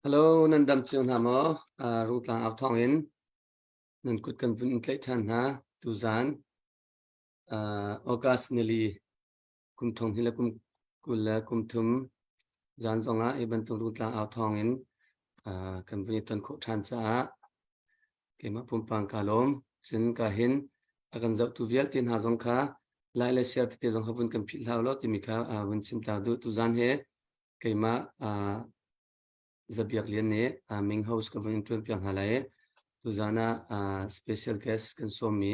Hello, nan dam chion hamo, rung tlang ao thong in, nan kut kan vun tlai chan ha, tu zan, August nili kum thong hila kum kula kum thum, zan zonga iban tung rung tlang ao thong in, kan vun iton ko chan cha, kema pumpang kalom, sin ka hin, akan zau tu vial tin ha zong ka, lai lai siar te zong ha vun kan pil hao lo, timika vun sim ta du tu zan he, kema zabiak lian ne ming house ka vun tun piang halai tu zana special guest kan so mi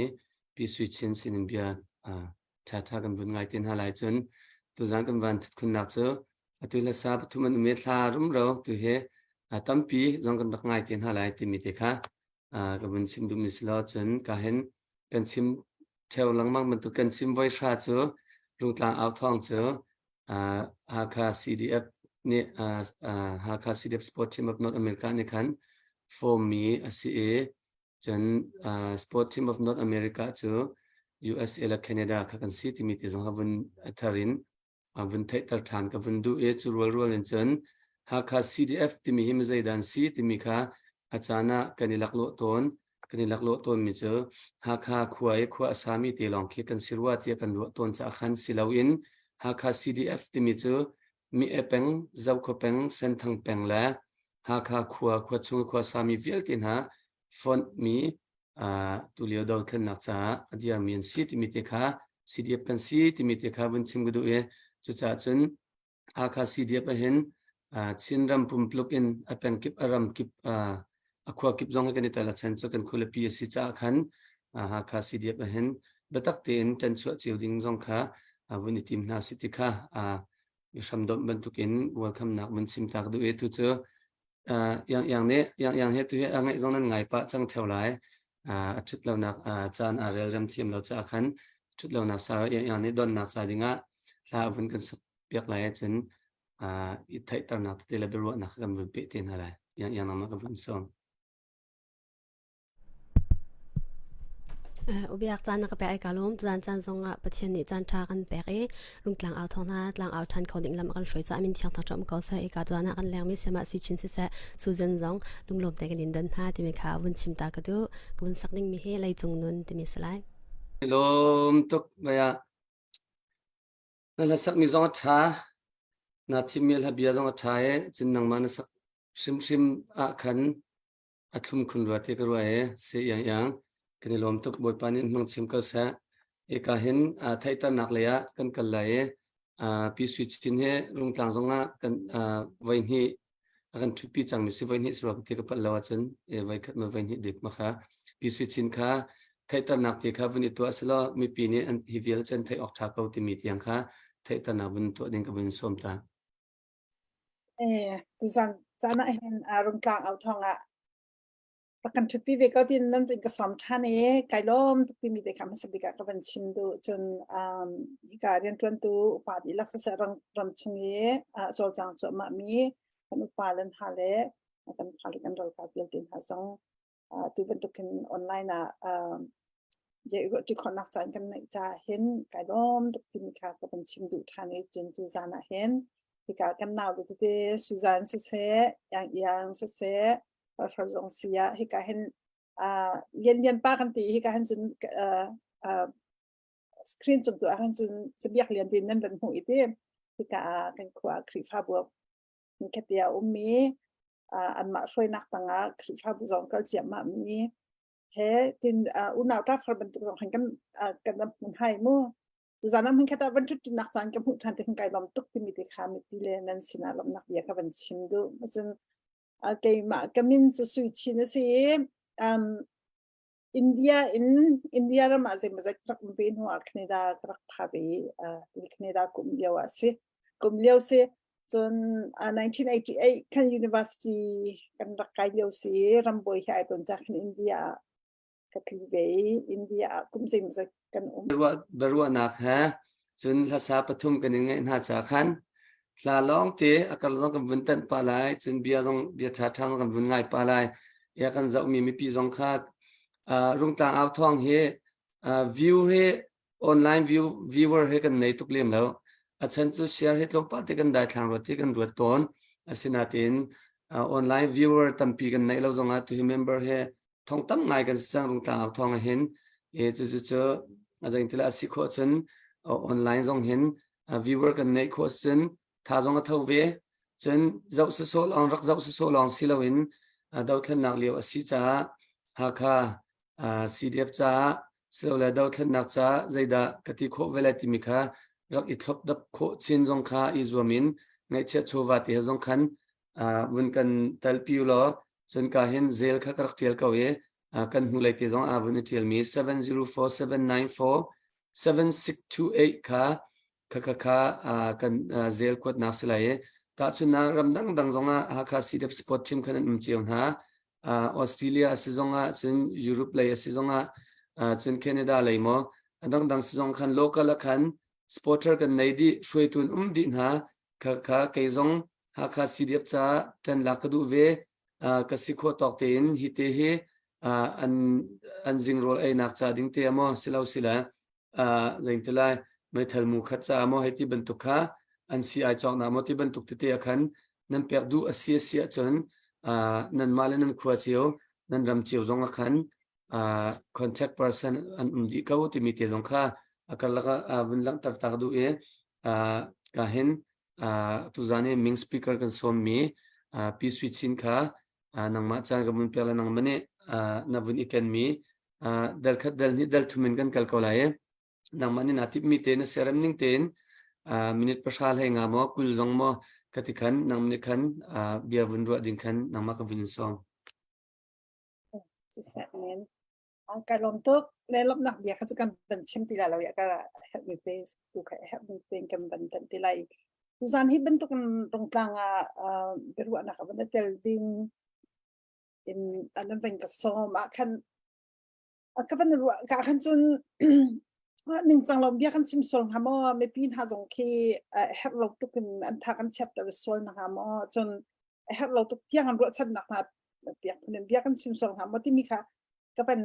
pi switchin sin bia tha tha kan vun ngai tin halai chun tu zan kan van khun nak chu atu la sa thuman me thla rum ro tu he tampi zong kan dak ngai tin halai ti mi te kha ka vun sim du mislo chun ka hen kan sim theo lang mang man tu kan sim voi tha chu lung tlang ao thong chu ha kha CDF ni haka CDF Sport Team of North America ni kan for me ACA jan Sport Team of North America chu USA la Canada ka kan si ti mi ti zong havun atharin avun thai tar than ka vun du e chu rol in chen haka CDF ti mi him zaidan si ti mi kha achana kanilak lo ton mi chu haka khuai khu asami ti long ki kan sirwa ti kan lo ton cha khan silawin haka CDF ti mi chu mi epeng zau ko peng sen thang peng la ha kha khua chung khua sami vial tin ha font mi tu leo dau thlen nak cha adia min si ti mi te kha CDF kan si ti mi te kha bun chim gu du e chu cha chun ha kha CDF a hen chin ram pum pluk in apeng kip aram kip akhwa kip zong ka ni ta la chen chu kan khula PSC cha khan ha kha CDF a hen batak te in chen chu chiu ding zong kha vuni tim na si ti kha samdom bentukin welcome nak mun sim tak du e tu chu yang he tu he angai zong nan ngai pa chang theu lai chut lo nak chan rel ram thiam lo cha khan chut lo nak sa yang ni don nak sa dinga la vun kan sak piak lai chen I thai tar nak te la beru nak kan vun pe tin halai yang nam ka vun som ubiak chan ka pe ai kalom chan zonga pathian ni chan tha kan pe ri rung tlang au thona tlang au than khoding lam kan hroi cha min thiang thang chom ko sa e ka chana kan leng mi sema switchin se sa suzen zong lunglom te kan in dan ha ti me kha bun chim ta ka du kun sakning mi he lai chung nun ti mi salai lom tok baya na sak mi zong tha na thimel ha bia zong tha e chin nang man sak sim a khan athum khun wa te ka ro e se yang kini lom tok boy panin nong chim ka sa e ka hin thai ta nak le ya kan lai pi switch tin he rung tlang zonga kan vai ni akan thupi chang mi si vai ni sro te ka palawa chen e vai khat ma vai ni dik ma kha pi switch in kha thai ta nak te kha vuni to aslo mi pi ni an hi vel chen thai ok tha ko ti mi tiang kha thai ta na vun to ding ka vun som ta tu zana hen rung tlang au thongaประกันทุกปีเวก็ที่นั่นเป็นกระสอบท่านเองไก่ล้มทุกปีมีแต่คำสับกันก็เป็นชิมดูจนอีกการเรียนตัวตัวอุปาดีลักษณะรำชงเย่โจจังโจมามีกันอุปาเล่นฮาเล่กันฮาเล่กันเราการเปลี่ยนตินหาซองตัวเป็นตัวกันออนไลน์นะเยอะที่คนนักใจกันในจะเห็นไก่ล้มทุกปีมีค่ะก็เป็นชิมดูท่านเองจนจูซานะเห็นที่การกันหนาวดูที่สุจานเสียอย่างเสียVerzong sia hika hen yen pa kan ti hika hen jun screen chung tu han jun sebiak lian din nan ran hu ite hika kan khwa khrifa bu nketia ummi an ma roi nak tanga khrifa bu zong kal chiam ma mi he tin una ta far ban tu zong han kan mun hai mu tu zanam hin khata ban tut nak chan kam hu than te kai lom tuk ti mi te kha mi ti le nan sina lom nak ya ka ban chim du majun cái mà cái mình cho suy nghĩ là gì India là mà gì các bên hoa Canada các tháp ấy Canada cũng liêu sẽ trong 1988 kan university kan rakai liêu sẽ ramboi hai tuầnจาก India các live India cũng gì mà kan berwa nak ha chun la sa pathum kan ngai na cha khan la long te akal long kan vun tan pa lai chun bia tha thang kan vun ngai pa lai ya kan zau mi pi zong kha rung tang ao thong he view he online viewer he kan nei tuk lem lo achan chu share he tlom pa te kan dai thang ro te kan ru ton asina tin online viewer ตัมปีกันในเราจงอา to remember เฮท่องตั้มไงกันสร้างตรงกลางเอาท่องเห็นจะเจออาจารย์ที่ละสิโคชนonline จงเห็นviewer กันในโคชนถ้าจงอาเท่าเวจนเจ้าสุโซลองรักเจ้าสุโซลองสิเราเห็นดาวทันนักเลี้ยวสิจ้าหากCDF จ้าสิเราเลยดาวทันนักจ้าใจดากติโคเวลาที่มีค่ะรักอิทลบดับโคชินจงค่ะอิจวามินในเชิดโชวาติจงคันวันกันตัลพิวลอจนการเห็นเซลค่ะกระเทียลเขากันหูเลยที่จงวันเทียลมี7047947628ค่ะกันเซลกวดนักสลายถ้าชุนนารำดังจงหากCDFสปอร์ตทีมขนาดเจียงฮะออสเตรเลียสิจงจนยุโรปเลยสิจงจนแคนาดาเลยมั้งดังสิจงคันโลกาลคันสปอร์เตอร์กันในดีช่วยตุนดินฮะเคยจงหากCDF จ้าจันลักดูเวกสิโคตอกเตนฮิตเฮอันจิงโรลไอนักจ้าดิ้งเตียมั้งสิลาวสิละจิงเตลัยไม่ทัลมุขัดจ้ามั้งให้ที่บรรทุกค่ะอันซีไอจอกน้ำที่บรรทุกเตียคันนั่นเปิดดูเสียจนนั่นมาเลนันขวดเชียวนั่นรำเชียวจงคันcontact person อันดีเขาที่มีเตียจงค่ะก็แล้วก็วันหลังตักดูก็เห็นทุกจานเนี่ยมิงสปีกเกอร์กันส่วนมีพีสวิตชินค่ะนังมาจานกับมันเปล่านังมันเนี่ยนับวันอีกกันมีเดลคัดเดลนี่เดลทุมินกันกัลกอลายนังมันเนี่ยนาทิพมีเตนเซรัมนิงเตนมินิทประชาลให้งามกุลจงมอกติกันนังมันคันเบียวันรัวดิ้งคันนังมากับวินซองสิเสนการลงทุกเล่นรอบหนักเบียร์เขาจะกันเป็นเช่นที่เราอยากจะแฮปปี้เฟสดูแค่แฮปปี้เฟสกันเป็นที่ไรทุกสานที่เป็นตุกันตรงกลางเป็นว่านะครับเป็นเตลดิ้งอินอันนั้นเป็นกระสอบคันก็เป็นว่าการจนหนึ่งจังเราเบียร์กันชิมส่วนฮะมั่วไม่ปีนหาจงคีแฮปเราตุกันอันทากันเช็ดแต่ส่วนนะคะมั่วจนแฮปเราตุกเที่ยงกันรวดชัดหนักนะเบียร์คนเบียร์กันชิมส่วนฮะมั่วที่มีค่ะก็เป็น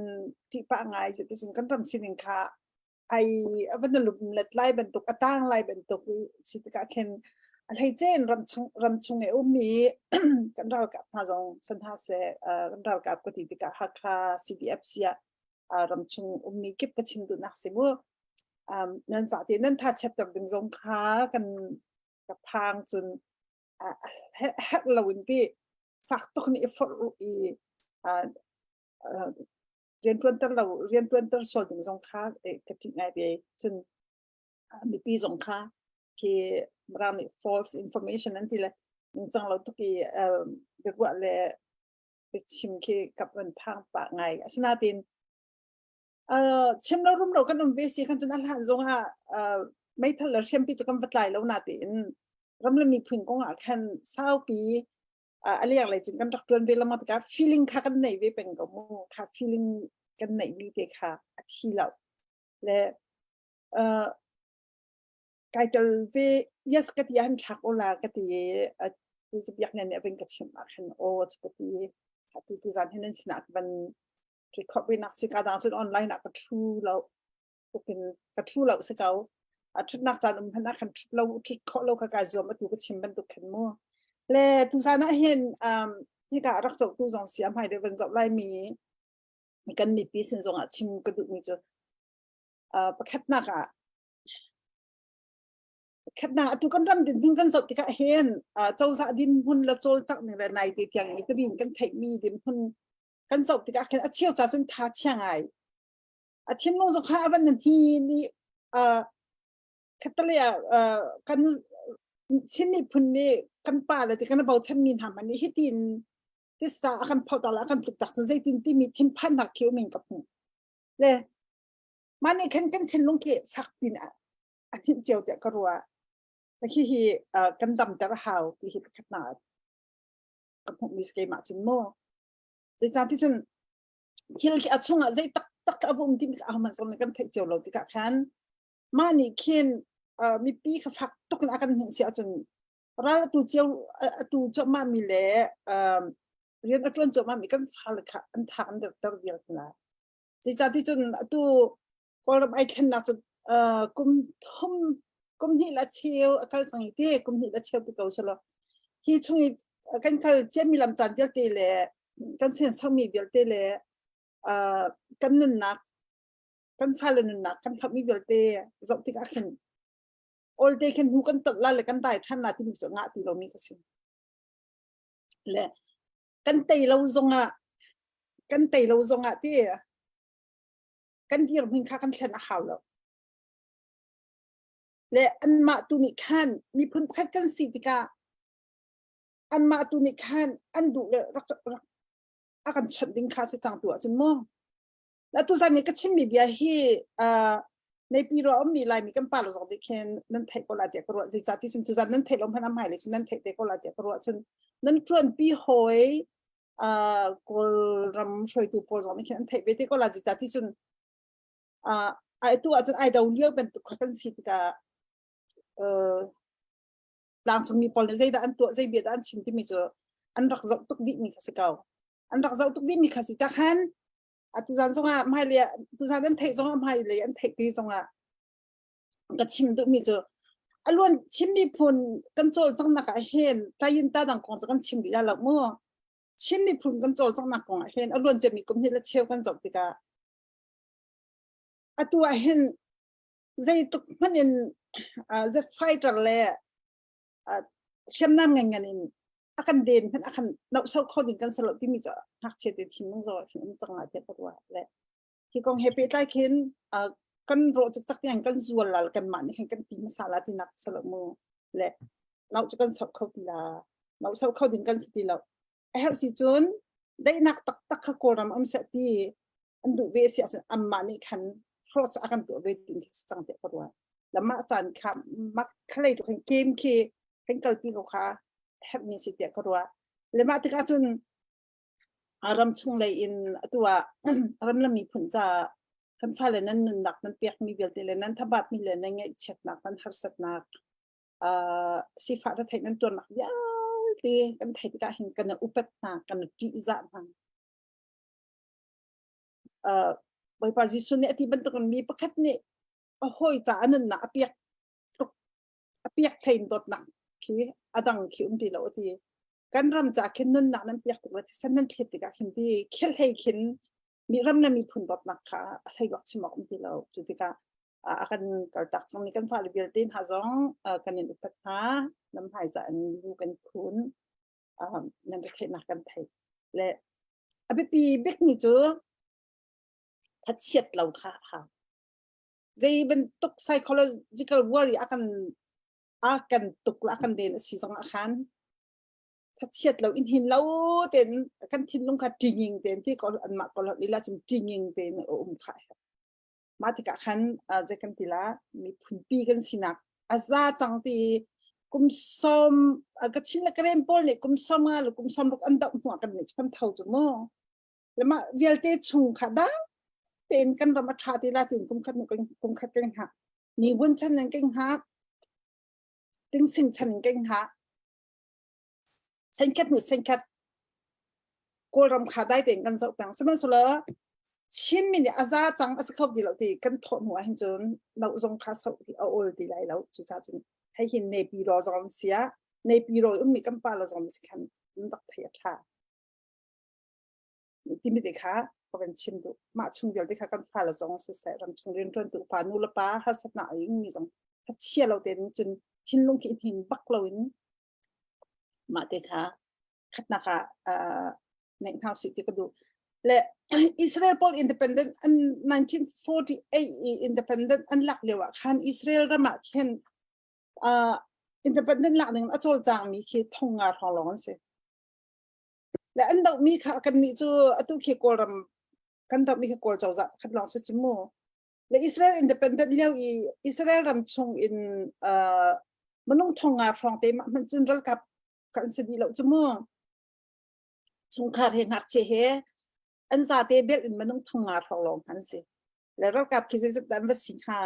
ที่ป้าไงจะที่สิ่งกันทำสิ่งค่ะไอ้วันนั้นลุมเล็ดไล่เป็นตุกตั้งไล่เป็นตุกสิทธิ์การเข็นอะไรเจนรำชงเอวมีกันเรากับทางสันทาเสกันเรากับกติกาฮักคา CDF เสียรำชงมีเก็บกระชิมดูนักสิมัวนั่นสาธิตนั่นถ้าเช็ดกับดึงสงค้ากันกับพางจนเฮ็ดเราวันที่ฝากตุกนี้ฝากอีเรียนตัวเราเรียนตัวส่วนถึงสงค้ากับที่ไหนไปจนมีปีสงค้าที่เราเนี่ย false information นั่นทีละจังเราตุกี้เรียกว่าเลยไปชิมที่กับมันพางปากไงสนาตินชิมเรารุ่มเรากันนุ่มเบสิคันจนอันหันจงไม่ทันเราชิมปีจะกำบัดไหลแล้วนาตินรำเลยมีพึ่งกงคันเศร้าปีอะไรอย่างไรจึงกันรักจวนเวลามาตกับ feeling ค่ะกันไหนเวเป็นก็มูค่ะ feeling กันไหนมีเด็กค่ะที่เราและกายจะเวยัสกัดยันชักโอลากติดูสิบยักเนี่ยเป็นกระชิมคันโอ้จะกติค่ะทุกท่านเห็นสนักมันที่เขาเป็นนักศึกษาดังสุดออนไลน์นักกระทู้เราเป็นกระทู้เราสึกเอาชุดนักจานพนักขันเราชุดเขาเราขกายส่วนมาถูกกระชิมบรรทุกขันมั่วและทุกท่านเห็นที่การรักษาตู้จงเสียมให้เดี๋ยวเป็นจับไล่มีกันมีปีสินจงชิมกระดูกมีจะประคัดนักขณะทุกคนรำดินพึ่งกันสดที่เขาเห็นเจ้าสะดินหุ่นละโจลจักในในตีเตียงนี้ก็ดินกันไทยมีดินหุ่นกันสดที่เขาเห็นเชี่ยวจ่าจนท้าเชียงไงชิมลงสงข้าวันนั้นที่นี่คัตเตอร์เลยกันชิ้นนี้พุ่นนี่กันป่าเลยที่กันเบาชั้นมีทำอันนี้ให้ดินที่สากันพอตอนละกันปลุกตักจนใจดินที่มีทิ้งพันหนักเขียวเหม็นกับหูเลยมันนี่กันเช่นลงเกะฝักปีนอันที่เจียวเดียก็รัวแต่ที่กันดำแต่ละหาวที่เห็นขนาดกับพวกมิสเกมาจินโม่ใจจานที่ฉันที่เราคิดช่วงใจตักอาวุธที่มีเอามันส่งกันไทยเจียวเราที่กับฉันมานี่เคนมีปีกฝักตกนักกันเห็นเสียจนเราตัวเจียวตัวเจ้ามามีแหล่เรียนอัตวันเจ้ามามีกันฟังเลยค่ะอันทางเดิมตลอดเวลานะใจจานที่ฉันตัวพอเราไอ้แค่นักจนกุมทุ่มกุมนี่ละเชียวอาการสังเกตกุมนี่ละเชียวตัวเขาชะลอที่ช่วย กันเขาเจมีลำจันเดียวตีเลยกันเส้นสมีเดียวตีเลยกันนุ่นนักกันฟ้าเลยนุ่นนักกันทับมีเดียวตีจบที่กัน all day กันหูกันตัดละเลยกันได้ท่านนาที่มีสงะตีเรามีกันสิเลยกันตีเราจงอ่ะกันตีเราจงอ่ะที่กันที่เราพิงค่ากันแค่หน้าหาวแล้วและอันมาตุนิขันมีพื้นพัดกันสิติกาอันมาตุนิขันอันดูเลยรักอากันฉันดิ้งค่าสิจังตัวจนมั่งแล้วตัวสันนี้ก็ชิมมีเบียฮีในปีเรามีลายมีกันป่าเราสองที่เคนนั่นเทก็ลาเดียกรัวจิตที่ฉันตัวสันนั่นเทลมพนันหายเลยฉันนั่นเทก็ลาเดียกรัวฉันนั่นชวนปีหอยก็รำช่วยตัวพอสองที่เคนเทเบติก็ลาจิตที่ฉันไอตัวอาจจะไอดาวเลี้ยวเป็นตัวกันสิติกาหลังจากมีพอลใจด้านตัวใจเบียดด้านชิมที่มีเจออันรักษาตุกดิมีข้าศึกเอาอันรักษาตุกดิมีข้าศึกจักหันตุจานส่งอ่ะไม่เลยตุจานนั้นเทส่งอ่ะไม่เลยอันเทที่ส่งอ่ะก็ชิมตุกมีเจออันล้วนชิมมีผลกันโจลจังนักเห็นใจยินตาดังกองจะกันชิมดีแล้วมั่วชิมมีผลกันโจลจังนักกองเห็นอันล้วนจะมีกุมที่ละเชี่ยวกันจบติกาอันตัวเห็นใจตุกมันเองจะไฟต์อะไรเข้มน้ำเงินกันนี่อาการเด่นเป็นอาการนับเศร้าข้อดิ่งกันสลบที่มีจะหักเฉดทิ้งมั่งจอยทิ้งจังหวะเดียวกันว่าแหละที่กองเฮปปี้ใต้เข็นกันโรจจักอย่างกันส่วนละกันมันนี่กันตีมาสาระที่นักสลบมือแหละเราจะกันสอบเข้าตีละเราเศร้าเข้าดิ่งกันสติเราเฮลสิจนได้นักตักขโกรมอันเสตีอันดูเวสีอันมันนี่คันเพราะจะอาการตัวเวดิ่งที่จังเดียวกันว่าแล้วมาจานค่ะมักใครตัวเกมคีเป็นกลปีเขาค่ะแทบมีสิทธิ์ก็รู้เลยมาถึงอาจารย์อารมณ์ช่วงเลยอินตัวอารมณ์เรามีผลจะกันฟ้าเลยนั้นหนักนั้นเปียกมีเบลต์เลยนั้นทับบัดมีเลยนั่นไงเช็ดหนักนั้นหักสัตหนักสีฟ้าถ้าไทยนั้นตัวหนักยาวดีกันไทยที่ก็เห็นกันอุปถัมภ์กันจีจ่านังใบปาจิสุเนี่ยที่บรรทุกมีประคัตเนี่ยโอ้ยจ่าอันนั้นหนักเปียกไทยตัวหนักคืออดังคือที่เราที่การรำจากเข็นนั่นนักนั้นเปียกตัวที่สันนั่นเทติกาเข็นที่เข็นให้เข็นมีรำนั้นมีผลดนักค่ะให้ยกชิมออกที่เราจุดที่ก็อาการการตักจังมีการฟ้าลิเบลตินหาจงการเงินอุปถัมภ์น้ำหายใจดูกันคุณนั่นจะเทนักกันไทยและอภิปีเบกนี่จูทัดเฉียดเราค่ะจะเป็นตุก psychological worry akan tukla akan din sisang akan tatchet lo in hin lo ten akan thinlung kha tinging ten ti ko an ma ko lila sim tinging ten kha matika khan jekan tila mi phunpi kan sinak aza changti kumsom ka chinla krem pol ne kumsom nga lo kumsom lok anda mu kan ne cham thau chumo lama velte chung khada ten kan rama thati la tin kum khat kan ha ni bun chan nang kan haถึงสิ่งฉันเก่งฮะฉันแค่หนูฉันแค่กูรำคาได้เด่นกันสักอย่างสมัยสุดแล้วชิ้นมินิอาซาจังอาศัยเขาดีแล้วที่กันถอดหัวเห็นจนเราจงคาสเอาเอาโอลดีไรแล้วจุดจ้าจนให้เห็นในปีรอจอมเสียในปีรอมีกำปั้นเราจอมสิคันนักเทียท่าที่ไม่ได้ค่ะก็เป็นชิมดูมาชงเดียวที่ค่ะกำปั้นเราจอมเสียรำชงเรียนจนตัวปานุลปาฮัสนาอย่างมีจงถ้าเชี่ยเราเด่นจนทิ้งลงกินหินบักเราอินมาเด็กค่ะขัดนะคะในทางสิทธิก็ดูและอิสราเอลพอลอินดิเพนเดนต์อัน1948อินดิเพนเดนต์อันหลักเลยว่าคันอิสราเอลระมาเห็นอินดิเพนเดนต์หลักหนึ่งอัจฉริยะมีคือทงงาทองหลอนเสียและอันดอกมีค่ะกันนี่จู่อัตุขี้โกลรำกันดอกมีขี้โกลเจ้าจะขัดลองสิจิโมและอิสราเอลอินดิเพนเดนต์เลี้ยวอิสราเอลรำชงอินมันต้องทงงาทองเต็มมันจึงรักกับกันสิดีแล้วจิโมชงขาดเห็นหักเชเหอันซาเตเบลอินมันต้องทงงาทองลองหันสิแล้วรักกับคิดจะดันว่าสิงหา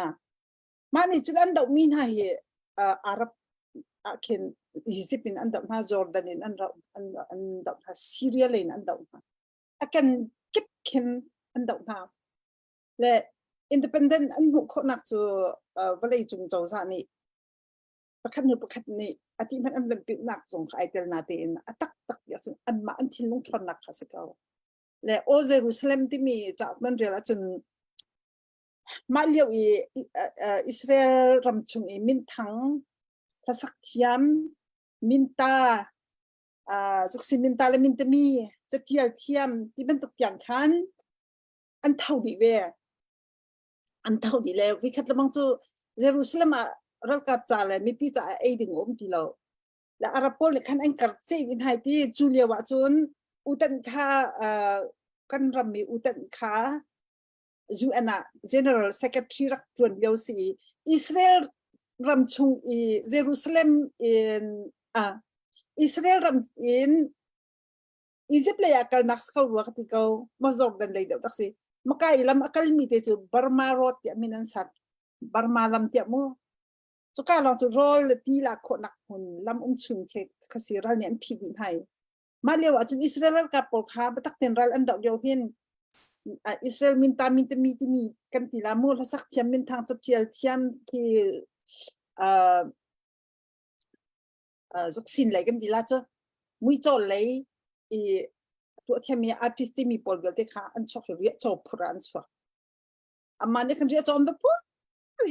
มันนี่จุดอันดอกมีน่าเหอาหรับเข็นอียิปต์อันดอกมาจอร์แดนอันดอกมาซีเรียเลยอันดอกมากันเก็บเข็นอันดอกมาและอินดิเพนเดนต์อันบุคคลนักจู่วันเลยจุงโจซานี่ ประคันประคันนี่อธิมันอันเป็นปิวหนักส่งไอเตลนาเตนตักอย่าสิอันมาอันทิ้งลงทอนหนักค่ะสิเกาและโอเยรูซาเล็มที่มีจากนั้นเรียกจนมาเลียวอิสราเอลรำชงมินทังพระสักเทียมมินตาสุขสิมินตาและมินตมีจะเทียเทียมที่เป็นตกอย่างคันอันเท่าดีเวอันเท่าดีแล้ววิคัตละมังจูเยรูซาเล็มรัลกับจ่าเลยมีปีจ่าไอดิ่งอมทีเราและอาราโปลคันอันกัดเซอินไฮที่จูเลียวะจนอุตันคากันรำมีอุตันคาUN General Secretary รักจวนเดียวสีอิสราเอลรำชงเยรูซาเล็มอิสราเอลรำอียิปต์เลยอาการนักสเขาวักที่เขามาจบดันเลยเดี๋ยวตักสิมาใกล้ลำอาการมีแต่จูบาร์มาโรตีมินันสัตบาร์มาลำเตียมูจุก้าลองจูโรลตีละคนนักคนลำชุนเคคสิรัลเนี่ยพิจิตรให้มาเลี้ยวอาจจะอิสราเอลกับปกคาบัตักเต็นรัลอันดอกเดียวเห็นอิสราเอลมินตามีกันทีละมูลสักเทียมมินทางจะเทียเทียมที่จุกสินเลยกันทีละจ้ะมุ้ยโจเลยตัวเทียมมีอาร์ติสต์มีบอลเกลเตค่ะอันชอบเรียกโจพรานชอบอามันเนี่ยคันเรียกโจอันแบบปุ๊บ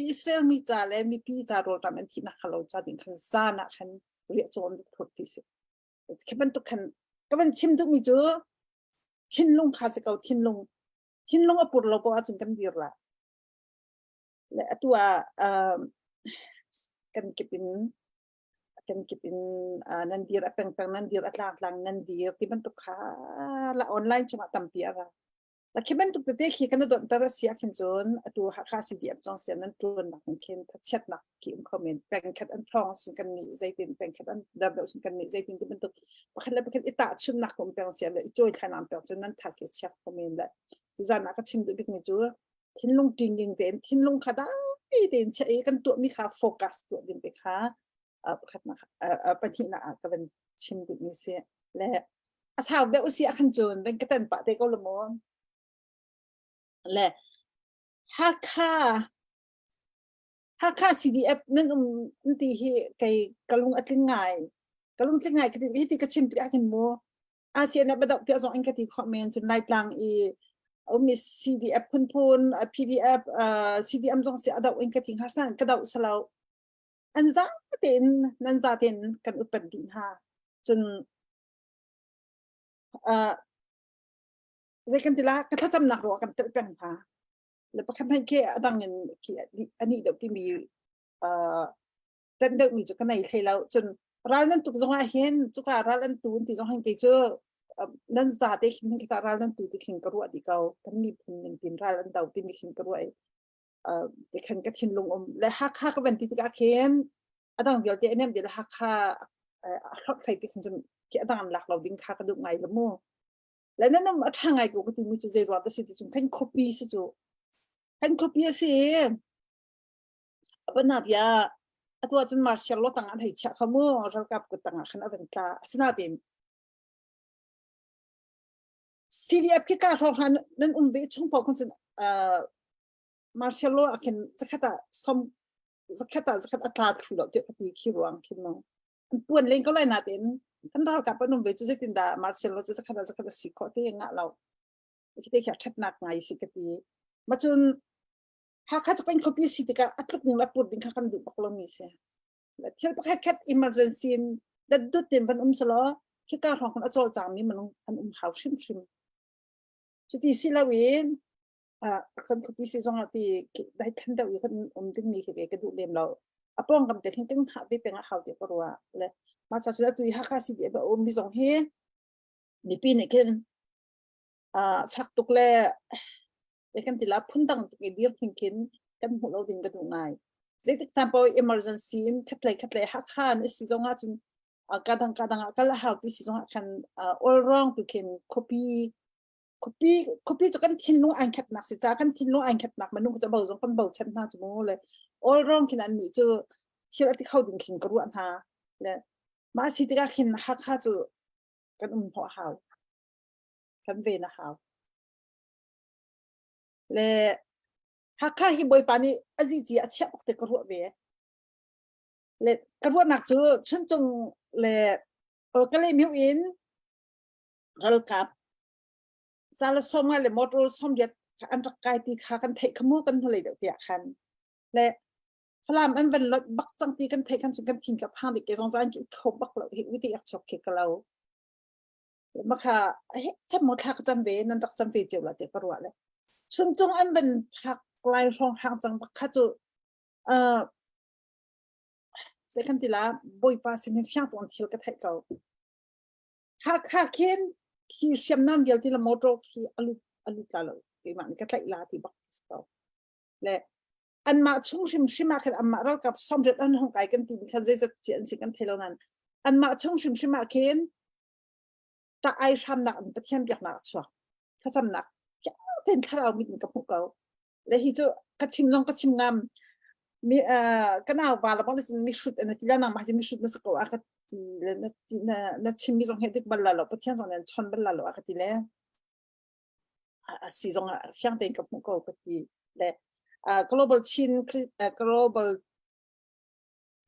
อิสราเอลมีจ่าเลยมีพี่จ่าโรตามันที่นักข่าวจ่าดิ่งคันซานะคันเรียกโจอันแบบปุ๊บที่สุดแค่เป็นตุกคันก็เป็นชิมตุกมีจูทิ้งลงคาสเกาทิ้งลงอปุรโลปอาจจะกันดีละและตัวกันเก็บเป็นนันดีร์เป็นนันดีร์อัตลังนันดีร์ที่มันตุกขาละออนไลน์ช่วงตั้มปีอะไรแล้วแค่เป็นตุกเตะขี้กันโดนตระเสียขึ้นจนตัวหักค่าสีเดียบจงเสียนั้นตัวหนักของเคนทัดเช็ดหนักขี้คอมเมนต์เป็นแค่อันทองสิ่งกันนี้ใจตินเป็นแค่อันดับเบิลสิ่งกันนี้ใจตินที่มันตุกประคันแล้วประคันอิตาชุ่มหนักของเป็นเสียเลยจ่อยขนาดเป็นจนนั้นทักเช็ดคอมเมนต์เลยทุกอย่างนักชิมดูบิ๊กมิจูทิ้งลงจริงเด่นทิ้งลงขาได้เด่นใช้กันตัวมีค่าโฟกัสตัวเด่นไปค่ะประคันนะปฏิณาก็เป็นชิมดูมีเสียและอาสาวเดอุเสียขันจนเป็นกระตันปะเตก็ละมั้งและฮักค่า CDF นั่นที่ไกกลุงอัดง่ายก็ที่กระชิมที่อากินโมอาเซียนเนี่ยบัดเดียวส่งอันก็ที่คอมเมนต์จนไล่กลางมี CDF พูน PDF CDM ส่งเสียดาวอันก็ที่ฮัสนันก็ดาวสลาวอันซาเต็นนั่นซาเต็นกันอุปนิหาจนใจกันทีละก็ถ้าจำหนักสว่ากันเป็นพาแล้วประคันให้แค่ดังเงินที่อันนี้เดี๋ยวที่มีเดิมมีจุกในไทยแล้วจนร้านนั้นตุกจงอาเห็นจุกร้านนั้นตูนที่จงให้เจอนั่นซาเด็กมันก็ร้านนั้นตูที่ขิงกระรัวดีเก่ากันมีเป็นร้านนั้นเดาที่มีขิงกระรัวเด็กขันก็ทิ้งลงและฮักก็เป็นที่ตะเขียนดังเดียวที่เนี่ยเดี๋ยวฮักฮักใครที่ขันจะเกี่ยดังหลักเราดิ้งฮักกระดูกไงละมั่วและนั่นน่ะทางไงกูก็ที่มีจุดเจริญแต่สิ่งที่จุดขันคอปีสิจุขันคอปีสิเป็นนับยาตัวจนมาเชื่อว่าต่างอันให้เชื่อเขามั่วเรากับกูต่างขันเอาเป็นตาสนาดินCDF ที่การทำงานนั้นเบช่วงพอคนจะมาเชื่อว่าขันจะขัดสมจะขัดอัตราถูกแล้วเดี๋ยวที่คิดว่าคิดน้องป่วนเล่นก็เลยนาดินขันเรากับเป็นเบจุดที่ด่ามาเชื่อว่าจะขัดสิขอที่ยังไงเราคิดได้แค่ชัดนักไงสิกตีมาจนหากเขาจะเป็นคอปีสิติกาอัตลุกหนึ่งละปุ่นดิ้งขันดูบักลมีเสียและที่เราแค่ emergency ดัดดุดเต็มเป็นสโลที่การของคนอัจฉริยะมีมันอันหาวชิมจุดที่สิลาวินคนคอปีสิจงอาที่ได้ทันเดียวอยู่คนดิ้งมีคือเกระดูกเลี้ยมเราป้องกันแต่ทิ้งหาไปเป็นหาวเดียวก็รัวและมาจากสุดท้ายหากสิเดียบมีสองเฮมีปีนี้กันฝักตุกเล่แต่กันที่ละพุ่นตั้งตุกเดียร์ทิ้งกันหัวเราดิ้งกระดูกง่ายเช่น example emergency คัดเลยหักขันสิจงอาจนkadangก็ละหาวที่สิจงอาคันall wrong ตุกิน copy จะกันทิ้งลงอันขัดหนักสิจ้ากันทิ้งลงอันขัดหนักมันนุ่งจะเบาจงกันเบาชันหน้าจมูกเลย all wrong คิดอันนี้จะที่เราที่เข้าดึงขิงกระดูกอันหาและมาสิที่ก็คิดหักข้าจะกันหัวหาวกันเวนะหาวและหักข้าที่บ่อยปานี่อจิอาเชียบแต่กระดูกเว le karwa nak chu chunchung le kale miu in ral kap sala soma le motor som yat an rakai ti kha kan thei khmu kan thole de tia khan le flam an van lot bak chang ti kan thei kan chu kan thin ka phang de ke jong zan ki khop bak lo hi wi ti ak chok ke kalo ma kha he cham mo kha ka cham ve nan dak cham ve jew la te karwa le chunchung an van phak lai rong hang chang bak kha chu sẽ kan tila boy pa sin fiang ton thil ka thai ko ha ken ki siam nam yel tila motor ki alu ta lo ti man ka thai la ti bak ko le an ma chung shima khat amma ra kap som ret an hong kai kan ti khan je zat chen si kan thelo nan an ma chung shima ken ta ai sham na an pathiam yak na chwa ka sam na ten khara mit ka pu ko le hi chu ka chim long ka chim ngam mi kana wala bang sin mi shoot na tilana ma mi shoot na ko akat na chimmi jong hedik ballalo pathian jong nen chon ballalo akati le si jong fiang ten ka ko kati le global chin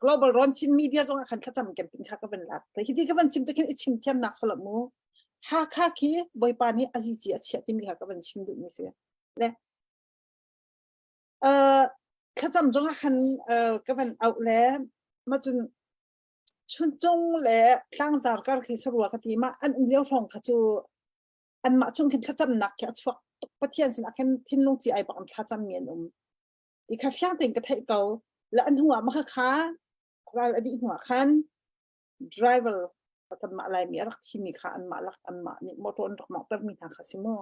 global ron chin media jong akan khacham camping kha ka ban la le hidi ka ban chim te ken chim thiam nak sala mu ha kha ki boy pani aji chi achia ti mi kha ka ban chim du mi se le khacham jong akan ka ban out le ma chun chun jong le tlang zar kar khi sarwa ka ti ma an leo song kha chu an ma chung kin khacham nak kya chuak pathian sin akan thin long chi ai bang khacham mien ti kha fyang ten ka thai ko la an huwa ma kha ral adi huwa khan driver patam ma lai mi rak thi mi kha an ma lak an ma ni motor rak ma tar mi tha kha simo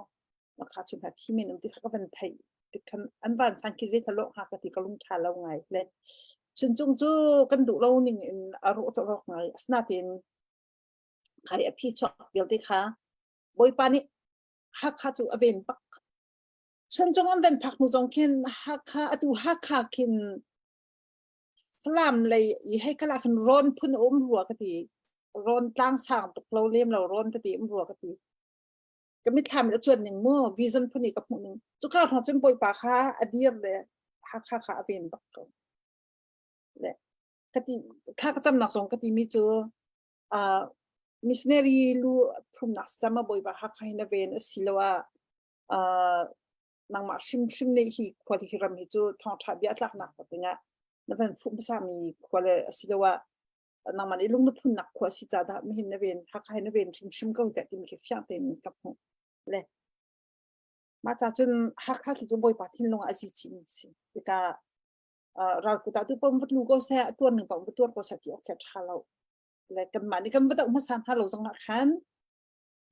ma kha chu ha thi min ti kha ka ban thai ti khan an ban san ki je thalo ha ka ti ka lung tha lo ngai le chun chung chu kan du lo ning in aro cho ro ngai asna tin khai a phi chok bil ti kha boy pani ha kha chu aben pak chun chung an ben phak nu jong kin ha kha atu ha kha kin flam le i hai kala kan ron phun ruwa ka ti ron tlang sang tuk lo lem lo ron ta ti ruwa ka ti ka mi tham la chuan ning mo vision phuni ka phun ning chu ka thong chen boy pa kha adir le ha kha aben pak ko le ka ti kha ka cham nak song ka ti mi chu missionary lu phum nak sama boy ba ha kha na ven asilawa nang ma shim nei hi kwali hiram hi chu thong tha bia tlak nak pa tinga na ven phum sa mi kwale asilawa nang man ilung na phun nak khwa si cha da mi hin na ven ha kha na ven shim ko ta ti mi ke fyang ten ka phu le ma cha chun ha kha ki chu boy pa thin long a si chi mi si ka ra ku ta tu pom vut lu ko sa tuan ning pom tuan ko sa ti ok tha lo le kan ma ni kan ba ta ma san ha lo jong na khan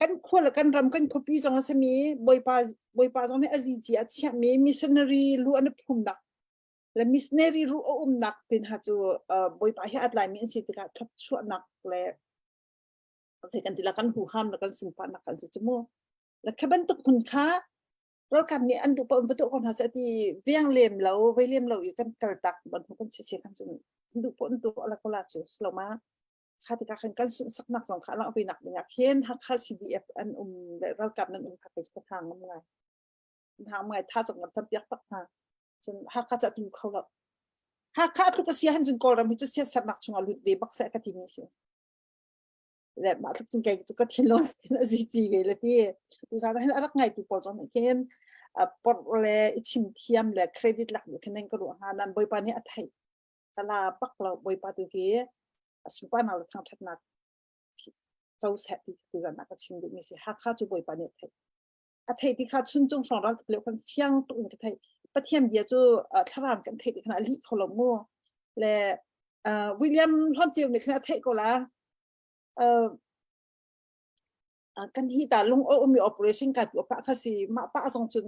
kan khol kan ram kan copy jong sa mi boy pa jong ne aji chi a chia mi missionary lu an phum dak le missionary ru nak tin ha chu boy pa hi at lai mi si ti ka that chu nak le se kan ti la kan hu ham la kan sin pa nak kan si chu mo la khaban tuk hun kha ro kam ni an du pom bu tu kon ha sa ti viang lem lo ve lem lo i kan kal tak ban kan si kan chu du pon tu ala ko la chu slo ma kha ti ka kan sak nak song kha laไปนักเนี่ยเคนha kha CDF อันเรากับนั้นค่ะไปทางมั้งไงทางมั้งถ้าสงกับจำเปียกปักhaจนha khaจะดูเขาละha kha tuก็เสียหันจนก็เรามีจุดเสียสักนักชงอาลุดเวบักเสกที่นี่สิและมาทุกสิ่งก็จะก็ทิ้งลงจีเลยที่อุตส่าห์ให้รักไงตัวปอจอนเคนปอเลยชิมเทียมเลยเครดิตหลักอยู่แค่นั้นก็รู้haนั้นบอยปานี่อัฐิตลาปักเราบอยปาตัวเกี้สุปานาลทางชัดนักเจ้าเสด็จกุจันนักชิงดูมีสิฮักข้าจูบอยปานี่อัฐิที่ข้าชุนจงสองรักเปลี่ยนคนเฟียงตุนกันไทยประเทศเบียจูทารามกันไทยในขณะลีเขาลงมั่วและวิลเลียมฮอนจิลในขณะไทยก็ละกันที่ตาลุงโอมี operation การตัวพระคสีมาป้าทรงจุน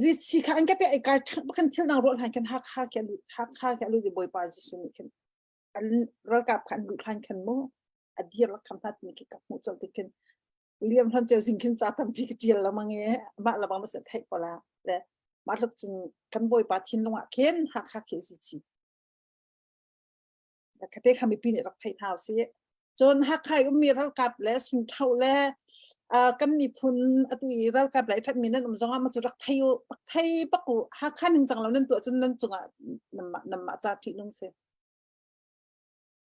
วิสิค่ะอันก็เป็นไอ้การกันที่นางรถหันกันฮักข้าแกลุยบอยปาจิสุนิกันอันรักกับขันดูขันขันโมอดีตรักคำทัดมีกับมูจติกันวิลเลียมท่านเจ้าสิ่งขึ้นจากทำพิกเจียลละมังเงี้ยมาละบังมาเสร็จให้ก็ละแต่มาลุกจนกันบอยปาทิ้งลงอ่ะเข็นหักเคสิจีแต่คดีคำมีปีนี้รักไทยเท้าสิจนหักใครก็มีรักกับและสุนเท่าและก็มีพุนตุยรักกับหลายท่านมีนั่นมันจงว่ามันจะรักไทยปักกูหักขั้นหนึ่งจังเรานั่นตัวจนนั่นจงอ่ะนำมาจากที่นุ่งเสีย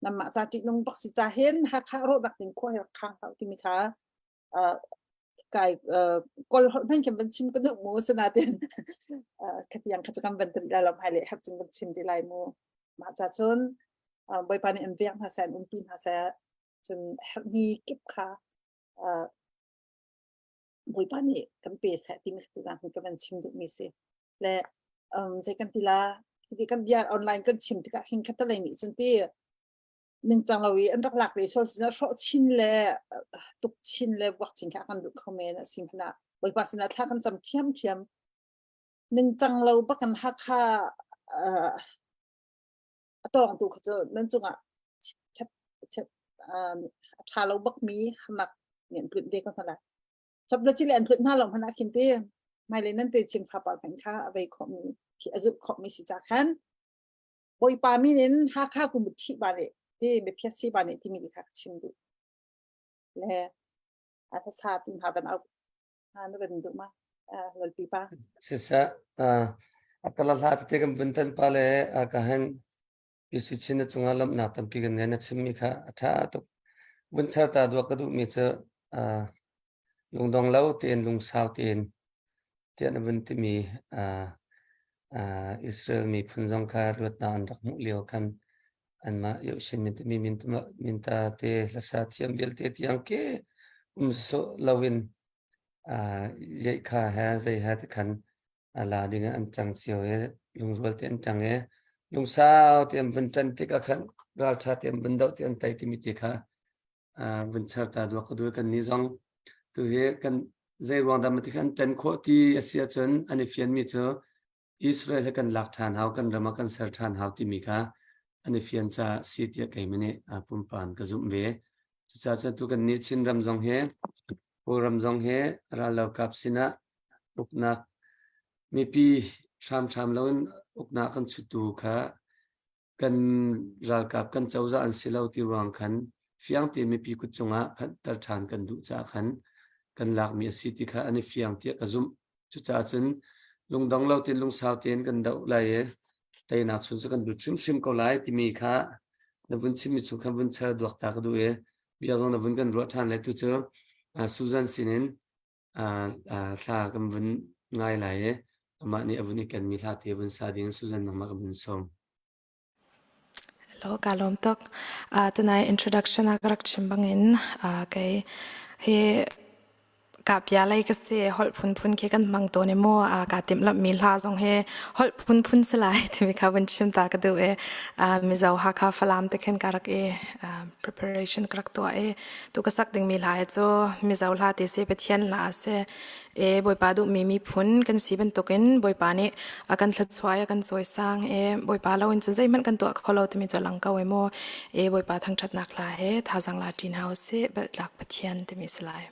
นำมาจากที่นุ่งปักสิจะเห็นหากข้ารถดักถึงขั้วข้างเขาที่มีค่ากายกอลนั่นแค่บัญชีมันก็หมูสนาเด่นขยันขจกรรมบันทึกได้ลำหายเลยครับจึงบัญชีที่ไล่หมูมาจากชนบอยปานี่อันเวียงภาษาปีนภาษาจนมีเก็บค่าบอยปานี่กันเปย์ที่มีตัวนั้นกับบัญชีดุมีเสียและใจกันทีละที่กันบิยาออนไลน์กันชิมที่ก็หินคัตเลยมีจนที่หนึ่งจังเราอันหลักเลยชอบสินะชอบชินเลยตุกชินเลยวักชินแค่กันดูคอมเมนต์สิ่งขนาดบริบาสินะถ้ากันจำเทียมหนึ่งจังเราบักกันหักค่าตัวของตัวเขาจะนั่นจุงอ่ะถ้าเราบักมีหนักเนี่ยพื้นเด็กก็เท่าไหร่จับแล้วที่แหลนพื้นหน้าเราพนักกินเตี้ยไม่เลยนั่นเตชิมฟ้าปากแผงค่าเอาไปของมีที่อาจุของมีสิจากนั้นบริบามีเน้นหักค่ากุมุทิบาเลยที่เป็นพิเศษบางที่มีดีค่ะชิมดูและภาษาที่มาเป็นเอานั่นเป็นดูมาหลังปีป้า sisa akalalhat te kam buntan pale akahan pisuchin chungalam na tampi gan na chimmi kha atha to bunchar ta do kadu mi cha lungdong lau ten lung sao ten tian bunti mi Israel mi phunjong kha rut na an rak mu leo kan an ma yo shin mi minta te la sa thiam bel te tiang ke so lawin ye kha ha zai ha te khan ala dinga an chang sio e lung rol te an chang e lung sao te bun chan te ka khan ral cha te bun dau te an tai ti mi te kha bun char ta do ko do kan ni jong tu he kan zai rong da ma ti khan chan kho ti asia chon ani fian mi cho Israel kan lak than hau kan rama kan sar than hau ti mi kha ani fian cha si ti kai mine pum pan ka zum ve cha cha tu kan ni chin ram jong he o ram jong he ra law kap sina uknak mi pi tham lawin ukna kan chutu kha kan ral kap kan chawza an silau ti rang khan fiang ti mi pi ku chunga khan tar than kan du cha khan kan lak mi si ti kha ani fiang ti ka zum chu cha chun lungdong lau tin lung sao tin kan dau lai e tai na chu kan du sim ko lai ti mi kha na vun sim mi chu kan vun char duak ta ka du e bia jong na vun kan ro than lai tu chu Susan sinin sa kan vun ngai lai e ama ni avuni kan mi tha te vun sa ding Susan nang ma kan vun som Hello kalom tok tunai introduction agrak chimbangin kai heกับยาไลก็เสียหอลพุนแค่กันบางตัวในโม่กาติมลับมีลาจงเฮหอลพุนสลายที่มีค่ะวันชิมตากระดูมีเจ้าฮักคาฟลามตะเข็นการักpreparation กรักตัวตุกสักดึงมีลายจ้มีเจ้าลาที่เสียไปเทียนลาเสียบอยปาดูมีพุนกันสีเป็นตัวกันบอยปานี่กันสัดสวยกันสวยสร้างบอยปาเราอินสุดใจมันกันตัวเขาเราที่มีเจ้าหลังเก่าโม่บอยปาทั้งชัดนักลาท่าสังลาจีนเฮาเสียแบบหลักไปเทียนที่มีสลาย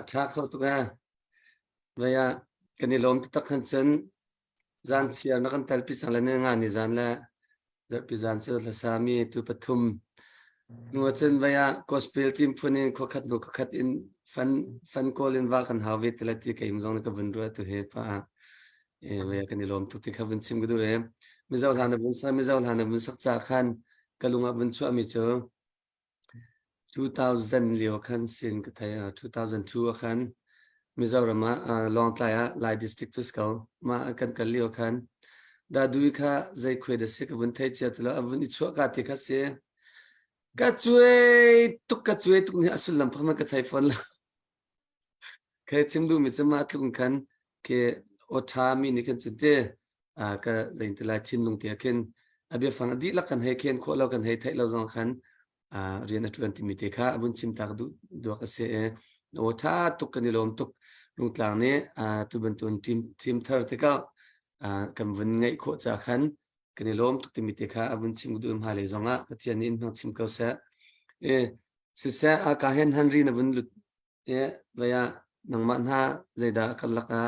attack ho tu ga vaya kanilom tak khan chen zan siar na kan talpi sang la ne nga ni zan la zarpi zan se la sami tu pathum nuwa chen vaya gospel team phunin khokhat bu khokhat in fan call in wa kan hawe telati ke imjong ka bunra tu he pa vaya kanilom tu ti khavin sim gudu he mizaw hana bun sa mizaw hana bun sak cha khan kalunga bun chu ami cho 2000 liu khan sin ka thai 2002 khan Mizoram long tlaya lai district to school ma kan kalio khan da dui kha zai khwe de sik bun thai che tla avun I chua ka ti kha se ka chue tuk ni asul lam phama ka thai phone la khe chimdu mi chama tlung khan ke otha mi ni kan chite ka zain tla thin lung te khen abia fang di la kan he khen kho lo kan he thai lo zong khan rian 20 mi te kha avun chim tak du ka se otha tuk kan lom tuk lung tlang ne tu ban tun team thar te ka kam vun ngai kho cha khan kan lom tuk ti mi te kha avun chim du ma le zonga pathian in hang chim ko sa si sa ka hen hanri na vun lut vaya nangma na zaida kalaka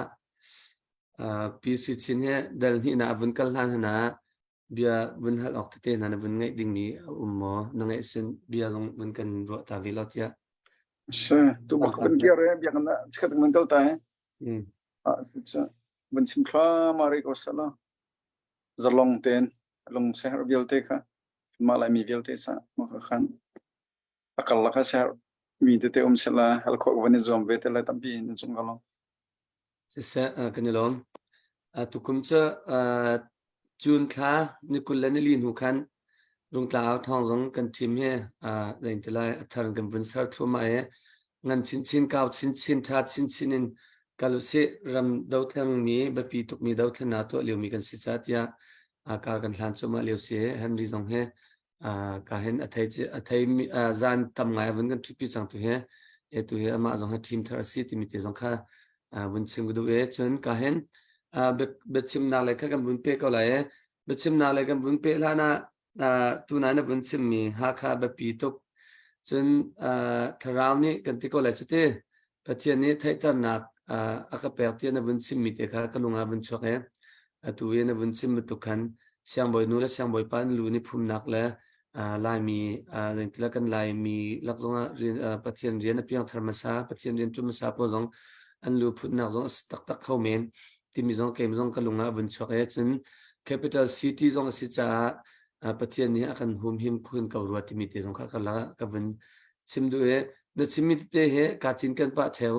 pi switchin he dal ni na vun kal han na bia vun hal ok te na vun ngai ding mi ummo nangai sen bia long vun kan ro ta velot ya se tu bak ben kia re bia kana chkat mental ta he it's ben sim kha mari ko sala zalong ten long ser bial te kha malai mi bial te sa ma khan akal la kha ser mi te sala hal ko ban zom ve te la tampi in chung galong si sa kan lom tu kum cha chun kha ni kulan li nu khan rung tla thong jong kan tim he zain tla thar kan vun sar thuma e ngan chin kaw chin tha chin in kaluse ram dau thang mi ba pi tuk mi dau thana to liu mi kan si chatia kar kan hlan chuma liu se henry jong he ka hen athai mi zan tam ngai vun kan thupi chang tu he tu he ama jong ha team thar si ti mi te jong kha vun chim du e chun ka hen be chim na le kha kan vun pe ko la e be chim na le kan vun pe la na tu na na vun chim mi ha kha ba pi tuk chun tharau ni kan ti ko la chute pathian ni thai tar na aka per ti na vun chim mi te kha kalunga vun chok e tu ye na vun chim tu khan siang boy nu la siang boy pan lu ni phum nak la lai mi len tla kan lai mi lak zonga pathian rian apiang tharmasa pathian rian tumasa po zong an lu phut nak zong tak khau men ti mi zong kem zong kalunga vun chok e chun capital city zong si cha pathian ni akan hum him khun ka ruwa ti mi te zong kha kala ka vun chim du e na chim mi te he ka chin kan pa cheu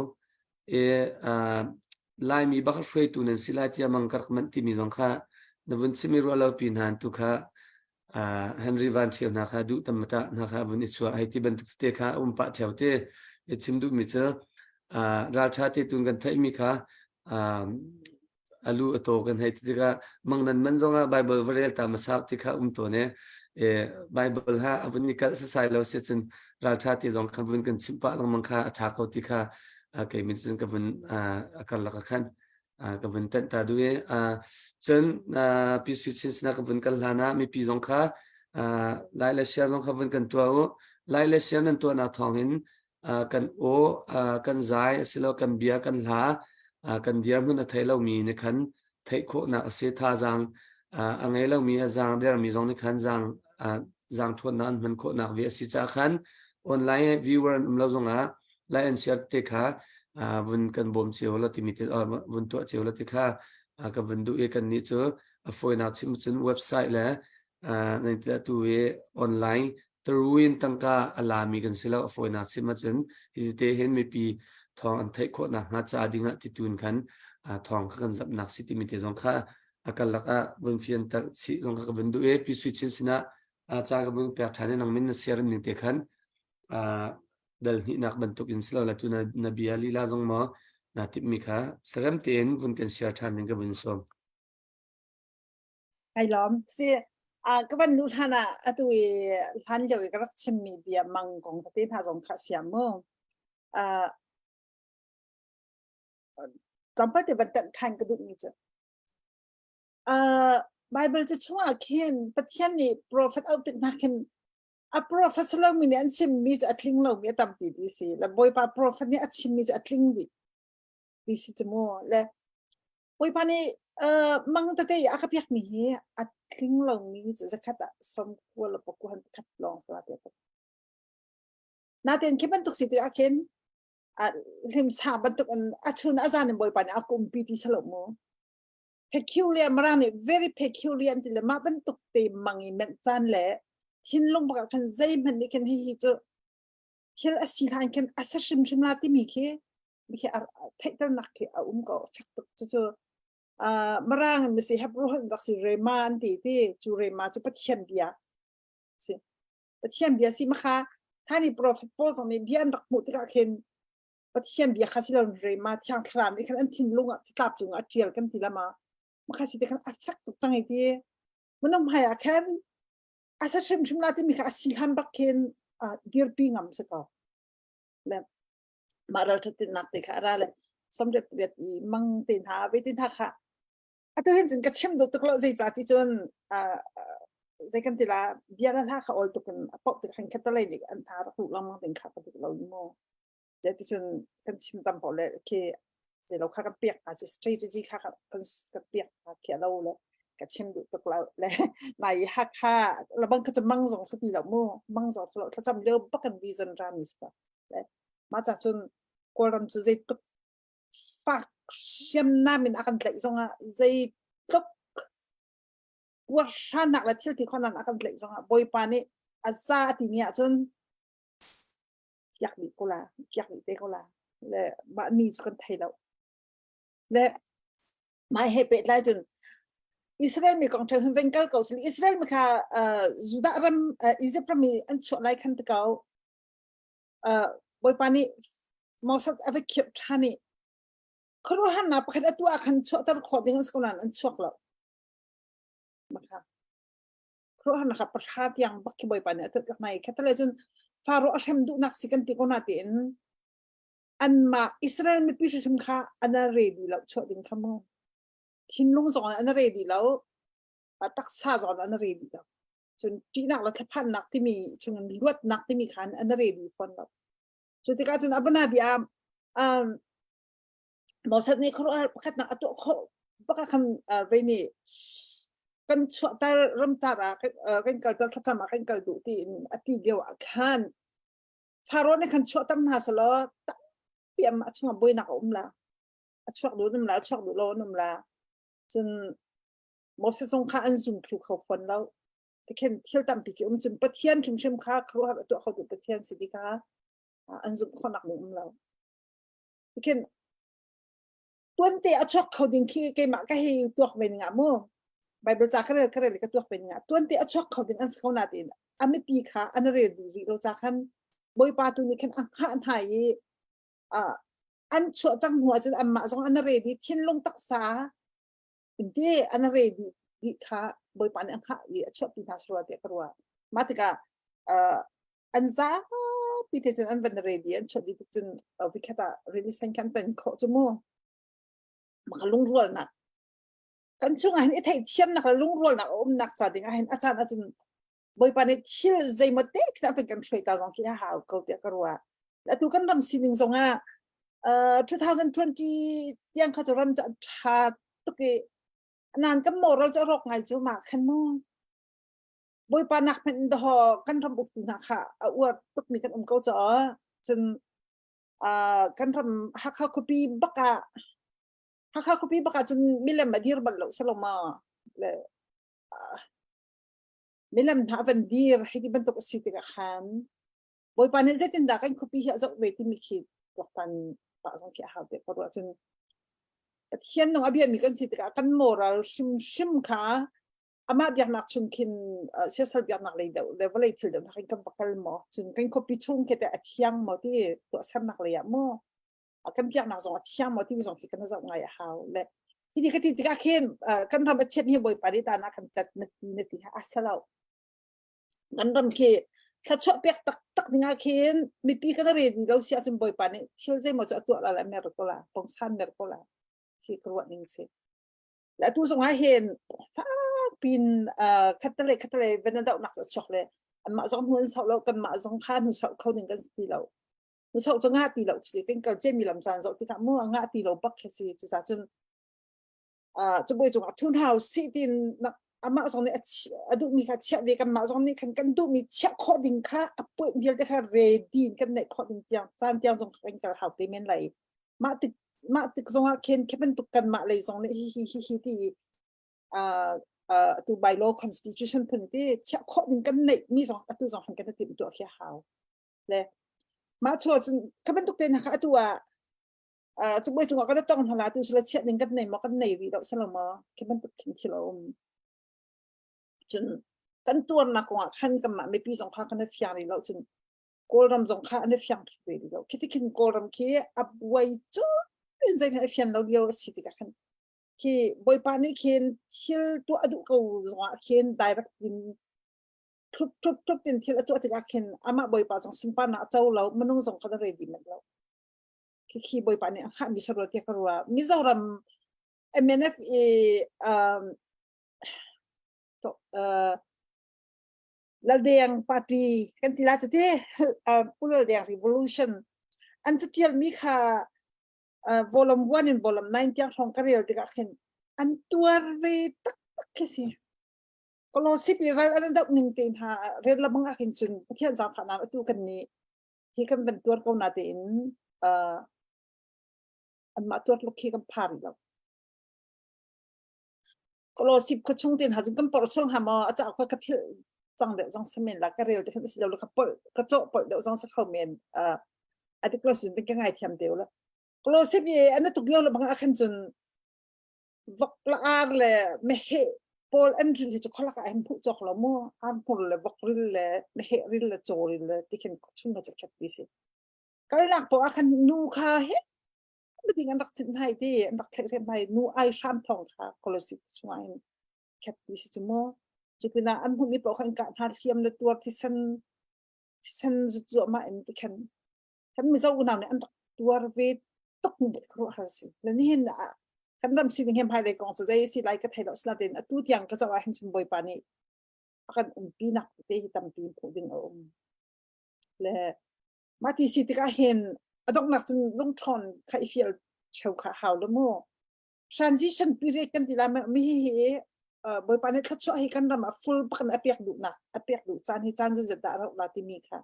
lai mi ba khoi tu nen silai tia mang kar man ti mi zong kha na vun chim mi ro lo pin han tu kha henry van thiam na kha du tamata na kha vun I chua ai ti ban tu te kha pa cheu te chim du mi cha ra cha te tun kan thai mi kha alu ato kan hai ti ka mangnan man zonga bible verel ta masak ti kha to ne bible ha avun ni kal sa sai lo se chen ra cha ti zong khan vun kan simpa long mang kha acha ko ti kha ke min chen ka vun akal la khan ka vun tan ta du e chen pi su chen sna ka vun kal lana mi pi zong kha lai la share zong kha vun kan to o lai la share nan to na thong in kan o kan zai silo kan bia kan la kan diam hun a thai lo mi ne khan thai kho na se tha jang angai lo mi a jang der mi jong ni khan jang thon nan man kho na vi si cha khan online viewer lo zonga lai and share te kha vun kan bom cheu la ti mi te vun to cheu la ti kha ka vun du e kan ni chu a foi na chim chun website la nei ta tu e online Teruin tangka alami kan sila foi na chim chun hi te hen mi pi thong an thai kho na nga cha dinga ti tun khan thong khan zap nak si ti mi te jong kha akal laka vun fian tar si jong ka vun du e pi switch sina cha ka vun per thane nang min na share ni te khan dal ni nak ban tuk in sila la tu na bia li la jong ma na tip mi kha saram ten vun kan share than ning ka vun som ai lom si các bạn nu thana atui han jo ka rak chim mi bia mang kong te tha jong kha siam mo tampa te ban tan than ka du mi cha bible cha chwa khen pathian ni prophet out na khen professor mi ne an chim mi atling lo mi tam pi di si la boy pa prof ni achim mi atling di si chmo le boy pa ni mang ta te a ka piak mi he atling lo mi za khata som ko lo ko han khat long sa te na ten ke ban tuk si ti aken lim sa ban tuk an achun azan boy pa ni akum pi ti salo mo peculiar marani very peculiar ti le ma ban tuk te mangi men chan le hin long ba kan zai man ni kan hi chu hil asilan kan asashim shimla ti mi ke thaital nak ke ko fek tuk chu marang mi si habro dak si reman ti chu rema chu pathiam bia si ma kha thani prophet pol song ni bian dak mu ti ka ken pathiam bia khasilon rema thiang khram ni kan an thin lunga stap chung a tial kan ti lama ma kha si te kan affect tuk changai ti munam haya khan asashim shimla ti mi kha asilan bak ken dir pi ngam se ka le maral tin nak te kha ra le somret priat I mang tin ha ve tin ha kha atu hin jin ka chim do tuk lo zai cha ti chon zai kan ti la biara la kha ol tuk an pok ti khan khatalai ni an thar ku lam mang tin kha pa tuk lo ni mo je ti chon kan chim tam po le ke je lo kha ka piak a strategy kha kan ka piak ke lo le ka chim do tuk lo le nai ha kha la bang kaจะmang zong sa ti lo mo mang zong sa lo ka cham le ba kan vision ran ni sa le ma cha chon ko ram chu zai tuk fak siam namin akan tlai zonga zai tuk war shanak la thil ti khonan akan tlai zonga boy pani asa ti nia chon yak ni kola yak ni te kola le ma ni chu kan thai lo le mai he pe lai chon Israel mi kong chen venkal ko Israel mi kha juda ram Egypt mi an chu lai khan ta kau boy pani mosat ave kyp thani Keruhan apa kata tu akan cuak terkoding sekolah an cuak lo, maka keruhan nak perhatian baki boy pana tu naik kata lezun Faro asam du nak sikan tiko natin an ma Israel mi pisah semkha ana ready lo cuak ding kamu tinlung zon ana ready lo tak sa zon ana ready lo jun tinak lo kapan nak timi jun luat nak timi kan ana ready pon lo jun tika jun abana biam Mosat ni kalau pakat nak atuk baka kan ini kan suatu ramcara kan kalau sama kan kalau tu ati dia kan Faro ni kan suatu mahasiswa tapi amat cuma boy nak lah suak dulu lah suak dulu lah jun Mosat songkha anjung tu kau pun lau kan tiel tampi jun petian cuma kha kau atuk kau tu petian sedika anjung kau nak lau kan tuan te achok kau ding ki ke mak ka hi tuak ven nga mo Bible cha kare le ka tuak ven nga tuan te achok kau ding an skau na tin ami pi kha an re du ri lo cha khan boy pa tu ni khan an kha an thai an chu chang hua chen amma song an re di thin long tak sa inte an re di kha boy pa an kha i achok pi tha swa te karwa ma ti ka an za pi te chen an van re di an chu di chen vi khata really san kan tan ko chu mo makalung rol na kan chung ahin ithai thiam nak lung rol na nak cha ding ahin achan boy pa ni thil zai mate ta pe kan threi ta jong ki ha ko te karwa la tu kan ram sining zonga 2020 tiang kha ram cha tu ke nan kan moral cha rok ngai chu ma khan mo boy pa nak pen do kan ram uk tu na kha awar tuk mi kan ko cha chen kan ram ha ko pi baka Haka kopi baka jun milam madir ballo saloma le milam havan dir hidi bentuk siti ka khan boy pa zetin da kan kopi hi azok weti mikhi waktan pa song ki ha be por jun athian nong abia mi kan siti ka kan moral shim kha ama biak nak chung kin sesal biak nak le level ai til da kan bakal mo jun kan kopi chung ke ta athiang mo ti to sam nak le ya mo kan piak nak zong tiang mo ti zong ki kan zong ngai hau le ini kati tika ken kan ram chet ni boy pari ta na kan tat neti asalau kan ram ke kha chok pek tak ninga ken mi pi kan re di lo sia sim boy pani chil zai mo cha tu la mer ko la pong san mer ko la ki kro ning se la tu zong ha hen fa pin khatale venada nak chok le อันมาสองหัวสาวเรากันมาสองข้าหนูสาวเขาหนึ่งกันตีเราหนูสาวจะง่าตีเราสิกันเก่าเจมีลำจานสาวที่ข้ามั่วง่าตีเราบักแค่สิจุดจนจะไปจงทุนเฮาสิดินนักอามาสองเนี่ยดูมีค่ะเชื่อเวกันมาสองนี่กันดูมีเชื่อข้อดิ่งค่ะปุ่ยเดียวได้ค่ะเรดีนกันในข้อดิ่งเตียงจานเตียงจงกันกับเฮาเต็มเลยมาติกสองอาเคนแค่เป็นตุกันมาเลยสองนี่ฮิที่ตัว bylaw constitution พุ่นที่เชื่อข้อดิ่งกันในมีสองตัวสองหันกันติดตัวแค่เฮาเลยมาชัวร์จนแค่เป็นตุกันนะคะตัวจุดไปจุดก็ได้ต้องทำลายตัวเชื่อเชื่อหนึ่งกันในมันกันในวิเราสลามแค่เป็นตุกันที่เราจนกันตัวนักว่าขันกันมาไม่ปีสองพันกันได้ฟิางเราจนโกลรัมสองพันได้ฟิางที่เดียวคิดที่คิดโกลรัมที่อับไว้จุดเป็นใจให้ฟิางเราเดียวสิที่กันที่บอยปานี่เขียนที่ตัวอดุเขาว่าเขียน direct เป็นทุบเป็นที่ตัวที่กันเขียนอามาบอยปาสองสิบปานะเจ้าเรามันนุ่งสองกันได้ดีมั้งเราที่บอยปานี่ฮะมิสรุที่เขาว่ามิสรุม MNF Ladang Party kan tila tete pula Ladang Revolution an tetial mika volume 1 and volume 9 tiang song karel tiga ken an tuar ve tak kesi kalau sip ira an dak ning tin ha red la bang akin chun pathian jam khana tu kan ni hi kan ben tuar ko na tin an ma tuar lo ki kan par lo kalau sip ko chung tin ha jung kan por song ha ma acha ko ka philจังเดี๋ยวจังสมัยละก็เร็วแต่ขั้นที่เราขับก็โจ๊ะเดี๋ยวจังสักเขาเมนอาทิตย์ละสิ่งที่ง่ายเทียมเดียวละก็เราเสียอันนั้นตุกเลี้ยวเราบางอันจนวักละอาร์เลยไม่เห็นพออันที่จะขลักอันผู้จอกเรามั่วอันพอเลยวักริลเลยไม่เห็นริลเลยโจริลเลยที่ขั้นชุ่มมาจากแคทดิสิก็เลยหลักพออันนูค่าเฮ้ไม่ถึงอันรักสินไทยที่อันรักแค่ไทยนูไอชามทองค่ะก็เลยสิช่วยแคทดิสิจุโม่จุดนั้นอันพวกนี้บอกให้การหาเทียมในตัวที่สันจุดมาอันที่คันไม่เจ้าอุณาเนี่ยอันตัวเวทตกเด็กครัวหาสิแล้วนี่เห็นคันดำสิ่งที่เห็นภายในกองจะได้สิไลค์ก็ไทยเราสนาเด่นตู้ยังก็จะว่าเห็นชมบอยปานี่กันปีนักเตะตั้มปีนผู้ดึงเอาและมาที่สิที่ก็เห็นดอกนักจนลงทอนใครฟิลเช่าขาหาวแล้วมั่ว transition period กันที่เราไม่เห็นบอยปานี่เขาช่วยให้กันเรามา full ปันอเปียกดุนักอเปียกดุจานให้จานจะได้เราลาติมีค่ะ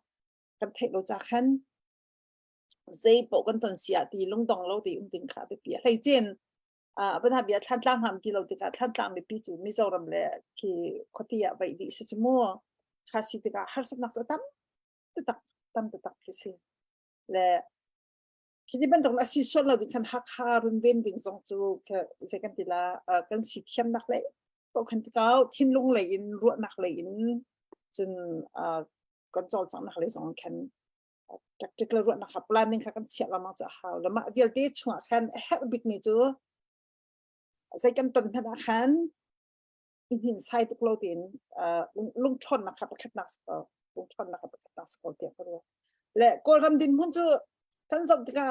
กันเทคเราจากขันเจ็บปวดกันตอนเสียตีลงดองเราตีดึงขาไปเปียกให้เจนปัญหาเบียท่านตั้งทำที่เราติดกันท่านตั้งไปปีจูมิโซรัมเลยคือคนที่ไปดีสิจมัวข้าสิติกันหาสักนักจะตั้มคือสิและคิดว่าตรงนั้นสิส่วนเราดิคันหักหารุนเวนดิ่งสองจูคือจะกันทีละกันสิเทียมนักเลยพวกคันที่เขาทิ้งลงเลยอินรัวนักเลยอินจนก่อนจอดจังนักเลยสองคันจากจุดเรารัวนักขับปลาหนึ่งค่ะกันเสียละมั่งจะหาแล้วมาเดี๋ยวที่ช่วงคันแฮปปี้นี่จูใส่กันต้นพนักงานอินหินใส่ตุกโลดินลุงชนนะครับประคับนักสกอลุงชนนะครับประคับนักสกอเดียวกันเลยและก็รำดินพุ่งจูกันสอบที่ก็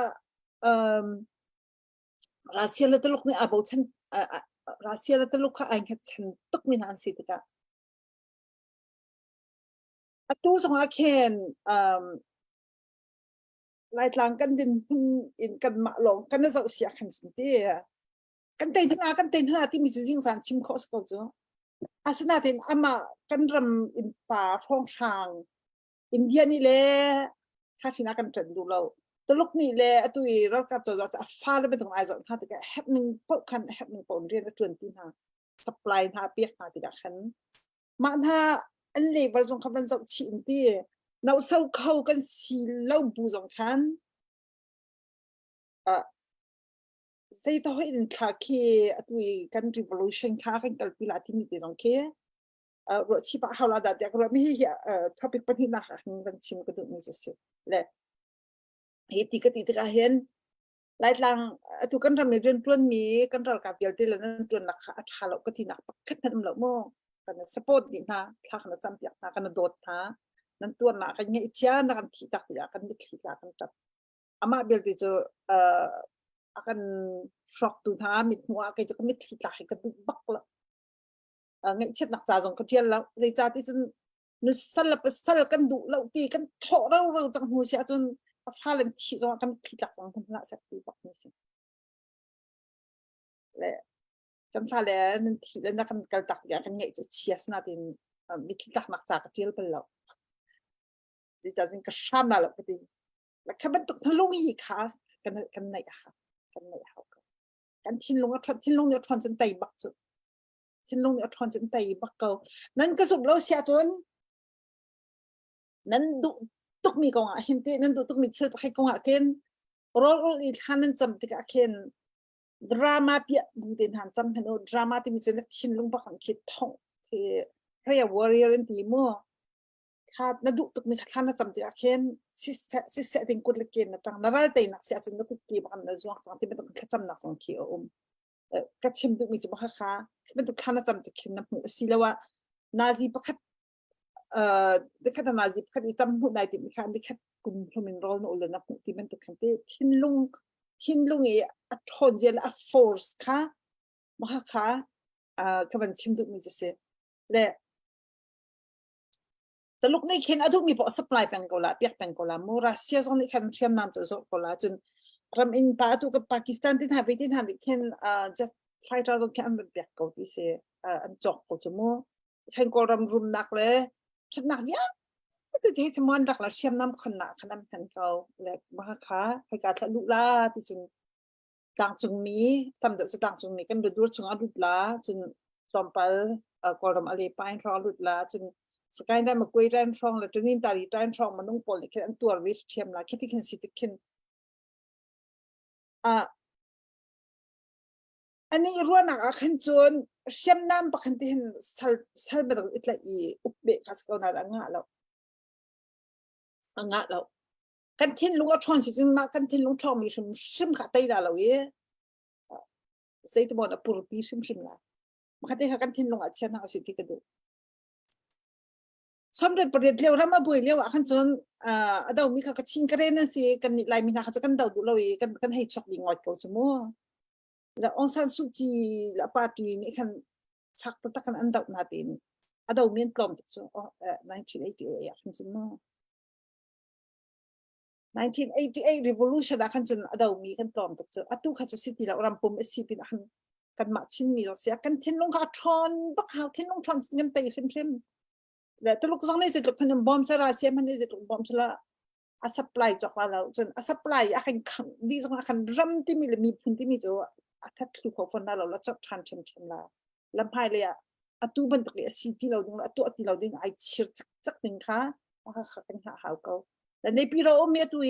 รัสเซียและตลุกนี่อาบุชันรัสเซียและตลุกเขาเองฉันตุกมินานสิที่ก็ตู้สองอาเคนลายหลังกันดินพุ่งอินกันมาลงกันน่าจะเสียขันสิที่กันเต็นทั้งอาที่มีสิ่งสารชิมข้อสกอจูอาสนะเต็นอามากันรำอินป่าท้องช้างอินเดียนี่แหละข้าชินากันจันดูเราตลุกนี่แหละตุยเราก็จะฟ้าแล้วเป็นตรงไอ้สองท่าติกะแฮปหนึ่งปกคันแฮปหนึ่งปนเรียนแล้วจวนปีน่ะสปายท่าเปียกท่าติกะขันมาท่าอันเล็กบางส่วนเขาเป็นสองชิ้นที่เราเศร้าเข้ากันสีเล่าบูสองขันใส่ตัวให้ดินขาเคตุยกัน revolution ขากันกัลปิลาที่มีแต่สองเครถชีพเขาลาดแต่ก็ไม่เหี้ยtopic ปัญหาหนักกันชิมก็ดูนี่จะเสร็จและเหตุที่ก็เห็นหลายหลังทุกคนทำในเรื่องต้นมีกันเรากับเดียวที่เรานั้นตัวนักชาเราก็ที่นักปักขึ้นนั่นเราโม่กันสปอร์ตนี่นะถ้ากันจำเป็นนะกันโดดนะนั่นตัวนักกันเงี้ยเชียนักกันที่ตักอยากกันไม่ที่ตักกันจับอามาเบลที่จะakan shock tu tha mit hua keจะก็ไม่ที่ตักให้กันบักละไงเช็ดนักจ่าส่งเขาเทียนแล้วใจจ่าที่ฉัน นึกสั่นกันดุเราตีกันโถเราจังหูเสียจนฟ้าเล่นที่จงกันผิดหลักของคนละสักปีบอกนี่สิและจำฟ้าแล้วนั่นที่แล้วนักการตักยากันใหญ่จะเชียสนาดินมีที่ตักนักจากเจียลเป็นเราดิฉันจึงกระชับน่ะเราก็ดีแล้วแค่เป็นตุกทะลุอีกค่ะกันไหนค่ะกันไหนเขากันทิ้งลงแล้วทิ้งลงเนี่ยทอนจนไตบักจุดทิ้งลงเนี่ยทอนจนไตบักเก่านั่นก็สุดเราเสียจนนั้นดูตุกมีกองอ่ะเห็นที่นั่นดูตุกมีเชื่อไปกองอ่ะเคนรออีกท่านนั้นจำติกะเคนดราม่าเปียบูดินหันจำเห็นดราม่าที่มีเส้นทิ้งลงบักขังคิดท่องที่เรียกว่าเรียนตีมั่วค่ะนั่นดูตุกมีท่านนั้นจำติกะเคนสิเสติงกุลเกนนะตั้งนั่นอะไรแต่นักเสียจนนักกีบักนั่นจวงจังที่เป็นตุกแค่จำนักสองขี้ก็เชื่อมตุกมีจุบักค่ะเป็นตุกท่านนั้นจำติกะเคนนับหัวสิแล้วว่านาซีบักเด็กขนาดจีบขัดจำพูดได้ที่มีการเด็กขัดกลุ่มพมินรอลนู่นเลยนะพูดที่มันตุกันที่ทิ้งลุงอัดทนเจลอัดฟอร์สค่ะมาค่ะกำลังชิมตุมีจะเสียและแต่ลูกนี่เข็นอดุมีพอสป라이เป็นกอลาเปียกเป็นกอลามูรัสเซียตรงนี้เข็นเชื่อมน้ำจะส่งกอลาจนรำอินปาตุกับปากีสถานที่ทำไปที่ทำเข็นจะไฟเราต้องเข็นเป็นเปียกกอที่เสียอันจอกกูจะมูเข็นกอลำรุมนักเลยฉันนักยังแต่ที่สมอนดักละเชื่อมน้ำขนาดกันเขาและมาค่ะให้การทะลุล่าที่จริงต่างจงมีทำแต่จะต่างจงมีกันดูจงอดุลาจนตอมไปกอรมอะไรไปรอดุลาจนสกายได้มาคุยได้ฟองแล้วจนนินตาลีได้ฟองมันนุ่งปนเลยแค่อันตัววิเชียมละคิดที่เห็นสิที่เห็นอันนี้รู้นักขันจนเชื่อมน้ำปะขันที่เห็นสัลเบดอิตละอีอุบเบคัสก็น่าดังงะแล้วกันทิ้งลุงก็ชวนสิจึงมากันทิ้งลุงชอบมีชิมขาไตได้แล้วเว้ยเสียที่บอกนะปูรุปีชิมละมันขาไตเขากันทิ้งลุงอาเชียนเอาสิที่กระดูสำเร็จประเดี๋ยวเร็วแล้วมาบุยเร็วขันจนเดามีเขาก็ชิงกระเด็นนั่นสิกันนี่ลายมีนาเขาจะกันเดาดูเราเองกันให้ช็อกยิงอดเขาสมัวแล้วองซานซูจีแล้วปาร์ตี้นี่คันฟักตะกันอันดับนาดินอดามีนปลอมจุด1988ขันจนมั้ง1988 revolution ขันจนอดามีกันปลอมจุดอัตุขันจะสิที่เรารำปุ่มเอซีพีนะกันมาชินมีเราเสียกันทิ้งลงขาทอนบักขาวทิ้งลงทอนเงินเตยเข้มและตัวลูกสองนี่จะถูกพันบอมสลาเสียมันนี่จะถูกบอมสลาอาสัปไลจากเราจนอาสัปไลอาคันดีจังอาคันรัมที่มีพุ่นที่มีจะอาทัดลูกของคนเราแล้วจับทันเชมละลำพายเลยอะตัวบันทึกสิที่เราดึงตัวที่เราดึงไอชิร์จักดึงค่ะว่าเขาเป็นหาเขาแต่ในปีเราเมียตัว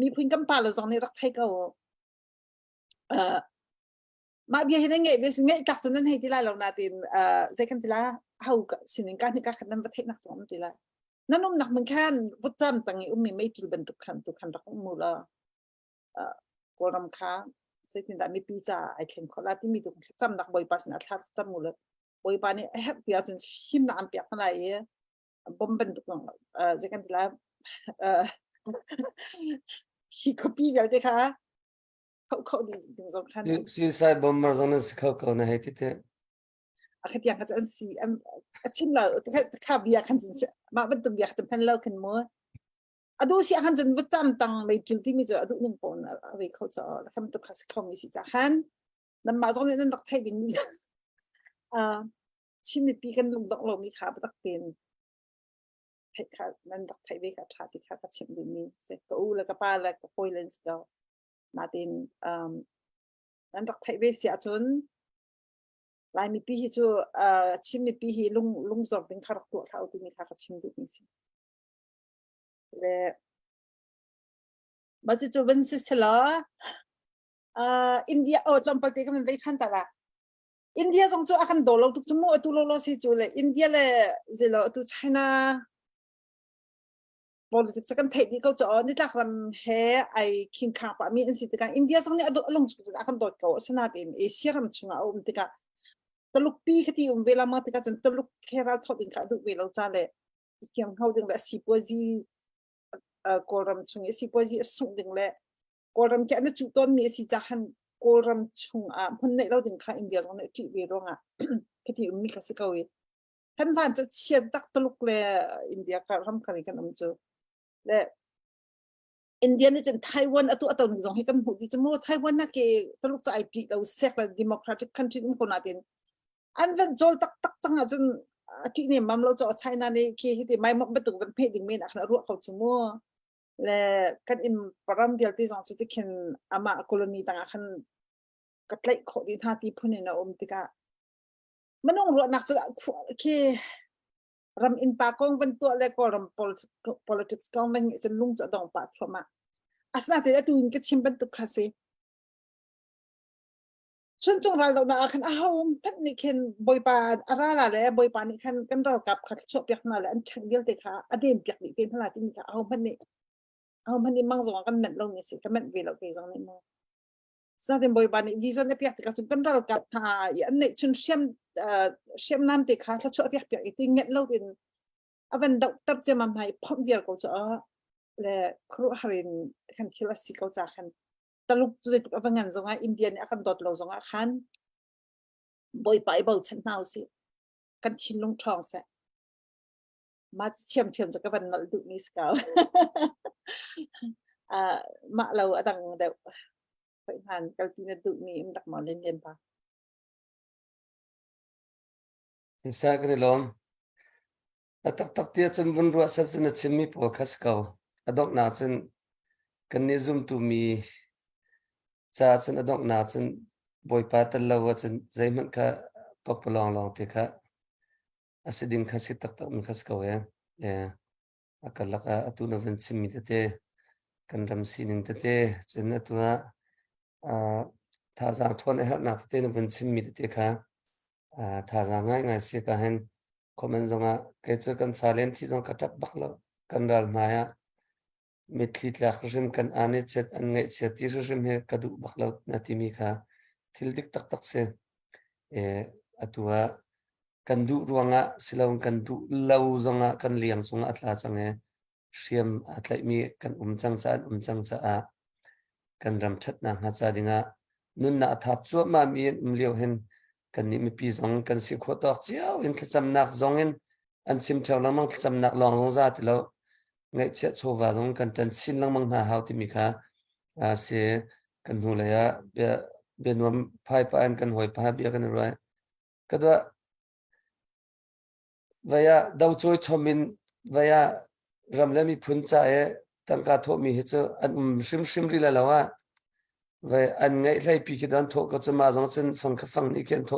มีพุ่นกำปั้นเราสองในรักไทยเขามาเบียเห็นไงเบียสิ่งไงตักสนั้นให้ที่ไรเรานาตินใช้กันที่ไรเขาสิ่งการที่การขัดนั้นประเทศนักสอนที่ไรนั่นนุ่มหนักเหมือนกันวัดจำตั้งมีไม่จุลบรรทุกขันรักมูลกรมค้าใช้ที่ได้มีปีจ่าไอเคนขอลาที่มีตุกจำหนักบ่อยปัสนาทับจำมูลบ่อยปานี่แฮปปี้จนชิมน้ำเปียกอะไรบอมบรรทุกใช้กันที่ไรฮิคปี้แบบนี้ค่ะเขาดีถึงสำคัญ suicide bomber ตอนนั้นเขาหน้าให้ที่อาที่ยังเขาจะสิชิมเราถ้าเบียร์ขันจนมาเป็นตัวเบียร์จะเป็นเล่ากันมั้งดูสิขันจนวัดจำตั้งไม่จุดที่มีจะดูหนึ่งปอนเอาไว้เขาจะแล้วเขาตัวคลาสสิคมีสิจ้าขันนั่นมาตรงนี้นั่นรักไทยดิมีชิมในปีกันลุงดอกเรามีขาประเด็นไทยขานั่นรักไทยเวกัชาติขาก็ชิมดูมีเสกกูแล้วก็ป้าแล้วก็โอยเลนส์ก็มาดินนั่นรักไทยเวเสียจนลายมีปีที่จูชิมมีปีที่ลุงสอบเป็นคารักตัวเขาที่มีคารักชิมดูนี่สิและมาจูวันสิสละอินเดียจำปาตีก็มันได้ทันแต่ละอินเดียส่งจูอาการโดนเราทุกชั่วโมงตัวเราสิจูเลยอินเดียเลยสิละตัวไชน่าpolitics กันเทดีเขาจะนี่หลักลำเฮไอคิมคาปะมีอินสิติกันอินเดียส่งเนี่ยลงจุดอาการโดนเขาสนาดินเอเชียรำชุงเอาติกันตลุกปีคดีเวลามาติกันจนตลุกแค่เราทอดอินค่ะดูเวลาจ้าเลยเกี่ยงเขาดึงแบบสิบวันจีกอรำชุงสิบวันจีส่งดึงเลยกอรำแค่นั้นจุดต้นมีสิจ้าหันกอรำชุงพันในเราดึงค่ะอินเดียส่งเนี่ยที่เวลาคดีมีคสิกเอาไว้ ขันวันจะเชียนตักตลุกเลยอินเดียค่ะทำกันกันน้ำจูและอินเดียนี่จะไต้หวันตัวหนึ่งสองให้กันหูที่จะมั่วไต้หวันน่ะเกตลุกจะไอจีเราเซ็กและ democratic country มันคนนั้นอันเป็นโจลตักจังจนที่นี่มันเราจะใช้นั่นเองที่ไม่มาตุกันเพศดิ่งเมนอ่ะนะรู้เขาจะมั่วและกันอิมปรามเดียลที่สองสุดที่เห็นอามาโคลนีต่างกันกัดไล่ขอที่ท่าที่พูดเนี่ยนะติกามันต้องรู้นักศึกษาที่รำอินปากองเป็นตัวเล็กก็รำ politics ก็มันจะลุ่งจะต้องปัดพม่าอาสนะที่ได้ดูอินก็ชิมเป็นตุกคาสิส่วนจงเราเราคันพัดนี่เห็นบอยปานอะไรล่ะเลยบอยปานนี่คันกันเรากับขัดชอบยักษ์นั่นแหละอันช่างเดียวแต่ค่ะอดีตยักษ์นี่เต็มขนาดที่นี่ค่ะพัดนี่มั่งสงกันเหม็นลงนี่สิกันเหม็นเวลาเกี่ยงนี่มั้งสนาเต็มบอยปานนี่วิสัยเนี่ยยักษ์แต่ค่ะสุกันเรากับอย่างนี้ชุนเชื่อมน้ำแต่ค่ะถ้าชอบยักษ์อีกทีเงี้ยเราเป็นวันดอกตับจะมาให้พร้อมเดียวก็จะและครูฮารินคันคิดว่าสิเขาจะคันตลุกจุดกับงานสงฆ์อินเดียเนี่ยกันดอดเราสงฆ์คันบ่อยไปบ่ฉันเอาสิกันชินลงทองเสมาเชื่อมจากกับวันนั้นดูนี่สกาวมาเราดังเดี๋ยวไปทานกันที่นั่นดูนี่มันดักหมอเล่นปะซากันลมตักเตียจนวันรัวสับสนชิมมีพวกขัสเกาอดอกนาจนกันนิซุมตุมีจ้าจนอดอกนาจนบ่อยปาตลาวจนใจมันก็ปกปลองเตค่ะอาศัยดิ่งขัสิตักมันขัสเกาอาการลักตุนวันชิมมีเตกันรำซีนิงเตจนตัวท่าจางทนให้หักนักเตนวันชิมมีเตค่ะท่าจางง่ายสิก็เห็นคอมเมนต์ว่าเกิดจากการฟาเลนที่ต้องกระจับบักแล้วกันรัลมามิตรที่หลักริมกันอันนี้เจ็ดอันไงเจ็ดที่ริมให้กระดูกบักแล้วนาทีมีค่ะทิลดิกตักเสตัวกันดูรวงสิลาวกันดูเล่าจงกันเลี้ยงจงอัตลาจังเสียมอัตลามีกันจังจ้ากันรำชัดนางฮัจจาดิงนุนนาทับจั่วมามีเลี้ยวเห็นกันนี่มีปีจงกันสิขวดดอกเจ้าเห็นจำนักจงเห็นอันซิมเท่าลังมังจำนักลองลงซาติแล้วไงเช็ดโชว์ว่าจงกันจันชินลังมังหาหาวที่มีค่ะเสียกันหูเลยเบียนวมพายปานกันหอยพายเบียกันอะไรก็ด้วยว่าดาวช่วยชมินว่ารำแล้วมีพุนใจตั้งการทบมีเหตุอันชิมรีแล้วว่าอันไงไล่ปีกดันทก็จะมาตรงเส้นฟังนี่เขียนท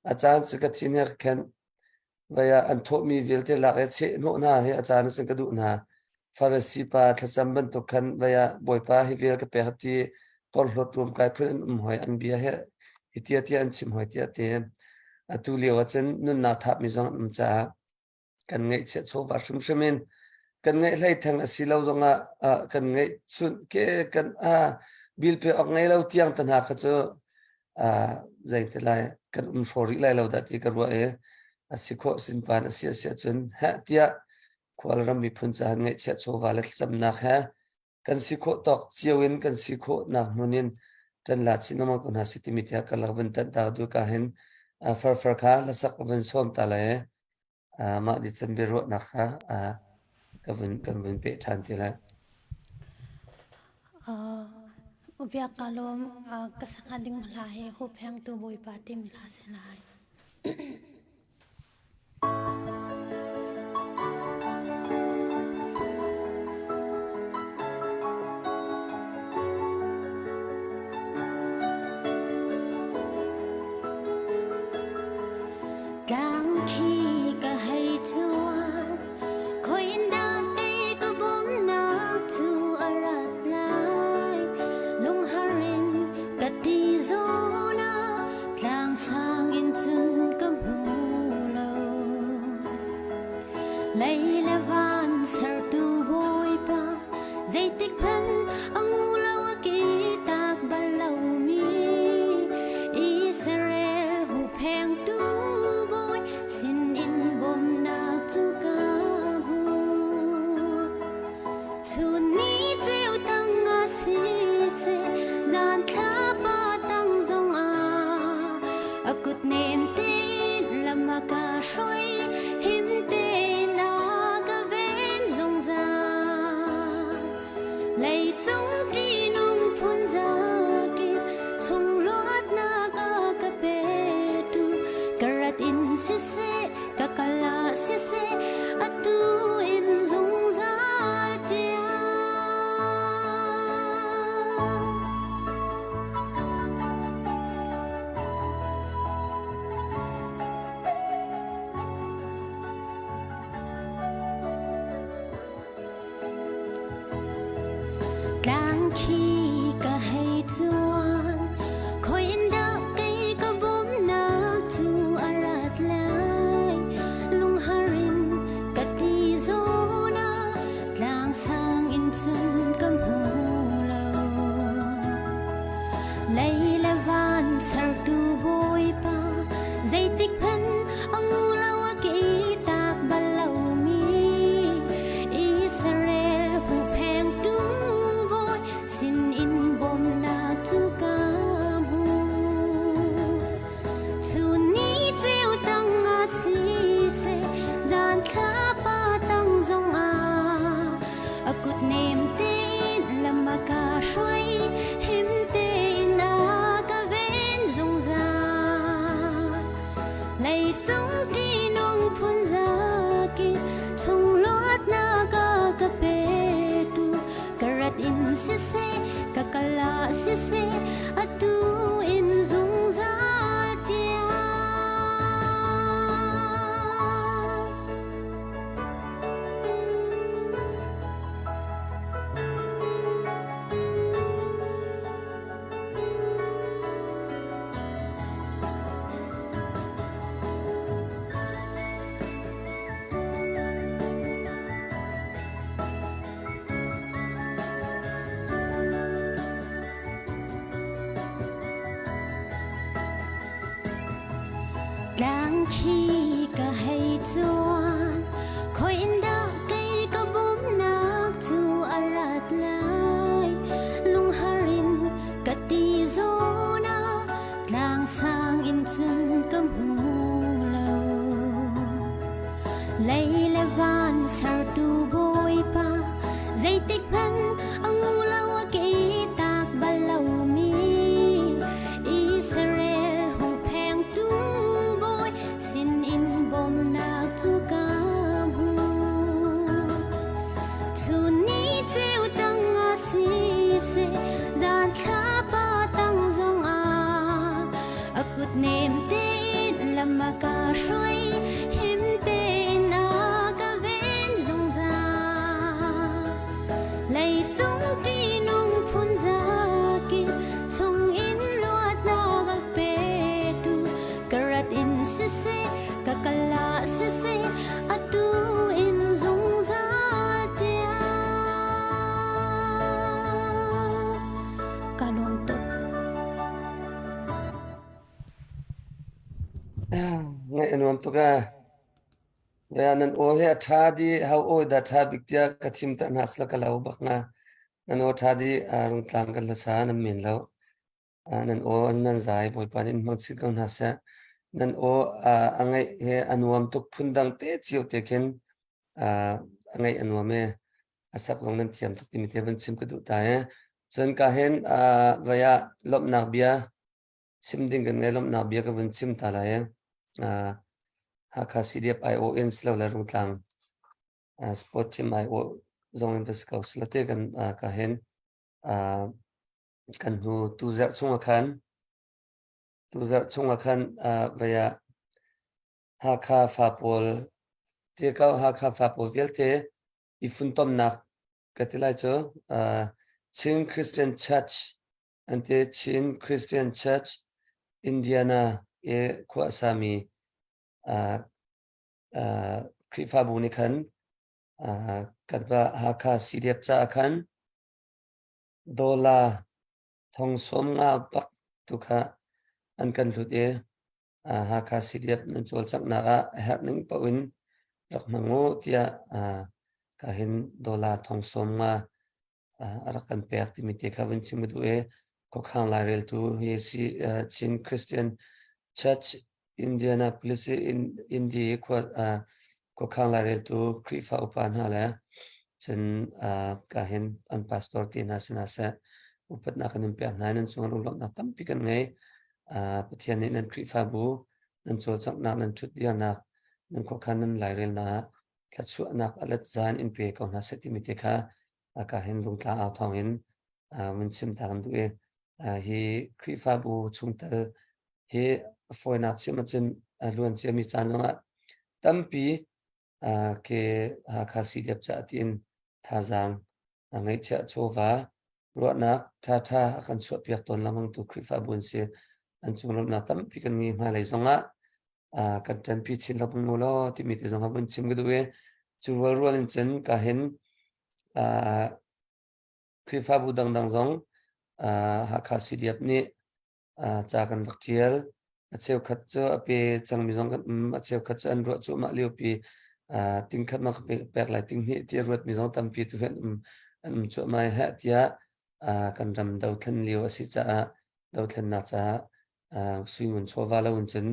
อาจารย์สกัดที่เนี่ยเขียนอันทมีวิลเตลักเชโนนาให้อาจารย์สังกัดนาฟาริสีปาทัศน์บันตุกันบ่อยปาให้วิลกับเปรตีตลอดรวมกายเพื่อนหอยอันเบียให้ฮิตยาที่อันซิมหอยที่อันเตียตุเลียวจนนุนนาทับมีจงจ้ากันไงเชโชวาชิมินกันไงไล่ทางสิเราจงกันไงสุนเกกันบิลเปออกไงเราเที่ยงตันหาก็จะใจแต่ละกันฟอริไลเราดัดที่กันว่าสิโคสินปานเสียจนฮะเตียควาลรำมีพุนจานไงเช็ดโซวาเลสำนักฮะกันสิโคตอกเจียวินกันสิโคนักมุนินจันลาสินมาคนหาสิติมิตยกันลักวันตันตาดูกันเห็นฟาร์ค่ะละสักวันส้มตาเลยมาดิฉันเบรุนะคะกันวันเปทันทีละอุปยากาลมกษัตริย์ดิ่งมาลายหุบแหงตัวบอยปาติมิลาเสลายกางขี้ก็ให้จวนคอยดังเตก็บ่มนักจูอารัดลายลงหารินกะตีโซนาคลางสางอินจุนก็หูโลไลละวันสรตูบอยปาใจติกพันอังูลาวกีตากบาลาวมีอิสราเอลหูแพงตูสินอินบ่มนักจูกาหูทุนนี้เจ้าตั้งอาศิเสจานคาปาตั้งจงอากุดเนมตีนละมากาช่วย tu in dung giá tia Tlang khi cả hay chuan khoi in da cây ka bom na tu arat lai lung harin ka ti zona tlang sang in chun kam hu lo lei la van sar tu boy pa zai tik phan angu lawa ke tak balau mi Israel hu pheng tu boy sin in bom na tu kam hu tu ni teu tang a si se zan kha pa tang zong a akut nem te lama ka shwai him te na ka ven zong za lei chung ti nong phun za ki chung lot na ka pe tu karat in si se ka kala si se atu in zong za tia Tlang khi ka hay chuan khoi in da cây ka bom nak tu arat lai lung harin ka ti zona tlang sang in chun kam hu lo lei le van sar tu boy pa zai tik phan angu lawa ke tak balau mi Israel hu pheng tu boy sin in bom nak tu kam hu tu ni teu tang a si se dan kha pa tang zong a akut nem te lama ka shwai him te na ka ven zong za lei chung ti nong phun za ki chung in luat na ga pe tu karat in si se ka kala si se atu in zong za tia kalom to ngay anuam to ka bayanan o he thadi how o da tha biktia kachim ta nasla kalau bakna nan o thadi rung tlang kan la sa nan min lo nan o nan zai boy panin mangsi kan hasa nan o angai he anuam to phundang te chiu te ken angai anuame asak zong nan thiam to timite ban chim ka du ta chen ka hen vaya lop nak bia simding kan ngai lop nak bia ka ban chim ta la haka CDF ION slow la rung tlang sport team IO zong in bas kaus la te kan ka hen kan hu tu zar chunga khan vaya haka fapol te ka haka fapol velte ifun tom nak katilai cho Chin Christian Church ante Chin Christian Church Indiana e ko asami krifa buni khan kadba haka CDF cha khan dola thong som nga pak tukha an kan thute haka CDF nan chol chak na ga happening pawin rakmango tia ka hin dola thong som nga arakan pek timite khavin chimudu e ko khang la rel tu he si Chin Christian Church Indianapolis in India ko khang la rel tu krifa upan hala chen ka hin an pastor tin hasna sa upat na kanin pe nan chung rulok na tampi kan ngai pathian nan krifa bu nan chol chak na nan thut dia na nan ko khan nan lai rel na thật sự nạp alat zan in pe con hase ti mi te kha ka hen lung tlang au thong in mun chim ta kan duwe hi krifa bu chung tel hi foi na chim chen luan che mi chan nga tampi ke kha si dep cha tin tha jang ngai cha chowa ro na tha kan chu piak ton lamang tu krifa bun se an chung lam na tampi kan ni ma lai zonga kan chan pi chin la pung lo ti mi te zonga bun chim ga duwe chu rual in chen ka hen krifa bu dang zong ha kha si dep ni cha kan bak chial acheu khat cho ape chang mi zong kan acheu khat chan ro chu ma liu pi ting khat mak pek lai ting ni ti ruat mi zong tam pi tu hen an chu mai ha tia kan ram dau thlen liu asi cha dau thlen na cha sui mun cho wa lo un chen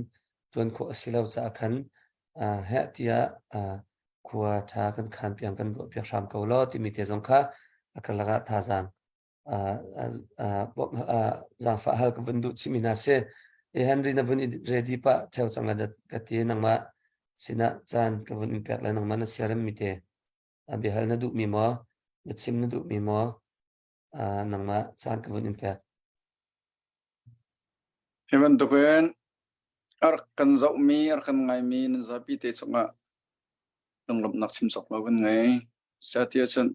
chuan kho asilau cha khan ha tia khuwa tha kan khan piang kan ro pek ram ko lo ti mi te zong kha akalaga tha jang za fa hal ka vandu chimina se e henry na vun ready pa cheu changla da gati nangma sina chan ka vun pek la nangma na seram mi te abi hal na du mi mo na chim na du mi mo nangma chan ka vun pek heaven to ken ar kan zau mi ar kan ngai mi na za pi te chunga long lop nak chim sok lo kan ngai sa tia chen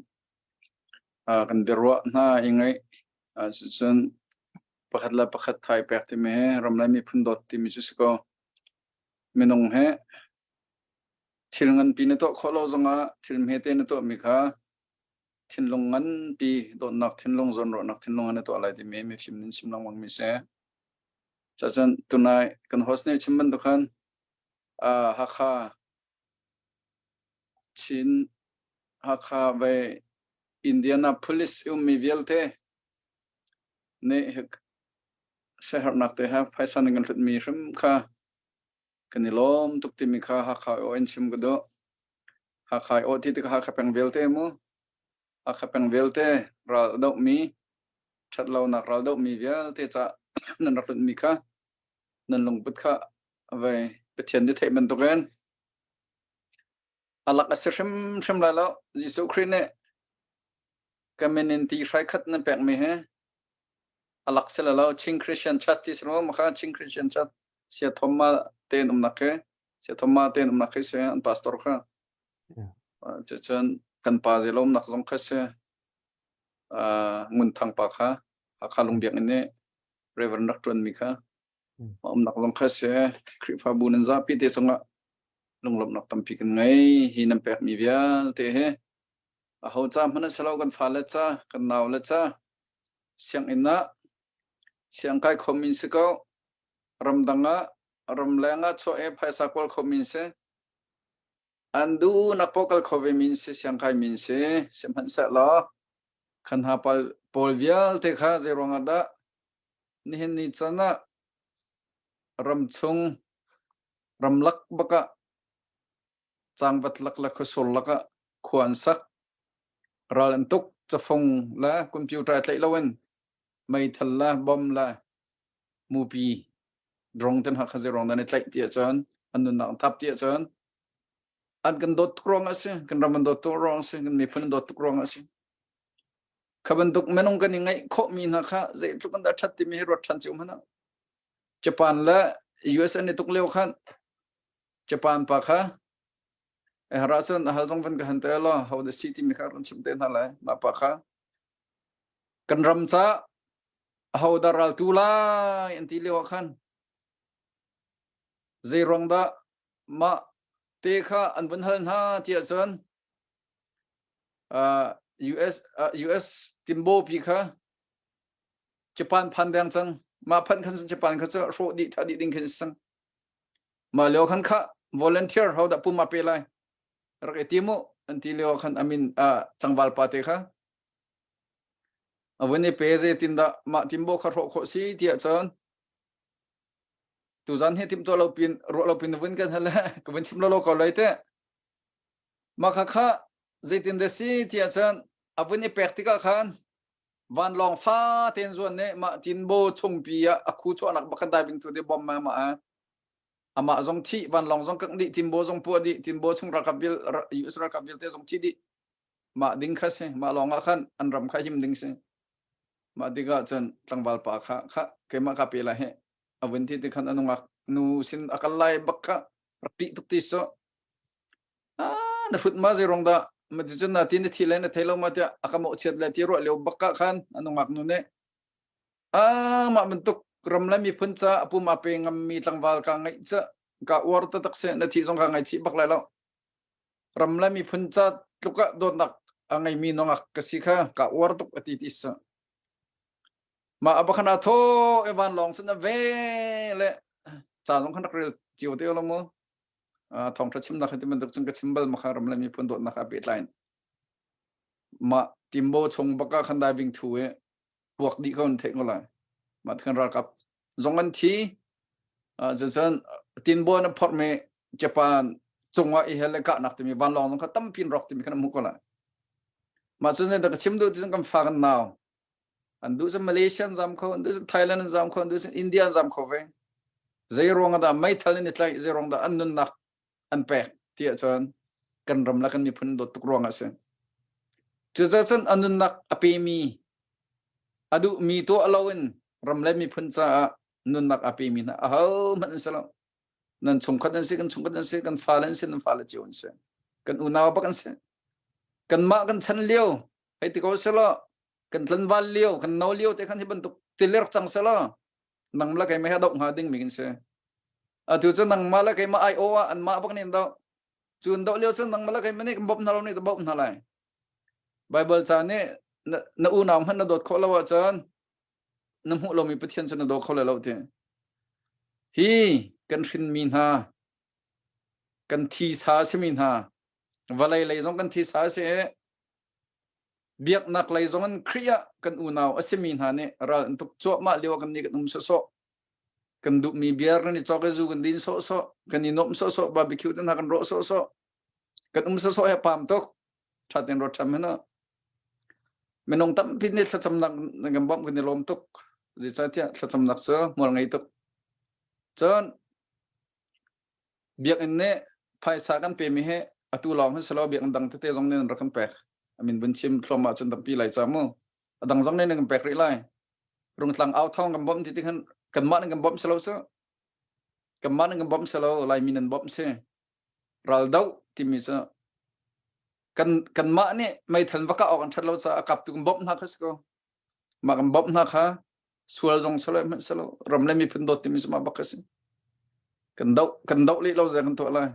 kan derwa na ingai chen pakhat la pakhat thai pek ti me ram lai mi phun dot ti mi chu ko menong he thilngan pi na to kholo zonga thil me te na to mi kha thinlongan pi do nak thinlong zon ro nak thinlong an to lai ti me me phim nin sim lang wang mi se chajan tunai kan hosne chimban dokhan ha kha chin ha kha ve Indianapolis mi velte ne shehar nak te ha phaisan ngan fit mi rim kha kanilom tukti mi kha ha kha o en chim godo ha kha o ti ka ha peng velte mo ha peng velte ral do mi chat lo nak ral do mi velte cha nan rat mi kha nan long put kha ve pethian de thai man to gen alak asrim shim la lo jisu khrine community sai khat na pek mi he alak sela lo ching christian chat tis ro ma kha ching christian chat sia thomma ten nakhe sia thomma ten nakhe se an pastor kha chen kan pa zelom nak zong kha se ngun thang pa kha kha lung biak ne reverend doctor mi kha nak zong kha se krifa bunan za pi te songa lung lop nak tam pi kan ngai hi nam pek mi vial te he ho cha mana salo kan fa la cha kan naw la cha siang ina siang kai khomin se ko ramdanga ramlenga cho e phaisa kol khomin se andu nakpokal khove min se siang kai min se semhan sa la khan ha pol vial te kha zeronga da ni hen ni chana ramchung ramlak baka changbat lak la khosol laka khuan sak ral antuk chafong la computer tlai lawen mai thalla bom la mupi drong ten ha khaze rong dan tlai tia chan anun na tap tia chan an kan dot krong ase kan ram dot to rong se kan mi phun dot krong ase khaban duk menong kan ngai kho mi na kha ze tukan da that ti mi ro than chu mana japan la us ne tuk leo khan japan pa kha harasan halong van ka hantela how the city mi kha ron chimte na la ma pa kha kan ram cha how daral tula enti leo khan ze rong da ma te kha an bun hal na tia chon US timbo pi kha japan phandang chang ma phan khan japan kha cha ro di tha di ding khan sang ma leo khan kha volunteer how da puma pe lai raketimo anti leo khan amin changwal pa te kha avone peze tinda ma timbo kha ro kho si tia chon tu zan he tim to lo pin vun kan hala ko vun chim lo ko lai te ma kha zaitin de si tia chan avone practical khan van long fa ten zon ne ma tin bo chung pi a khu chu anak bakhan diving to de bom ma ama zong thi van long zong kang di timbo zong pu di timbo chung rakabil US rakabil te zong thi di ma ding kha se ma longa khan an ram kha him ding se ma diga chen tlangwal pa kha ke ma ka pe la he avin thi te khan anunga nu sin akalai bakka ti tuk ti so na fut ma ze rong da ma ti chen na tin thi le na thelo ma ta akamo chet la ti ro le bakka khan anungak nu ne ma bentuk ram la mi phun cha apu ma pe ngam mi tlangwal ka ngai cha ka war ta tak se na thi zong ka ngai chi bak la lo ram la mi phun cha luka don nak angai mi nongak ka si kha ka war tuk ati ti sa ma abakhana tho evan long san ve le cha zong khan rel chiu te lo mo thong tha chim na khati man tuk chung ka chimbal ma kha ram la mi phun dot na kha be line ma timbo chong baka khan da bing thu e buak di kon the ngola ma khan ra kap zong an thi jan tin bo na phot me Japan chungwa I hele ka nak timi van long kha tam pin rok timi khan mu kola ma chu ne da chim du chung kam fa kan naw an du sa Malaysian zam kho an du sa Thailand zam kho an du sa India zam kho ve zai rong da mai thal ni tlai zai rong da an nun nak an pe ti chon kan ram la kan ni phun dot tuk rong ase chu jan an nun nak ape mi adu mi to alawin ram le mi phun cha nun nak ape mi na hal man sala nan chung khat an se kan falan se nan fala chiun se kan unaw ba kan se kan ma kan chan leo ai ti ko sala kan tlan wal leo kan no leo te khan hi ban tuk tiler chang sala nang la kai me ha dok ha ding mi kan se tu chu nang ma la kai ma ai o an ma ba kan in do chun do leo se nang ma la kai me ni bob na lo ni bob na lai Bible cha ne na u nam han na dot kho lawa chan nam hu lo mi pathian chan na do kho la lo te hi kan thin min ha kan thi sa se min ha walai lai jong kan thi sa se biak nak lai jong an khria kan u naw ase min ha ne ra tuk cho ma lewa kan ni kan so kan du mi biar ni chok zu kan din so kan ni nom so barbecue tan kan ro so kan so he pam tok thaten ro tham na menong tam pin ni thacham nak ngam bom kan ni lom tok ji cha tia thacham nak so mol ngai tok chon biak en ne phai sa kan pe mi he atu long han selo biak dang te jong ne ra kan pek amin bun chim thloma chen tam pi lai cha mo adang jong ne ngam pek ri lai rung tlang au thong ngam bom ti ti kan ma ngam bom selo so kan ma ngam bom selo lai minan bom se ral dau ti mi sa kan ma ne mai than waka ok an thalo cha kap tu bom na khas ko ma kan bom na kha sual jong selo man selo ram le mi phun dot ti mi ma bakas kan dau li lo za kan to lai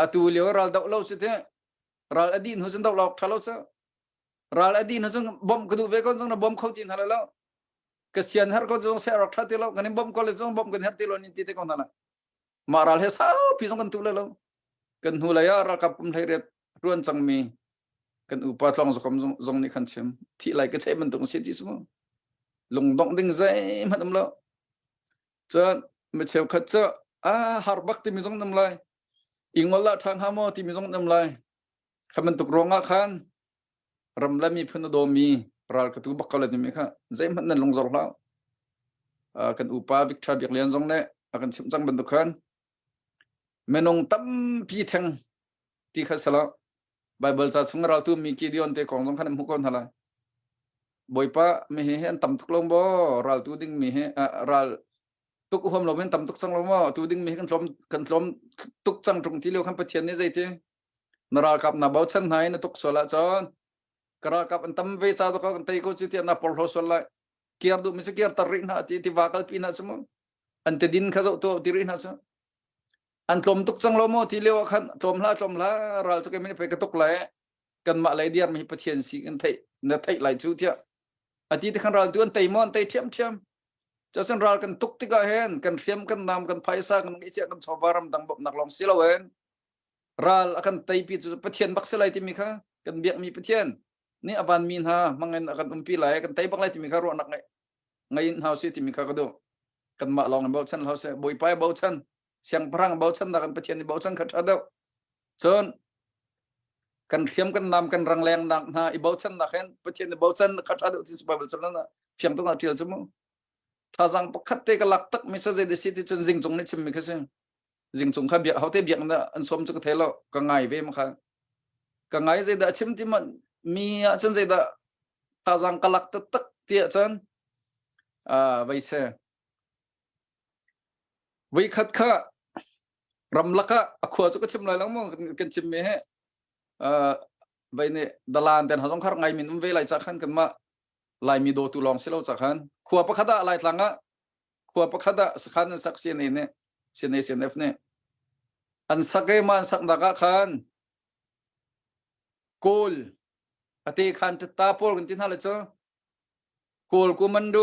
atu leo ral dau lo se te ral adin hu sen dau lok thalo cha ral adin hu sen bom ku du ve kon jong na bom khau tin hala lo kasian har ko jong se rok thati lo kan bom ko le jong bom kan har ti lo ni ti te kon na ma ral he sa pi jong kan tu le lo kan hu la ya ral kap kum thai ret ruan chang mi kan upa thlong zokom zong ni khan chem thi lai ka chai man tung se ti smo lung dong ding zai man lo chan me cheu khat cha har bak ti mi jong nam lai ingola thang ha mo ti mi jong nam lai khaman tuk ronga khan ram la mi phun do mi ral ka tu bak ka le mi kha zai man nan long zor la kan upa bik tha bik lian jong ne akan chim chang ban tu khan menong tam pi thang ti kha sala Bible cha chung ral tu mi ki dion te kong jong khan mu kon hala boipa me he hen tam tuk long bo ral tu ding mi he ral tuk hom lo men tam tuk chang lo mo tu ding mi kan hlom tuk chang trung ti lo khan pathian ne zai te naral kap na bau chan hai na tuk sola chon kara kap an tam ve cha to kan tai ko chi ti na por ho sola kiar du mi se kiar tar ri na ti vakal pi na chmo an te din kha zo to ti ri na cha an tlom tuk chang lo mo ti le wa khan tlom la ral to ke mi pe ka tuk la kan ma lai diar mi pathian si kan thai na thai lai chu tia ati te khan ral tu an tai mon tai thiam cha san ral kan tuk ti ga hen kan thiam kan nam kan phaisa kan ngi che kan chowaram dang bop nak long silo hen ral akan tai pi chu pathian bak se lai ti mi kha kan biak mi pathian ni aban min ha mangen akan umpi lai kan tai bak lai ti mi kha ro nak ngai hau si ti mi kha ka do kan ma long bau chan hau se boi pai bau chan siang perang bau chan kan pathian ni bau chan kha thado chon kan thiam kan nam kan rang leng nak na I bau chan na khen pathian ni bau chan kha thado ti Bible chan na fiang tu na til chmo tha jang pakhat te ka lak tak mi sa je de si ti chun jing jong ni chim mi kha se dinh chung khăn biếc hậu thế biếc na anh xóm cho cái thế lo cả ngày về mà khăn cả ngày gì đã chim thì mà mi chân gì đã ta rằng cả lạc tất tất tiệt chân vậy sẽ vậy khát khá ram lạc á khua cho cái chim lại lắm mà cái chim mẹ hết vậy nè đà lan tên họ giống khác ngày mình về lại chắc khăn cần mà lại mi đồ tu lòng xí lâu chắc khăn khua bắc khát lại thằng á khua bắc khát khăn sắc xin này nè xin này xin f nè anh sắc cái mà anh sắc đặc khăn cool ati khăn ta pol kan tin hala cho cool của mình do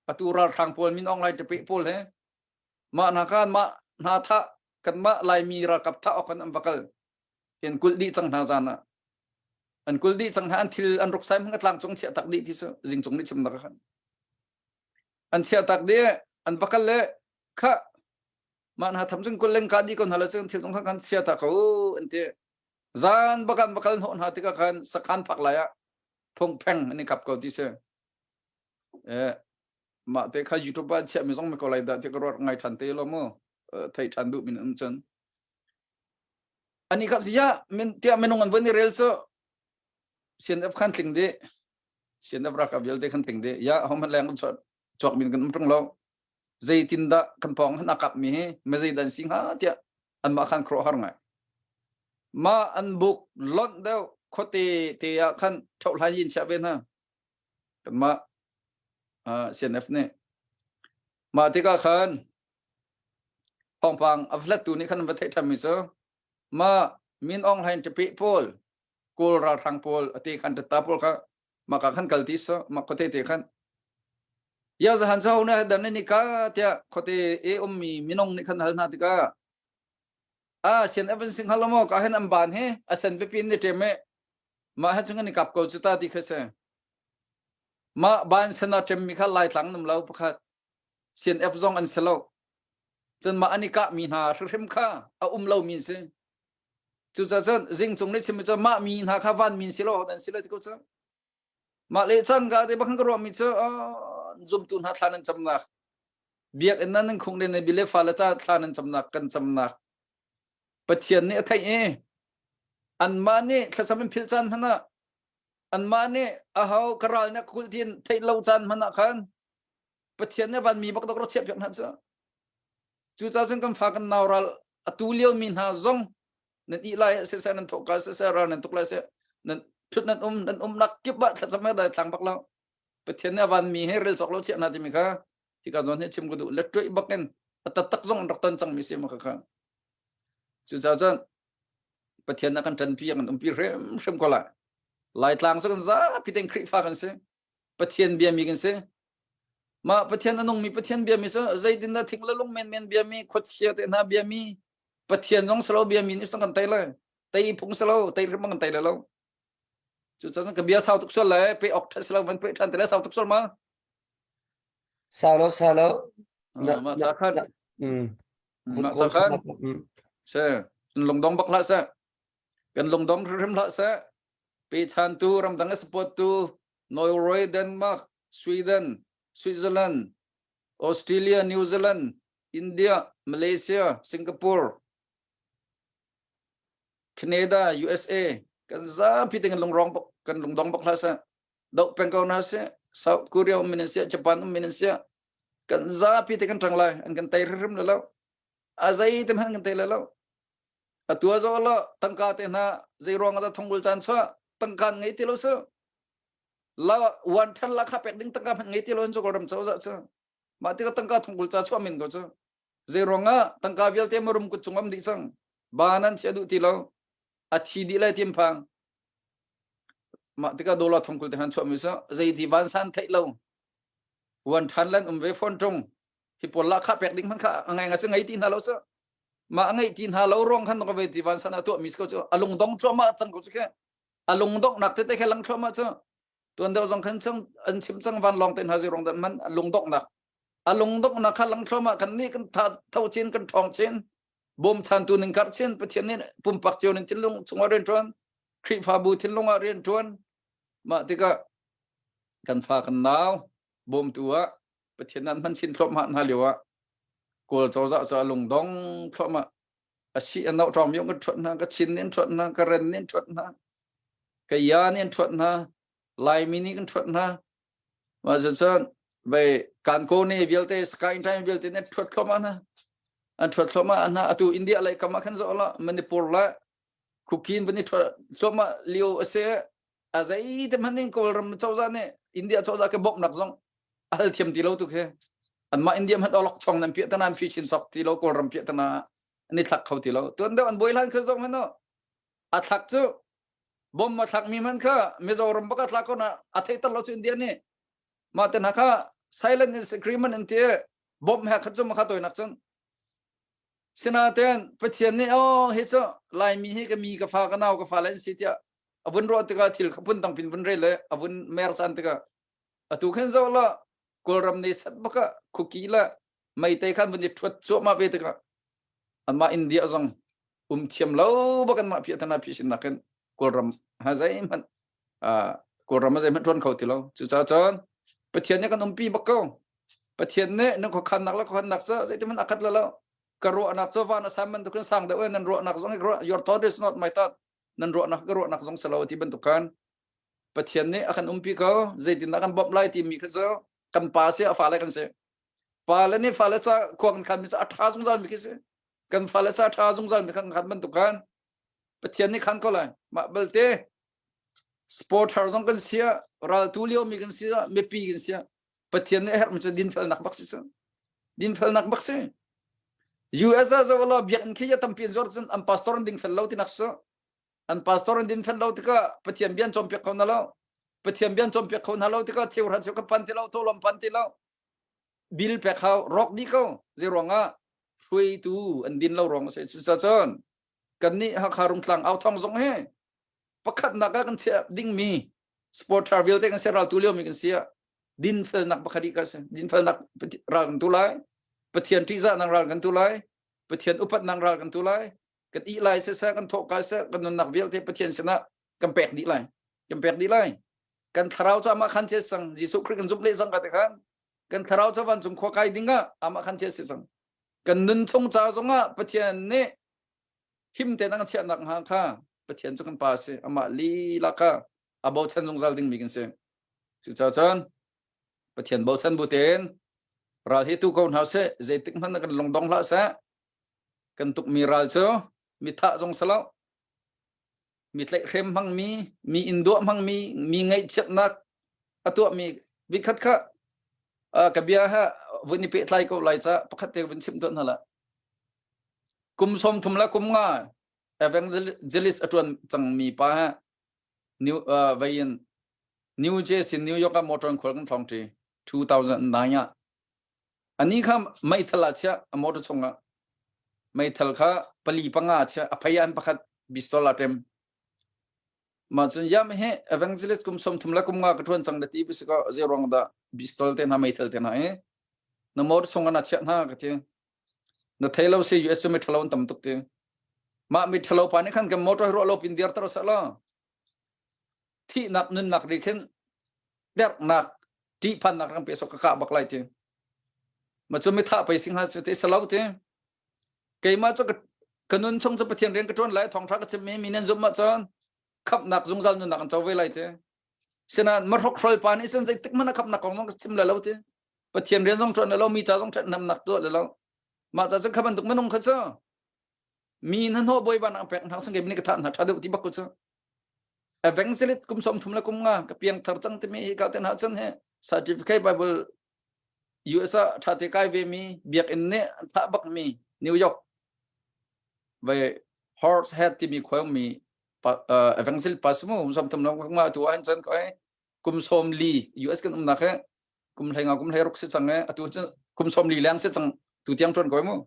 atura thang pol min ong lại tepi pol he ma na kan ma na tha kan ma lai mi ra kap tha okan am bakal ken kul di chang na jana an kul di chang han thil an ruk sai ngat lang chong chia tak di ti so jing chong ni chim na khan an chia tak de an bakal le kha ma na tham jing kul leng ka di kon hala chang thil chong khan chia tak ko ante zan bakal hon ha tika khan sakhan phak la ya phong pheng ani kap ko ti se ma te kha youtube ba che me jong me ko lai da te ko rot ngai than te lo mo thai than du min um chen ani kha sia men tia menong an vani rel so sian ap khan ting de sian ap ra ka bel de khan ting de ya hom han lang chot chok min kan um tong lo zai tin da kan pong han akap mi he me zai dan sing ha tia an ma khan kro har ngai ma an buk lon deu khote te ya khan thau lai yin cha ben ha kan ma CNF ne ma te ka khan hong pang aflat tu ni khan ba thai tham mi so ma min ong hain te pe pol kul ra thang pol ati khan ta pol ka ma ka khan kalti so ma khote te khan ya za han chau na dan ni ka tia khote e mi minong ni khan hal na ti ka CNF sing halamo ka hen am ban he asan pe pin ni te me ma ha chung ni kap ko chu ta ti khase ma ban sena tem mi kha lai tlang nam lo pakhat CNF zong an selo chen ma ani ka mi na hrim kha a lo min se chu cha chen jing chung ni chim cha ma mi na kha van min selo dan selo ti ko cha ma le chang ga de bang ro mi cha zum tun ha thlan an chamna biak en nan khung de ne bile fa la cha thlan an chamna kan chamna pathian ni thai e an ma ni thlasam phil chan hana an ma ne a hau karal na kul tin thei lo chan mana khan pathian ne ban mi bak dok ro chep yan cha chu cha sing kam fa kan naural atulio min ha zong nen i lai se se nan thoka se ra nan tukla se nan thut nan nak kip ba thla sama da thlang bak lo pathian ne ban mi he rel sok lo chep na ti mi kha ti ka zon he chim ku du le troi baken atat tak zong rak ton chang mi se ma kha chu cha chan pathian na kan tan pi yang pi rem ko la lai tlang so kan za piteng kri fa kan se pathian bia mi kan se ma pathian anong mi pathian bia mi so zaidin na thik la long men bia mi khot sia te na bia mi pathian jong slo bia mi ni sang kan tai la tai phung slo tai rim kan tai la lo chu cha ka bia sau tuk so la pe ok thas lo man pe than te la sau tuk so ma salo ma cha khan ma cha khan se long dong bak la sa kan long dong rim la sa pe chan tu ram dang support tu Norway, Denmark, Sweden, Switzerland, Australia, New Zealand, India, Malaysia, Singapore, Canada, USA kan za pi dengan long rong kan long dong bak la sa dok pengkau na se South Korea, Malaysia, Japan, Malaysia kan za pi dengan tang lai an kan tai rim la lo azai tem han kan tai la lo atua zo lo tangka te na zai rong ada thongul chan chwa tangkan ngai ti lo so la wan than la kha pek ding tangka ngai ti lo so ko ram chaw za cha ma ti ka tangka thongul cha chwa min ko cha zai ronga tangka bial te marum ku chungam di sang banan che du ti lo athi di la tim phang ma ti ka dola thongul te han chwa mi so zai di ban san thai lo wan than lan ve phone tong hi pol la kha pek ding man kha ngai nga se ngai ti na lo so ma ngai tin ha lo rong khan ko be ti ban sana to mis ko cho alung dong cho ma chang ko che alung dong nak te te khelang cho ma cho tuan deu jong khan chang an chim chang van long ten ha ji rong dan man alung dong nak khalang cho ma kan ni kan tha thau chen kan thong chen bom chan tu ning kar chen pa chen ni pum pak cheu nin tin lung chung ren tron khri fa bu tin lung a ren tron ma ti ka kan fa kan naw bom tua pa chen nan man chin thlop ma na lewa kol cho za sa lung dong thoma อาชีอันเอาจอมยงกันชดนะก็ชินเนี่ยชดนะก็เรนเนี่ยชดนะก็ยาเนี่ยชดนะลายมินิกันชดนะมาจนไปการโกนี่เวลเตสกายไทม์เวลเตเนี่ยชดเข้ามานะอันชดเข้ามานะตัวอินเดียอะไรก็มาขันโซละมณิปุรละคุกกินวันนี้ชดเข้ามาเลี้ยวเสียอาศัยแต่มันนี่ก็รำเจ้าจ้าเนี่ยอินเดียเจ้าจ้าก็บอกหนักจังอัลเทียมที่เราตุกเหอันมาอินเดียมันเอาล็อกช่องนั้นเพียตนานฟิชินสักที่เราก็รำเพียตนาอันนี้ทักเขาที่เราตัวเดียวอันบอยลันคือจังมันเนาะอัทักจูบอมมาทักมีมันค่ะไม่จะรำบักทักคนน่ะอัฐิตเราอินเดียนี่มาแต่นักค่ะ silent agreement อันที่บอมหักจูมาขัดตัวนักจังสินาเตนประเทศนี้อ๋อเฮ้ยจ้ะลายมีให้ก็มีกับฟ้ากันเอากับฟ้าเล่นสิที่อวุนรอดที่ก็ทิลขบุนตั้งพินบุนเร่เลยอวุนเมรสันที่ก็ตุขันจ้าละกอลรำนี้สัตว์บักคุกกี้ละไม่เตะขันบุนที่ทวดโจมาเปที่ก็อันมาอินเดียจังเทียมเล่าบักกันมาพิจารณาพิจารณากันกอลรำฮะใจมันกอลรำฮะใจมันทวนเขาที่เราจุดจ้าจันประเทศนี้กันปีบักเขาประเทศนี้นึกเขาขันนักแล้วขันนักซะใจที่มันอักขัดแล้วกระโดดนักซะว่านะสามันตุกันสั่งแต่ว่านั่นโดดนักซะให้กระโดด your thought is not my thought นั่นโดดนักกระโดดนักซะสลาวที่บรรทุกันประเทศนี้อาการปีเขาใจที่นักกันบ๊อบไล่ที่มีกันซะกันป่าเสียฟ้าอะไรกันเสียฟ้าแล้วนี่ฟ้าแล้วซะควงกันมีซะอัฐาสงสารมีกันเสียกันฟ้าแล้วซะอัฐาสงสารมีกันบรรทุกันประเทศนี้ขันก็เลยมาเบลเต้สปอร์ตฮาร์ซงกันเสียรัลตูเลียวมีกันเสียไม่ปีกันเสียประเทศนี้มันจะดินเฟลนักบักเสียดินเฟลนักบักเสียUS as a wala bian khiya tampin zorsen am pastoran ding fellow ti nakso an pastoran din fellow tika pathiam bian chompe khona lo pathiam bian chompe khona lo tika theu ra ka panti lo tolom panti lo bil pe khaw rock di ko zironga free tu an din lo rong se su sa son kan ni ha kharung tlang au thong zong he pakhat naga kan thia ding mi sport travel te kan seral tu leo mi kan sia din fel nak bakhadi ka se din fel nak rang tu laiประเทศที่จะนั่งรอกันตุไลประเทศอุปนั่งรอกันตุไลกันอีไลเสียกันโถกเสียกันนักวิลที่ประเทศชนะกันแปลกดีไลกันแปลกดีไลกันคราวจะมาขันเชสังยิสุคริสต์จุบเลสังกันแต่กันคราวจะวันจุงขวายดิ้งอามาขันเชสังกันนุนทงจ้าจงประเทศนี้หิมเตนังเทียนนักหางข้าประเทศจุกันป่าเสียอามาลีลักอาบ่าวชันจงจัลดิ้งมีกันเสียสุดท้ายชันประเทศบ่าวชันบุเตนรัลฮิตุคนหาเสใจติมันกันลงดงละเสกันตุกมีรัลเชมีท่าจงสลาวมีเล็กเข้มพังมีอินโดพังมีไงเช็ดนักตัวมีวิคัตค่ะกับเบียฮะวันนี้เปิดไลน์ก็ไลน์ซะประคัตเตวันชิมต้นนั่นแหละกุมสมทุมละกุมง่าเอเวนเจลิสอตวนจังมีป้าฮะนิวไว้ยันนิวเจสินนิวยอร์กมอเตอร์คอลกันฟังที2009อันนี้ข้าไม่ทลาเชียมอเตอร์ชงอ่ะไม่ทลข้าปลีปังอาเชียอภัยอันประคัดบิสโตลาเต็มมาจนยามเฮเอเวนเจลิสกุมสมทุมละกุมง่ากระทวนจังเดตีบิสก็เจรองดาบิสโตลเต็นหาไม่ทลเต็นหานมอเตอร์ชงอันเชียน่ากระเทียนเทเลวซียูเอสไม่ทลวันตั้มตุกเตมาไม่ทลวปานี่ขันกับมอเตอร์รถลบอินเดียตระสละที่นักนุนนักริขินเด็กนักที่พันนักรังเปสกกะบักไลเตมาจนไม่ท่าไปสิงหาสติสลาวเตเกี่ยมาจะกันนุนชงจะไปเทียนเรียนกระทวนไหลทองทักจะมีเนินจุ่มมาจนขับหนักจงจัลนุนนักจะเวไลเตฉะนั้นมาทกครอยปานี่ฉันใจตึกมันขับหนักของน้องชิมแล้วเตไปเทียนเรียนจงจวนแล้วมีจ่าจงนำหนักตัวแล้วมาจะขับมันตุกมันงเขาเจ้ามีนั่นหัวบอยบ้านอังเปกทางสังเกตมีกระทานหาชาดูที่บักกุเจ้าเอเวนเซลิตกุมสมทุมละกุมงากับเพียงทาร์จังที่มีกาเตนหาจันเฮcertificate Bible USA ชาติกายเวมีเบียกอินเน่ทับบักมีนิวยอร์กไป horse head ที่มีความมีevangelist ปัสมุสมทุมละกุมงาตัวอันจันก็ไอ้กุมสมลี US กันนักเฮกุมไทยงากุมไทยรักสิจังเฮตัวจันกุมสมลีแรงสิจังตัวเตียงชนก็ไอ้มั้ง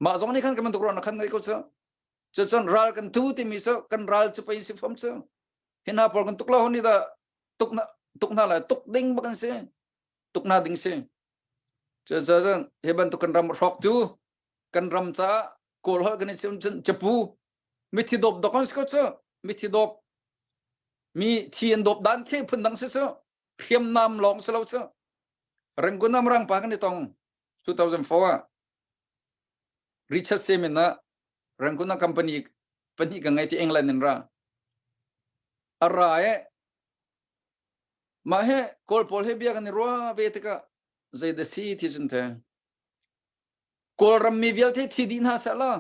มาสองนี้ขันกันมันตุกรอนขันไหนก็เจ้าจันรัลกันทูที่มีเจ้ากันรัลจะไปสิฟอมเจ้าเห็นหน้าพอกันตุกละคนนี้ตาตุกน่าเลยตุกดิ้งบักันเสียตุกน่าดิ้งเสียจันเฮบันตุกันรำรอกจูกันรำจ้าโกลฮกันนี่จะปูมีที่ดบดอกกันสิก็เจ้ามีที่ดบมีที่อันดบด้านเที่พื้นดังเสียเพียมน้ำลองเสียแล้วเจ้าเร่งกุนน้ำรังปากันนี่ตอง2004 Richard Semina ran kuna company pani ka ngai ti England in ra ara ma he kol pol he bia kan ro be te ka zai the sea ti jun te kol ram mi vial te thi din ha sa la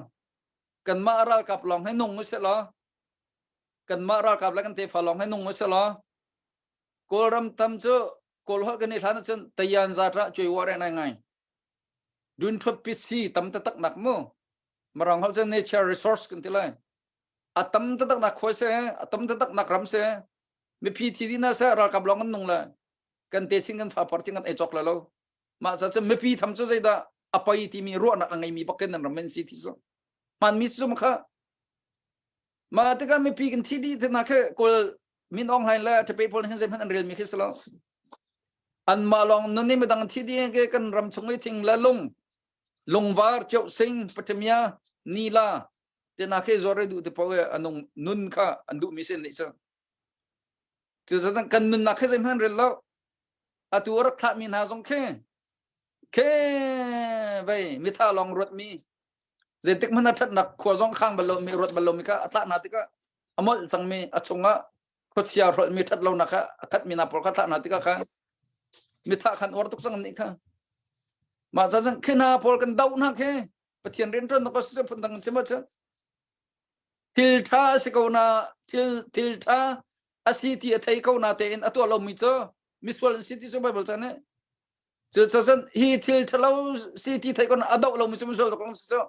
kan ma ral kap long he nong se la kan ma ral kap la kan te fa long he nong se la kol ram tam cho kol ha kan ni thana chen tayan za tra choi wa re nai ngai dun thot pi si tam ta tak nak mo marang hol chen nature resource kan ti lai atam ta tak nak khoi se atam ta tak nak ram se mi phi thi din na sa ral kap long kan nong la kan te sing kan fa par ting kan e chok la lo ma sa chen mi phi tham cho zai da apai ti mi ro na ngai mi baken nan ramen si ti so man mi su ma kha ma te kan mi phi kan thi di te na khe kol min ong hai la te pe pol hen zai man real mi khis lo an ma long nun ni me dang thi di ke kan ram chung le thing la lung var chau sing patemia nila te na khe zore du te pawe anong nun kha andu mi sen ni so tu sa kan nun na khe zai man real lo atu ra kha mi na zong khe vậy mi tha long ruột mi dân tích mana thật nặc khua zong khang ballo mi ruột ballo mi ka atla na tika amol sang mi achunga khotia ruột mi thật lâu naka khat mi na por kha na tika kha mi tha khan or tuk sang ni kha ma za jang khina por kan dau na khe pathian ren tron ko se phun dang chema cha til tha se ko na til tha asi ti thai ko na te in atu lo mi cho mi swal city so bible cha ne cho hi thil thalo city thai kon adau lo mi so kon so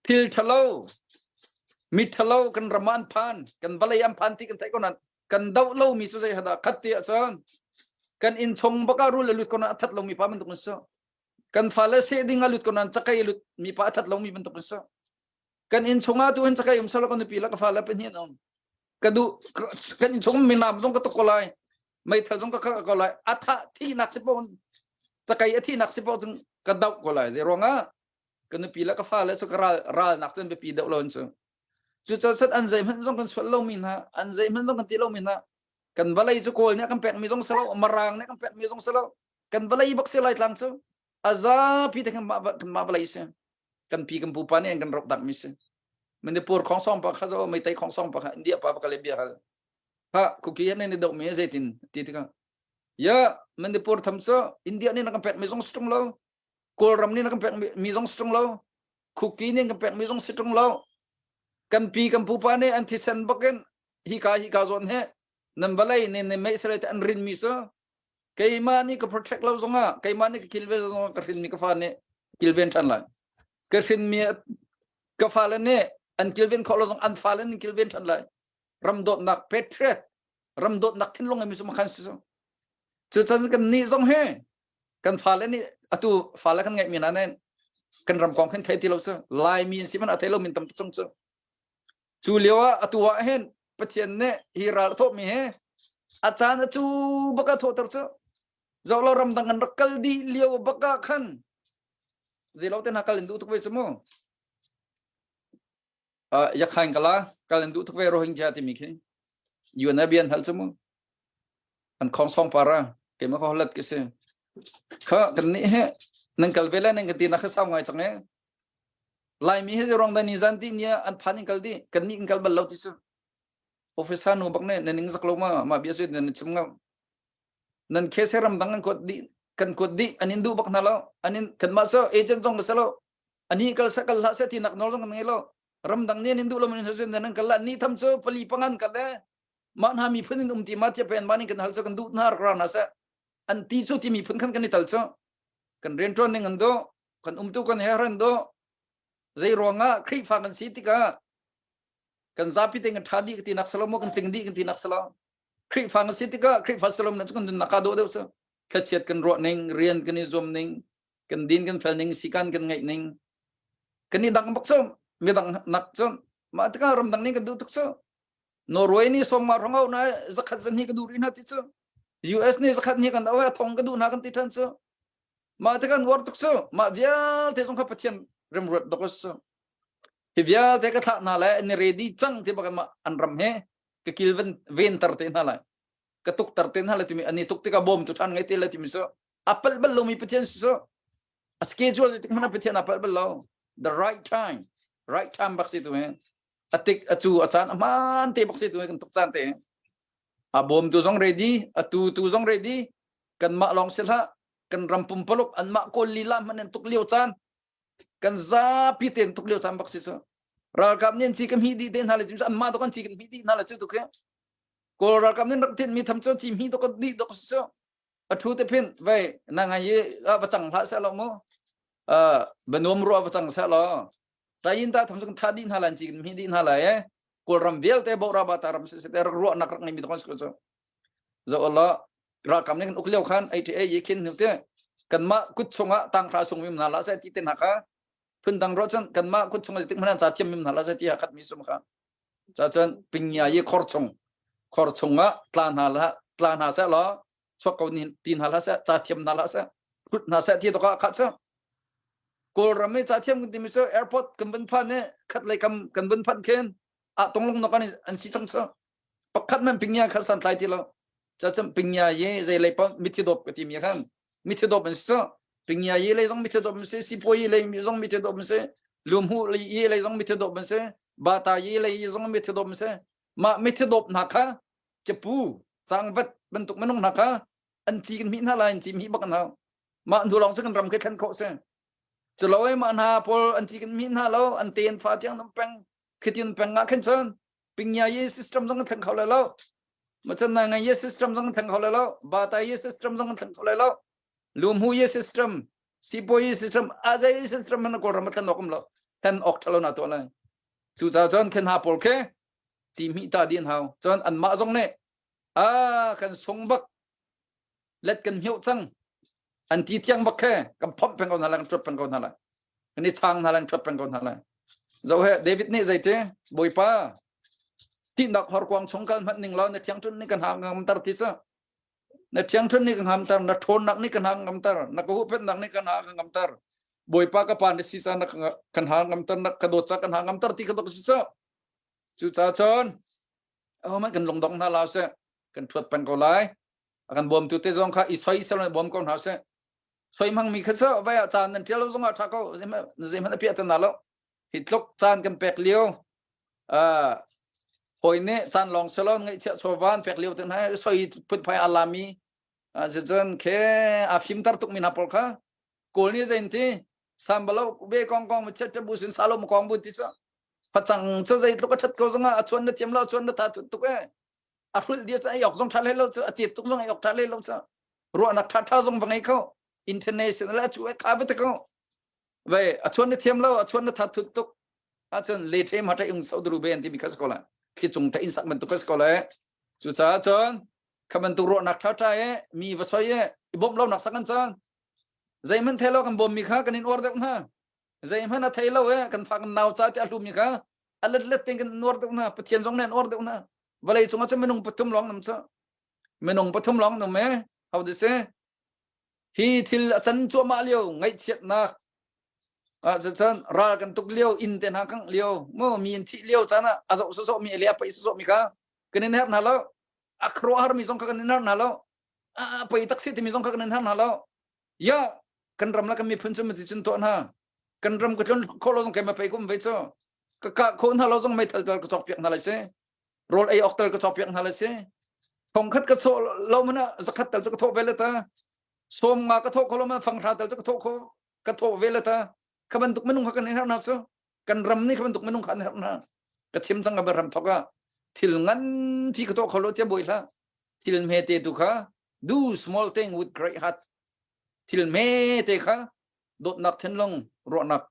thil thalo mi thalo kan raman phan kan balayam phan ti kan thai kon kan dau lo mi so sai hada khatti achon kan in chong baka ru lut kon athat lo mi pa man tuk so kan phala se ding alut kon chakai lut mi pa athat lo mi man tuk so kan in chonga tu hen chakai um salo kon pi la ka phala pen hin on kadu kan in chong mi nam jong ka to kolai mai thal jong ka ko lai atha thi nak se pon sakai athi nak se pon ka dau ko lai ze ronga kan pi la ka fa le so ka ral nak ten be pi dau lon so chu cha sat an zai man jong kan swal lo min ha an zai man jong kan ti lo min ha kan balai chu kol ne kan pek mi jong salo marang ne kan pek mi jong salo kan balai bak se lai tlang chu aza pi te kan ma balai se kan pi kan pu pa ne kan rok dak mi se men de por khong som pa kha zo mai tai khong som pa kha india pa ka le bia ha kuki ne ni dok me zaitin ti ti ka ya men de por tham so india ni nak pek mi jong strong lo kol ram ni nak pek mi jong strong lo kuki ni nak pek mi jong strong lo kan pi kan pu pa ne anti sen baken hi ka zon he nam balai ne me sele an rin mi so kai ma ni ka protect lo zonga kai ma ni ka kilve zonga ka rin mi ka fa ne kilven tan la ka rin mi ka fa le ne an kilven ko lo zong an fa le ni kilven tan la ram dot nak petret ram dot nak thin long mi so makhan so chu chan kan ni zong he kan fa le ni atu fa la kan ngai mi na nen kan ram kong khen thai ti lo so lai mi si man athai lo min tam chung chu chu lewa atu wa hen pathian ne hi ral tho mi he achan chu baka tho tar so zo lo ram dang kan rakal di leo baka khan ze lo ten hakal ndu tuk ve sumo ya khain kala kalen du tuk ve rohingya ti mi khe yunabian hal sumo an khong song para ke ma ko halat ke se kha kan ni he nang kal vela nang ti na kha saw ngai chang he lai mi he rong da ni zan ti nia an phani kal di kan ni kal bal lo ti su office hanu bak ne ning sak lo ma bia su ne chim ngam nan khe se ram dang ko di kan ko di anin du bak na lo anin kan ma so agent jong sa lo ani kal sakal la se ti nak nol jong ngai lo ram dang ne nin du lo min se nan kal la ni tham so pali pangan kal le man ha mi phunin ti ma ti pen bani kan hal so kan du na ra na sa an ti so ti mi phun kan ni tal so kan ren tron ning an do kan tu kan he ran do zai ronga khri fa kan si ti ka kan zapi teng thadi ti nak salo mo kan ting di kan ti nak salo khri fa kan si ti ka khri fa salo na kan na ka do de so khachet kan ro ning rian kan ni zom ning kan din kan fel ning sikan kan ngai ning kan ni dang bak so mi dang nak so ma ta ka ram dang ning kan du tuk so Norway ni som ma rongau na zakat zan ni ka du rin ha ti so US ni zakat ni kan awa thong ka du na kan ti than so ma ta kan war tuk so ma vial te song kha pathian rem rot dok so hi vial te ka tha na la ni ready chang te ba ma an ram he ka kilven ven tar te na la ka tuk tar te na la ti mi ani tuk te ka bom tu than ngai te la ti mi so apal bal lo mi pathian so a schedule te mana pathian apal bal lo the right time right time bác sĩ tụi atik achu achan aman te bác sĩ tụi kan tuk chan te abom tu zong ready atu tu zong ready kan ma long sila kan rampum palok an ma ko lila manen tuk liu chan kan za piten tuk liu chan bác sĩ so ral kam nen chi kam hi di den hala jim an ma to kan chi kan hi di hala chu tu ke ko ral kam nen rak tin mi tham cho chi mi to ko di to so thu te pin ve na nga ye ba chang pha sa lo mo benom ro ba chang sa lo ta yin ta tham sang tha din halan chi mi din hala ye ko ram vel te bo ra ba ta ram se te ro nak rak ngai mi to so zo Allah ra kam nen uk leo khan ai te ye kin nu te kan ma kut chunga tang kha sung mi na la sa ti ten ha ka phun dang ro chan kan ma kut chunga ti man cha thiam mi na la sa ti ha khat mi sum kha cha chan pinya ye khor chunga tlan ha sa lo cho câu tin hala sa cha thiam na la sa phut na sa ti to ka kha sa ko ram cha thiam ti mi so airport kan ban phan ne khat lai kam kan ban phan khen a tong long no kan an si chang sa pakhat man pinya kha san lai ti lo cha cham pinya ye zai lai pa mi ti dop ka ti mi khan mi ti dop an so pinya ye lai zong mi ti dop se si po ye lai zong mi ti dop se lum hu ye lai zong mi ti dop se ba ta ye lai zong mi ti dop se ma mi ti dop na kha che pu sang vat bentuk menung naka an chi kan mi na la an chi mi bak na ma ndu long kan ram ke khan ko se chloi ma na pol an chi kan mi na lo an ten fa tiang nam peng khitin peng nga khan son pinya ye system jong thang khau la lo ma chan na nga ye system jong thang khau la lo ba ta ye system jong thang khau la lo lum hu ye system sipo ye system aza ye system man ko ram kan nokum lo tan ok thalo na to la chu cha jon khan ha pol ke chi mi ta din hao jon an ma jong ne kan song bak let kan hiu chang an ti tiang bak khe kam phom peng ko na lang trot peng ko na la ani chang na lang trot peng ko na la zo he David ne zaite boipa ti nak hor kwang chong kan mat ning lo ne thiang thun ni kan ha ngam tar ti sa ne thiang thun ni kan ham tar na thon nak ni kan ha ngam tar na ko pet nak ni kan ha ngam tar boipa ka pan si sa na kan ha ngam tar na ka do cha kan ha ngam tar ti ka do si sa chu cha chon man kan long dong na la se kan thuat pan ko lai akan bom tu te zong kha i soi sel bom kon ha se soi mang mi kha sa va chan nan tel zong tha ko zema na pia tan na lo hitlok chan kan pek liu hoi ne chan long selon ngai che chowan pek liu tan ha soi put phai alami zen ke afim tar tuk min apol kha kol ni zen ti sambalo be kong kong che te bu sin salom kong bu ti sa phachang cho zai tlok that ko zonga achon na tiam lo achon na ta tu ke aful dia cha yok zong thale lo cha chet tuk zong yok thale lo cha ro na tha zong bangai ko international chu ka bet ko ve achon ni thiam lo achon na tha thut tuk achon le them hata ung so dru ben ti because ko la khi chung ta in sak man tuk ko la chu cha chon khaman tu ro nak tha e mi va soi e bom lo nak sakan chan zai man thelo kan bom mi kha kan in or de na zai man na thelo e kan fa kan naw cha ti alum mi kha alat let ten kan or de na pathian zong nen or de na valai sunga cha menung pathum long nam cha menung pathum long nam me how to say hi thil chan chu ma liu ngai chiat na chan ra kan tuk liu in ten ha kang liu mo min thi liu cha na azo so mi elia pa so mi ka kenin hap na lo akro har mi zong ka kenin na lo pa itak si ti mi zong ka kenin na lo ya kan ram la kan mi phun chu mi chun to na kan ram ko chon ko lo zong ka ma pa kum ve cho ka ko na lo zong mai thal ko chok piak na la se rol ai octal ko chok piak na la se thong khat ka so lo mana zakhat tal ko tho velata som nga ka tho ko lo ma phang tha tal ko tho ko ka tho velata ka ban tuk menung ka kan na so kan ram ni ka ban tuk menung ka na ka thim sang ka ram thoka thil ngan thi ka tho ko lo che boila thil me te tu kha do small thing with great heart thil me te kha dot nak then long ro nak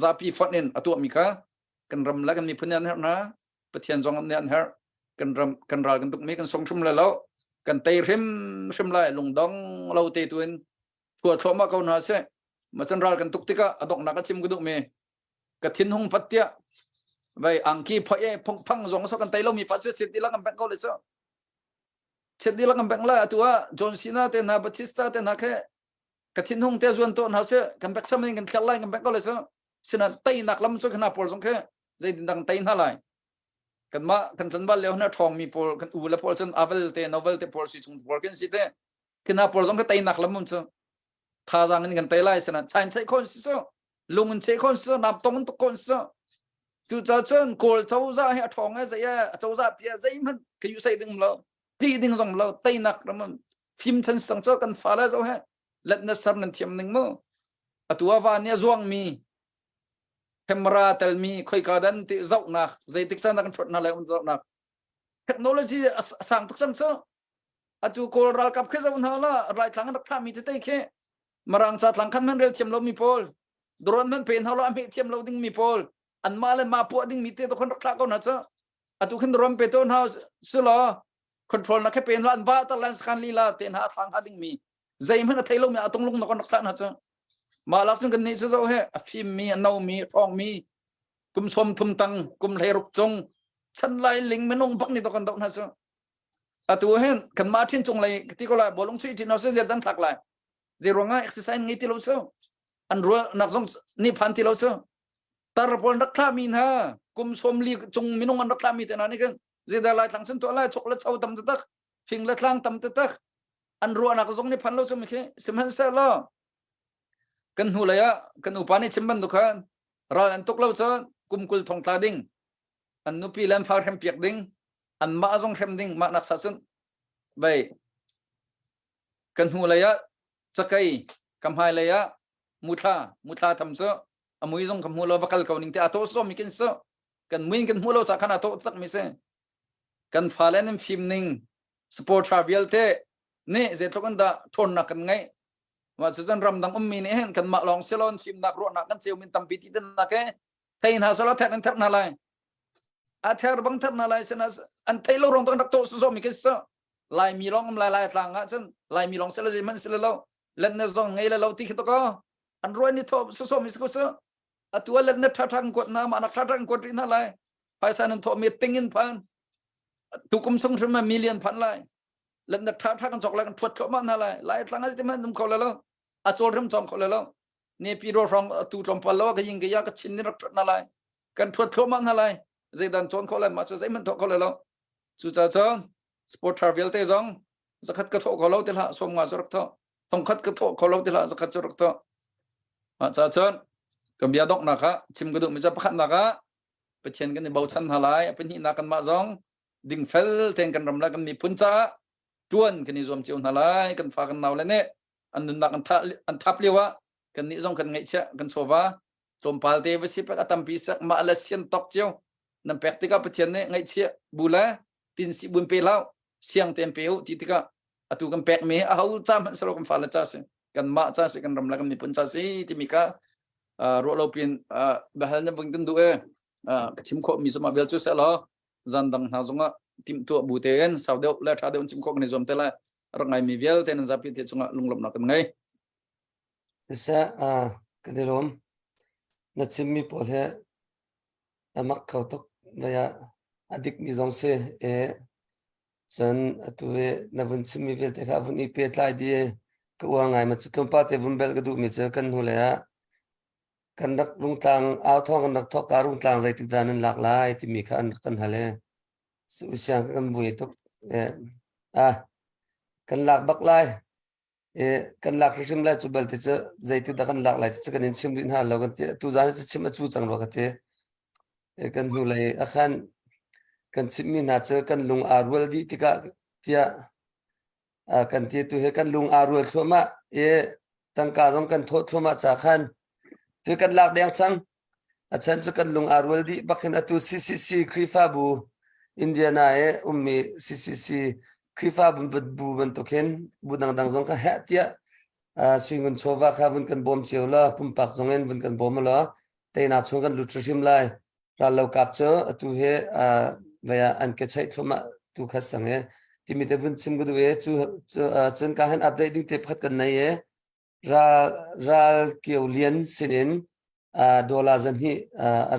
zapi fanin atu mi kha kan ram la kan mi phunyan na pathian jong am nen her kan ram kan ral kan tuk me kan song shum la lo kan tei rim shum lai lung dong lo te tuin thua thoma ko na se ma chan ral kan tuk tika adok na ka chim gu duk me ka thin hung patya vai angki phae phang phang jong so kan tei lo mi pa che sit dila kan bang ko le so chet dila kan bang la atua John Cena te na Batista te na khe ka thin hung te zuan to na se kan bak sam kan khel lai kan bang ko le so sina tei nak lam so khana por jong khe zai din dang tei na lai kan ma kan san bal le na thong mi por kan u la por chen avel te novel te por si chung por kan si te kina por jong ka tei nak lam so tha jang ni kan tei lai sina chain chai khon si so lung in che kon so nap tong to kon so chu cha chen kol chau za he thong a zaya chau za pia zai man ke yu sai ding lo pi ding zong lo tai nak ram phim than sang cho kan fa la zo he let na sar nan thiam ning mo atua wa nia zuang mi camera tel mi khoi ka dan ti zau na zai tik san kan thot na lai un zau na technology sang tuk sang so atu kol ral kap khe zau na la rai thlang rak tha mi te khe marang sa thlang khan man rel thiam lo mi pol drone man pen ha lo am thiam lo ding mi pol an ma le ma pu ding mi te to kon rak thla ko na cha atu khin rom pe ton house su lo control na khe pen lan ba ta lan khan li la ten ha thlang ha ding mi zai man thai lo mi atong lung na kon rak thla na cha mà lắc xuống cái này số he phim mi nâu mi phong mi kum som thum tăng kum lê rục chung chân lại lính mấy nông bắc này tao còn động hả sao à tu hen cần mà thiên chung lại tí có lại bộ lông suy thì nó sẽ dần dần thắc lại zero ngay exercise ngay tí lâu sao anh rùa nạp xong ni phan tí lâu sao tar pol đắc tham min ha kum som li chung mi nông ăn đắc tham mi thế nào này cái gì đó lại thằng sinh tuổi lại chọc lại sau tầm tắc phình lại thang tầm tắc anh rùa nạp xong ni phan lâu sao mi cái xem hắn sao lo kan hulaya kan upani chimban dukhan ra an tuklo cho kumkul thong ta ding an nupi lam phar hem piak ding an ma zong hem ding ma nak sa chun bai kan hulaya chakai kam hai laya mutha tham cho amui zong kam hulo bakal kauning te ato so mikin so kan muin kan hulo sa khana to tak mi se kan phalen phim ning support travel te ne je thokan da thon na kan ngai mà sự dân rầm đằng mi này hen cần mặc lòng salon phim nạc ruộng nạc cần chiều mình tầm piti tên nạc cái thầy hà số là thẹn anh thẹn nào lại à thẹn bằng thẹn nào lại xem anh thấy lâu rồi tôi đặc tổ số mình cái số lại mi long lại thằng á chân lại mi long sẽ là gì mình sẽ là lâu lần này dòng ngay là lâu tí khi tôi có anh rồi ni thọ số mình sẽ số à tua lần này thằng quật nào mà thằng quật đi nào lại phải sao nên thọ meeting in pan tụ cũng xong rồi mà million pan lại lần đó thằng chọc lại thuật chọc mà lại thằng ấy thì mình không có lâu à cho thêm chọc có lâu nè piro from tụ trong palo cái gì cái gì cái chín nó thuật lại cần thuật chọc mà lại dây đàn chọn có lại mà cho dây mình thọ có lâu chú cha cho sport travel te giống rất khát cái thọ có lâu thì là xong mà rất thọ không khát cái thọ có lâu thì là rất khát rất thọ à cha cho cầm bia đốc nè cả chim cái đụng mình sẽ bắt nè cảไปเช่นกันในเบาชันหาลายเป็นหินากันมาจ้องดิ่งเฟลเทนกันรำลากันมีพุ่นจ้าจวนกันนิยมเจียวหาลายกันฝากกันเอาเลยเนี่ยอันนั้นนักอันทับเรียกว่ากันนิยมกันไงเช่กันโซวาจมพาลเทวสิปะตัมปีสักมาเลเซียนตอกเจียวนั่นแปลกติกาไปเช่นเนี่ยไงเช่บูละตินสิบุญเปล่าเสียงเต็มเปลวติกาอตุกันแปลกเมย์เอาจ้ามันสโลกันฝาละจ้าสิกันมาจ้าสิกันรำลากันมีพุ่นจ้าสิที่มีการัวเราเปลี่ยนแบบนั้นเป็นกันดูชิมโคมีสมาเบลจูเซลจันดังหาจงอ่ะทีมตัวบูเตนสาวเดียวและชาเดียวชิมโคในจอมเตล่ารักไงมีเวลเตนันจับพิธีจงอ่ะลุงหลบนักกันไงเสะกันเดิมนัดชิมมีพอเหมักเขาตกเนียอดีตมีจงเสฉันตัวนับวันชิมมีเวลแต่ข้าวันนี้เปิดไลน์ดีก็ว่าไงมันจะต้องป้าเตวันเบลก็ดูมีเจอกันหัวเลยกันนักลุงตังเอาท่องกันนักทอกการลุงตังใจติดดานันหลากหลายที่มีกันกันหาเลยสุเสียงกันบุยทุกกันหลากบักไลกันหลากชิมไลจุบลที่จะใจติดดากันหลากหลายที่จะกันชิมดินหาเรากันที่ตัวจานจะชิมมาจูจังเรากันที่กันหูเลยอาคารกันชิมมีน่าจะกันลุงอารัวดีที่กะที่กันที่ตัวกันลุงอารัวทั่วมาตั้งการต้องกันโทษทั่วมาจากขันตัวกันหลักแดงจังอาจารย์จะกันลงอารวลดีบักเห็นตัว CCC ครีฟาบูอินเดียนามี CCC ครีฟาบุนบูบันตุกเห็นบูดังๆจงก็แฮะเตียสวิงกันโชว์ว่าข้าบุนกันบอมเชียวละปุ่มปักจงเห็นบุนกันบอมละแต่น่าชงกันลุตรชิมไลเราเล่ากับเจอตัวเฮเวียอันเกชัยทั่วมาตัวขัดสังที่มีแต่บุนชิมก็ดูจนการเห็นอัปเดตดิ้งเตพัดกันในราเกี่ยวเลียนสินินดอลลาร์จันฮี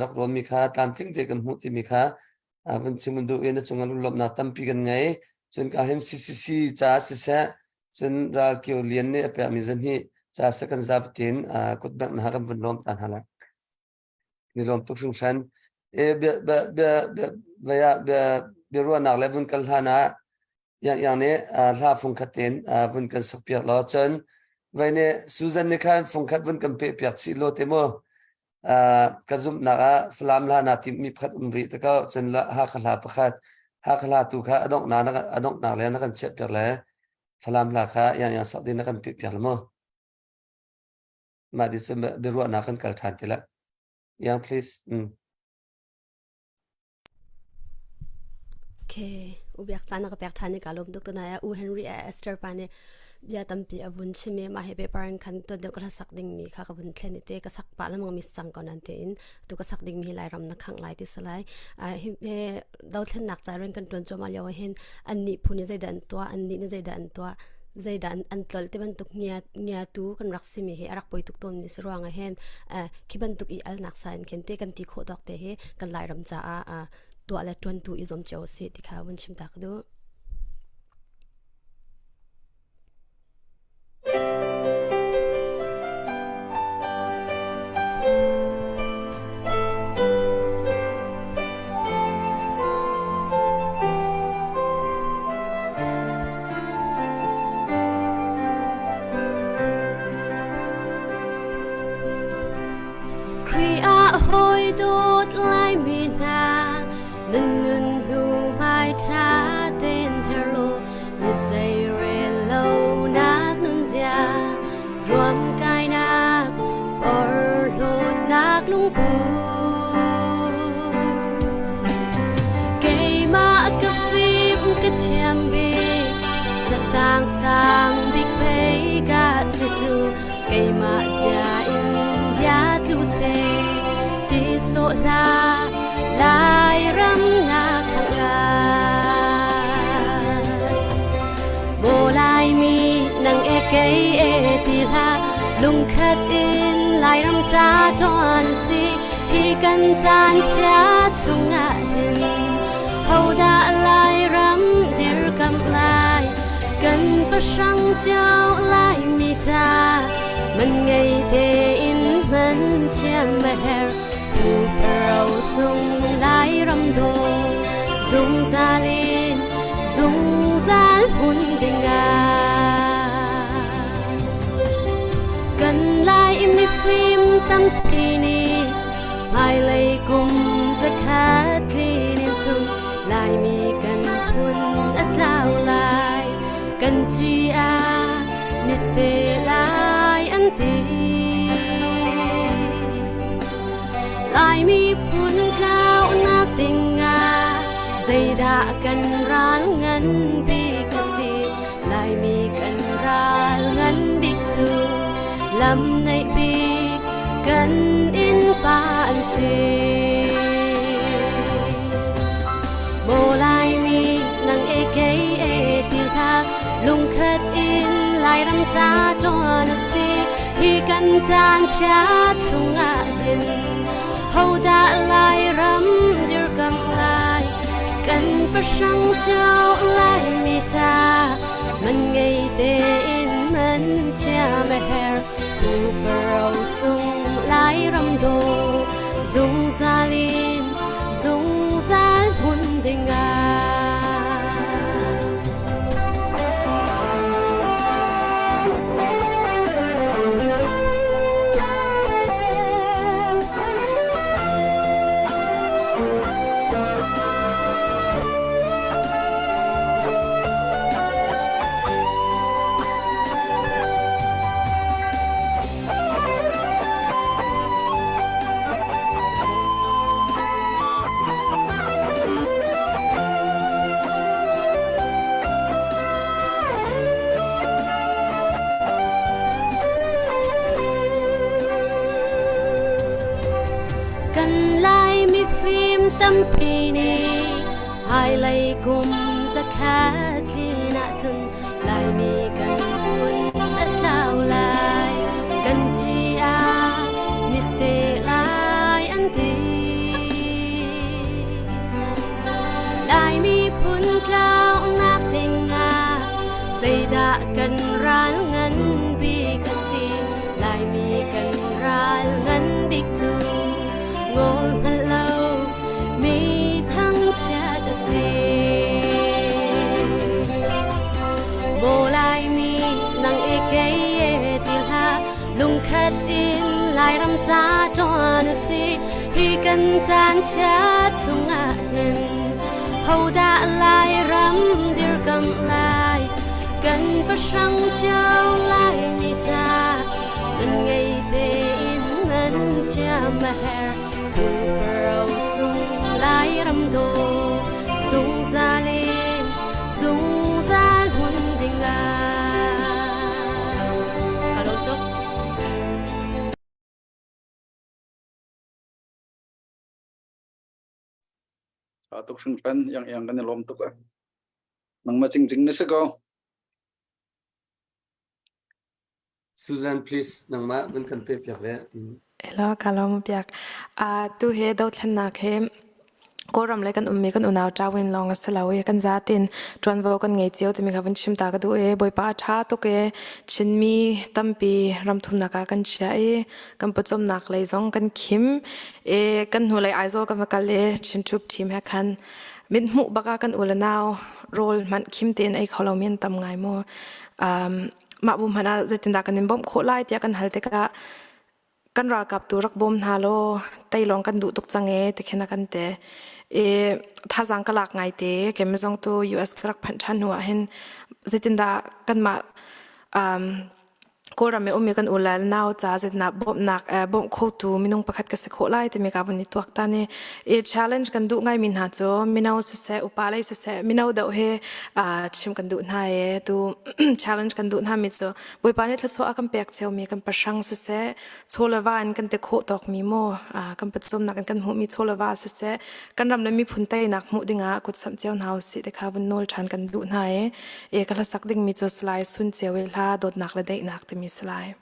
รักรวมมีค่าตามทิ้งเด็กกันหุ่นที่มีค่าวันชิมันดูเอ็นจงกันลบนาตั้มปีกันไงจนการเห็น CCC จ้าเสียจนราเกี่ยวเลียนเนี่ยเปียมีจันฮีจ้าสักกันจับตินกดแบงค์หากันวันลมตันหาละนี่ลมตุกชุมชันเบียรัวนักเลวันกันหานะอย่างนี้ลาฟงคัดเต็นวันกันสักเปียกล้อจนวันนี้สุจันนี่ค่ะฟงคัดวันกันเปียกสิโลเตโม กระซุมนักฟลามลานาติมีพัดอุมริตก็จนละฮักลาประคัดฮักลาตุค่ะอดอกนานักอดอกนาแล้วนักเช็ดเปียกแล้วฟลามลาค่ะยังสักดินนักเปียกมั้งมาดิสเบรัวนักกัลทันทีละยัง please โอเคอุบยักจานักเปียกทันนี่กาลมตุกตัวนายอูเฮนรี่เอสเตอร์ปานี่ยาตั้มปีอบุญชิมีมาเฮเปปารันคันตัวเด็กก็สักดิ่งมีค่ะกับบุญเทนิเตก็สักปะแล้วมังมิสังก่อนนั่นเองตัวก็สักดิ่งมีหลายรำนักขังหลายที่สลายเฮดาวเทนนักใจเรื่องกันจนจมาเลียวเห็นอันนี้พูนี่ใจดันตัวอันนี้นี่ใจดันตัวใจดันอันตลที่บรรทุกเงียตูกันรักสิมีเฮรักปอยตุกตนมีสรวงเห็นคิบรรทุกอีอัลนักสายเข็นเตกันตีโคดอกเตเฮกันหลายรำจ้าตัวอะไรจวนตัวอีสมเจ้าเสียที่เขาวันชิมตักดูsang big bay ga se chu kai ma ya in ya tu se ti so la lai ram na khang la bo lai mi nang e kai e ti la lung khat in lai ram cha ton si hi kan chan cha chung a hin hau da lai ram dir kam lai cần phát sáng trao lại mi ta mình ngày thế in mình chém mer phù prau sung lại râm đồ dung ra lên dung ra hun đình cần lại mi phim tâm pini mai lấy cùng giấc hát li nên chung lại mi cần hun ắt lao lạiกันจีอามิเตลายอันตีลายมีพุนกล่าวนักติงงาใจด่ากันร้านเงินบิกซีลายมีกันร้านเงินบิกจูลำในบิกกันอินปานซีโบลายมีนังเอเกเอติลาลุงคัดอินลายรำจ้าจวนสีฮีกันจานชาชุงอาหินเฮาดาลายรำดิรกำลายกันประชังเจ้าลายมีตามันไงเตอินมันเชื่อไม่เฮรผู้ปเราสุงลายรำโดซุงซาลินซุงซาลหุ่นดิงาตั้มปีนี้หายไหลกุมจะแค่ที่น่าจนลายมีกันบุญและเจ้าลายกันจีอามิเตลายอันดีลายมีพุนกล่าวนักเต็งงาใส่ดากันร้านเงินบิกซีลายมีกันร้านเงินบิกจูงงฮัลโหลมีทั้งชาติสีโบลายมีนางเอกเกยติลาลุงคัดอินลายรำจ้าจวน กันจานชาชงอาเห็นเขาด่าลายรำเดือดกำลายกันประชังเจ้าลายมีตามันไงเดินมันจะมาแหรดูเราสุงลายรำโดสุงซาเลนสุงซาหุ่นดิงาฮัลโหลตุ๊กตุกชงกันยังกันลมตุกนังมาจริงนี่สิก็ Susan please นังมามันกันเปียกเลย แล้วการลมเปียกตัวเฮดาวชนะเข้มก็รำเลยกันมีกันอุณาวจ้าวินลองสลาวกันจาตินจวนวกันไงเจียวแต่มีคำวันชิมตากระดูบอยป้าชาตุกชินมีตั้มปีรำทุนนักกันเชียกันประจมนักเลยซองกันคิมกันหัวเลยไอโซกันมากันเลยชินชุบทีมแฮกัน มิดมุบักกันอุลนาวโรลมันคิมเตนไอเขาเราเมียนตำไงโมมาบุมพนาจะตินดากันนิมบ่มโคไลเตียกันฮัลเตกะกันรอกับตัวรักบ่มฮาโลไตลองกันดุตุกจังเอแต่แค่นักันเตถ้าสังกลักไงเตเกมซองตัว US กรักพันชันหัวเห็นจะตินดากันมาก็เราไม่มีกันอุลนาวจ้าจะนับบ่มนักบ่มโคตูมินุงประคัดกันสักโคไลแต่มีการวันนี้ตัวตานี่challenge กันดูไงมินหาโจมินาวเสอุปาลัยเสมินาวเดาเฮชิมกันดูนายตู challenge กันดูนามิโจบุยปานี่ทศอากันเปียกเชียวมีกันประชังเสโซลาวาอันกันเตโคตอกมีโมกันประจมนักกันหูมีโซลาวาเสกันรำนั้นมีพุนเตนักมุดิงากุดสัมเจียวนาวสิเดคาวันโนลชันกันดูนายกันละสักดิ่งมีโจสไลสุนเจียวเวลาโดดนักและได้นักมีสไลด์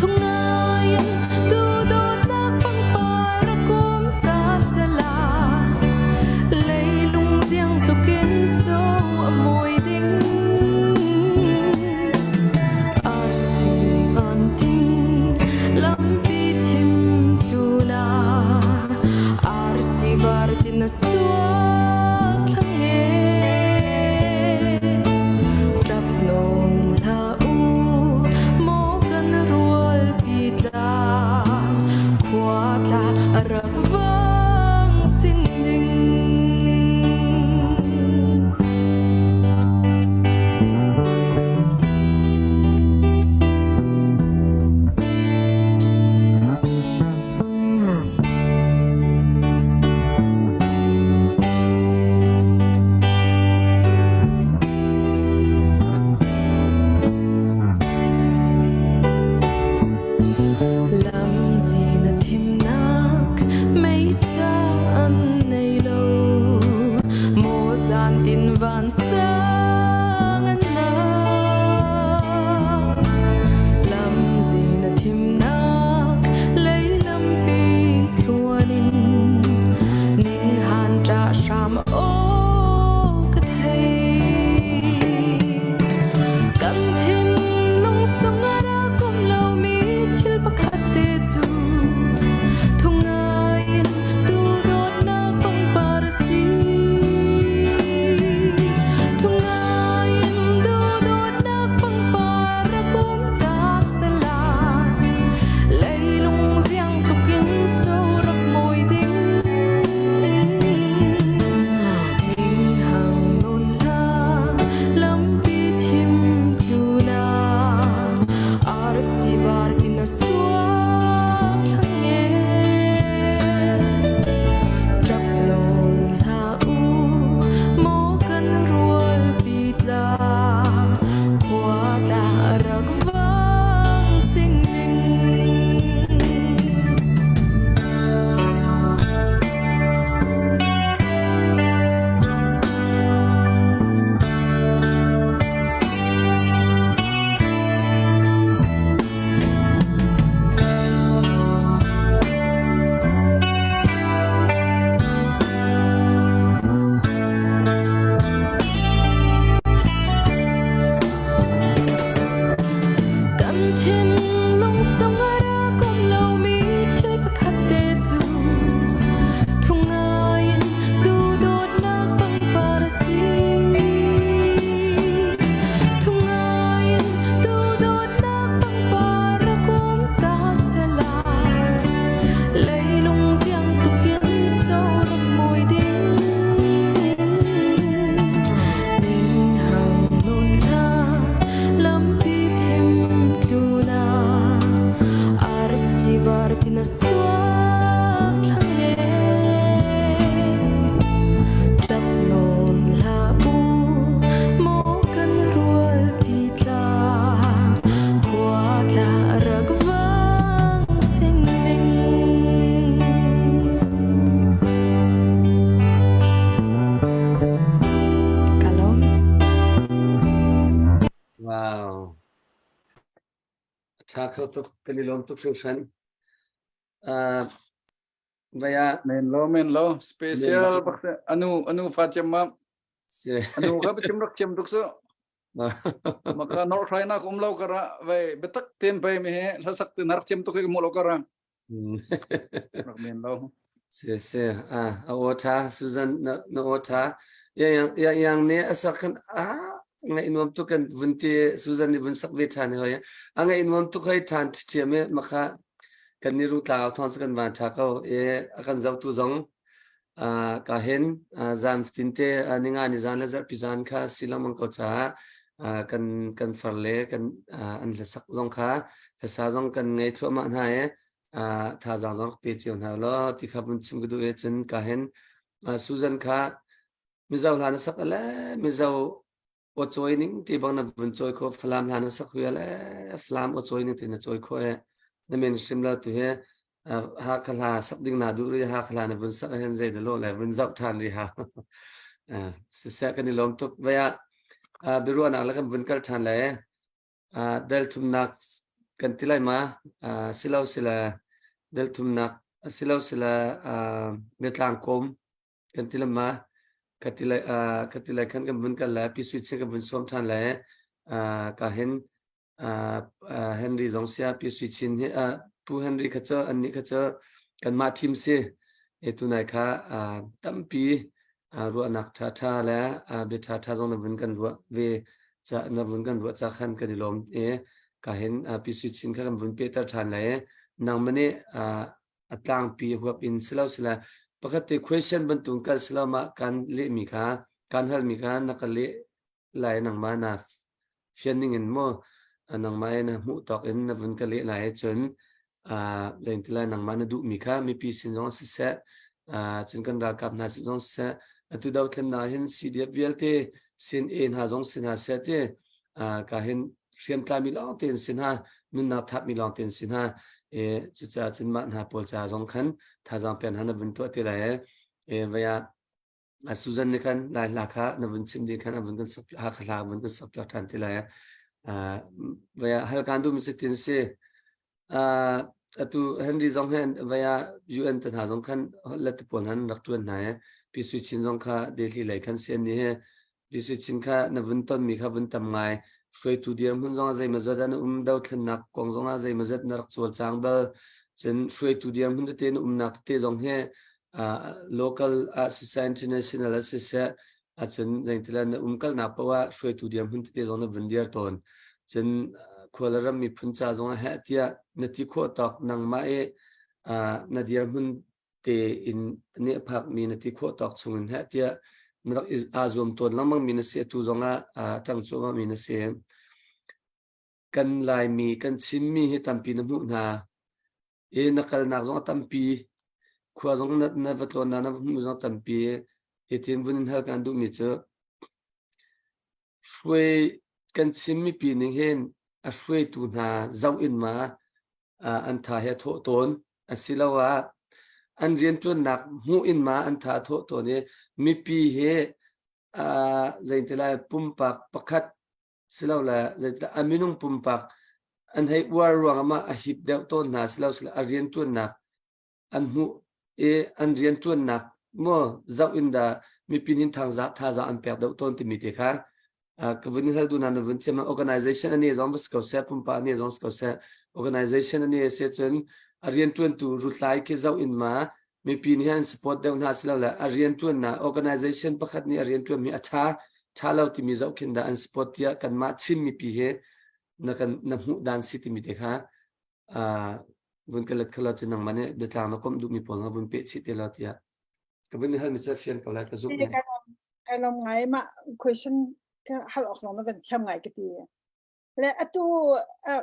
ทุงไง an thiên lung sông ara kom lo mi thil pakhat te chu thung ngain du dot nak pang parasi thung ngain du dot nak pang para kom ta sela leilung siang thukin so rak moi din ning hang nun na lampi thim tluna arsivar tina swak thang ne tap non la u mo kan rual pitla kwa tla ragwang ching ning kalom Wow. Cha khâu tục cái lom tục sung sân. Vaya men lo special bakse anu facema se anu ka bachim rak chem duk so maka nor khaina kum lo kara ve betak tem pe me he lasak te nar chem to ke mo lo kara rak men lo se ota Susan na ota yang ne asakan ngai inom tu kan vunti Susan ni vun sak ve than hoya ngai inom tu khai than thiame makha kan ni ru ta thon kan van tha ko akan zau tu zong ka hen zan tinte ninga ni zan la zar pizan kha silamang ko cha kan farle kan an la sak zong kha ta sa zong kan ngai thua ma na tha zang zong pe chiu na lo ti kha bun chim du e chen ka hen Susan kha mi zau la na sak la mi zau o choi ning ti bang na bun choi ko flam la na sak hu la flam o choi ning ti na choi ko na men simla tu he ha khala sak ding na du ri ha khala na bun sak hen zai de lo la bun zau than ri ha se sa kan ni lom tok vaya biru ana la kan bun kal than la del tum nak kan tilai ma silau sila del tum nak silau sila metlang kom kan tilai ma katilai kan kan bun kal la pi switch kan bun som than la ka hen Henry zong sia pi switchin he pu Henry khacha anni khacha kan ma team se etunai kha tampi ru anak tha la be tha zong na bun kan ru ve cha na bun kan ru cha khan kan lom ka hen pi switchin kha kan bun pe tar than la nang mane atlang pi huap in silau sila pakate question ban tung kal sila ma kan le mi kha kan hal mi kha nakal le lai nang ma na fianing in mo nang mai na mu tok in na vun ka le lai chun leng tila nang ma na du mi kha mi pi sin jong se chun kan ra kap na sin jong se atu daw thlen na hin cdf velte sin en ha jong sin ha se te ka hin siam tla mi long ten sin ha nun na thap mi long ten sin ha chu cha chin ma na pol cha jong khan tha jang pen han na vun to te la vaya Susan ni kan lai la kha na vun chim di khan vun kan sap ha khala vun kan sap ya than te la vaya hal kan du mi se tin se atu Henry zong hen vaya UN tan ha jong khan lat pon han rak tuan na pi switchin jong kha delhi lai khan sen ni he pi switchin kha na vun ton mi kha vun tam ngai free to diam hun jong zai ma zadan dau thlan nak kong jong a zai ma zat nar chol chang ba chen free to diam hun te nak te jong he local assistant international assistant chen zai tilan kal na pawa free to diam hun te jong na vendiar ton chen kholaram mi phun cha jong ha tia nati kho tak nang ma na diam hun te in ne phak mi nati kho tak chung ha tia nak azum ton lamang mi na se tu jong a chang chu ma mi na se kan lai mi kan chim mi he tampi na mu na nakal nak jong tampi khwa jong na vatlon na mu jong tampi tin vun hal kan du mi chu shwe kan chim mi pi ning hen a shwe tu na zau in ma an tha he tho ton asilawa an rian tu nak mu in ma an tha tho to ne mi pi he zain tela pumpak pakhat silaula zain aminung pumpak an hai war ruang ma a hip deuh ton na silau sila arian tu nak an mu an rian tu nak mo zau in da mi pinin thang za tha za an pek deuh ton ti mi te kha kevin hal du nan vun chema organization ani zom skill set pum pa ani zom skill set organization ani se chen arian tun tu rutlai ke zau in ma mi pin hian support de na sila la arian tun na organization pakhat ni arian tun mi atha thalo ti mi zau kin da an support ya kan ma chim mi pi he na kan na mu dan city mi de kha vun kalat khala chinang mane de tlang na kom du mi pol nga vun pe chi te la tia kevin hal mi cha fian ka la ka zum ne การลงไงมา question ก็ฮัลออกสองนั่นเป็นทำไงกันดีและตัว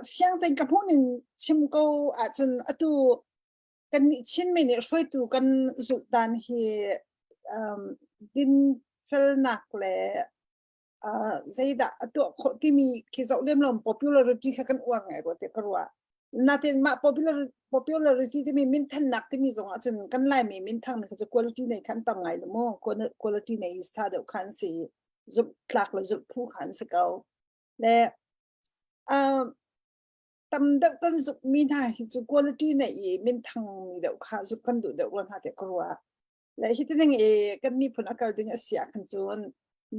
เฟียงแต่งกับพวกหนึ่งชิมก็จนตัวกันชิ้นไม่เนี่ยช่วยตัวกันสุดดันเฮดินเฟลนักและใจด่าตัวคนที่มีคิดจะเริ่มลง popularity กันอ้วนไงก็เด็กก็รู้ว่านาทีมา popularity ที่มีมินทันนักที่มีสองจนกันไล่มีมินทันคือจะ quality ในขั้นต่ำไงหรือมั้ง quality ในสถาเดียวกันสิจุดพลักและจุดผู้ขันสเกลและตำดับกันจุดมีได้จุด quality ในมินทันมีเดียวกันจุดกันดูเดียวกันหาเด็กก็รู้ว่าและที่นั่นกันมีผลอากาศดึงเสียขันจน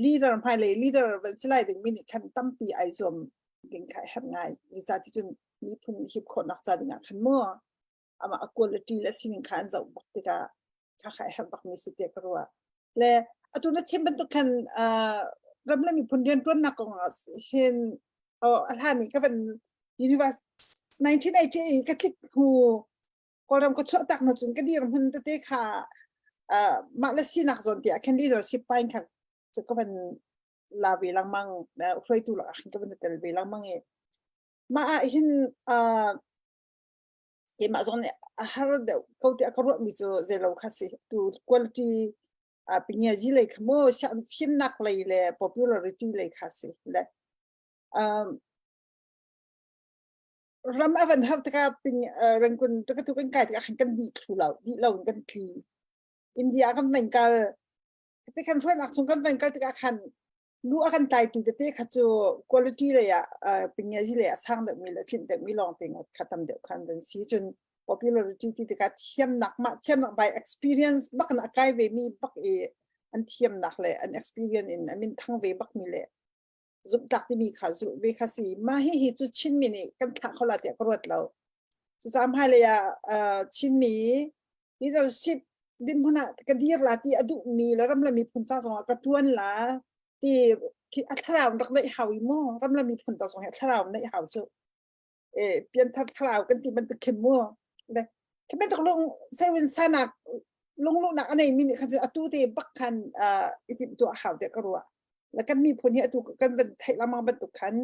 leader ภายใน leader เป็นสไลด์ดึงมินิขั้นตั้มปีไอจอมดึงขายทำไงจิตใจที่จนมีผลฮิบคนนักจัดงานขันมั่วอามา quality และสิ่งขันจะบอกติกาถ้าขายทำแบบมีสิทธิ์ก็รู้และตัวนั้นเชื่อมเป็นตัวขันรำแล้วมีผลเรียนต้นนักของเห็นอะไรนี่ก็เป็น University 1988ก็คลิกหูก็รำก็ช่วยตักหน่อยจนก็ดีรำพันตัวเด็กค่ะมาเลเซียนักสนที่แคน leadership ไปค่ะจะก็เป็นลาเวลังมังแล้วช่วยตัวหลักก็เป็นแต่เวลังมังมาเห็นมาส่วนเนี่ยฮาร์ดเขาที่เขารู้มีตัวเซลล์ค่ะสิตัว quality เป็นยังไงเลยค่ะมั่วฉันพิมพ์นักเลยเลย popularity เลยค่ะสิและรำอันฮาร์ดก็เป็นเรื่องคนตัวก็ตัวกันไกลที่ขันกันดีทุเราดีเรากันทีอินเดียกันเป็นกันที่ขันช่วยนักสงกันเป็นกันที่ขันรู้อาการตายตัวเด็กขัดจู quality เลยเป็นยังไงเลยสร้างเด็กมีเลยทิ้งเด็กมีลองเต็งขัดทำเด็กขันเป็นสีจน popularity ที่เด็กเทียมหนักมาเทียมหนัก by experience บักนักไกลเวมีบักอันเทียมหนักเลยอัน experience อันมินทั้งเวบักมีเลยจุดตักที่มีขาจุเวขาสีมาให้เหตุจุดชิ้นมีนี่กันขัดเขาละเดียกรวดเราจะจำให้เลยชิ้นมี leadership ดิมพนักกันดีละที่อดุมีแล้วรำละมีผลจ้าสองกระท้วนละที่อัตรารักได้หาวิโมรำละมีผลต่อสองอัตราได้หาจุเปลี่ยนทัดคราวกันที่มันตะเข็มมัวเลยถ้าเป็นตกลงเซเว่นซานักลงนักอันไหนมีเนี่ยเขาจะตู้ที่บักคันอิติตัวหาวเด็กก็รู้แล้วก็มีผลที่ตู้กันเป็นไทยละมังเป็นตุกขัน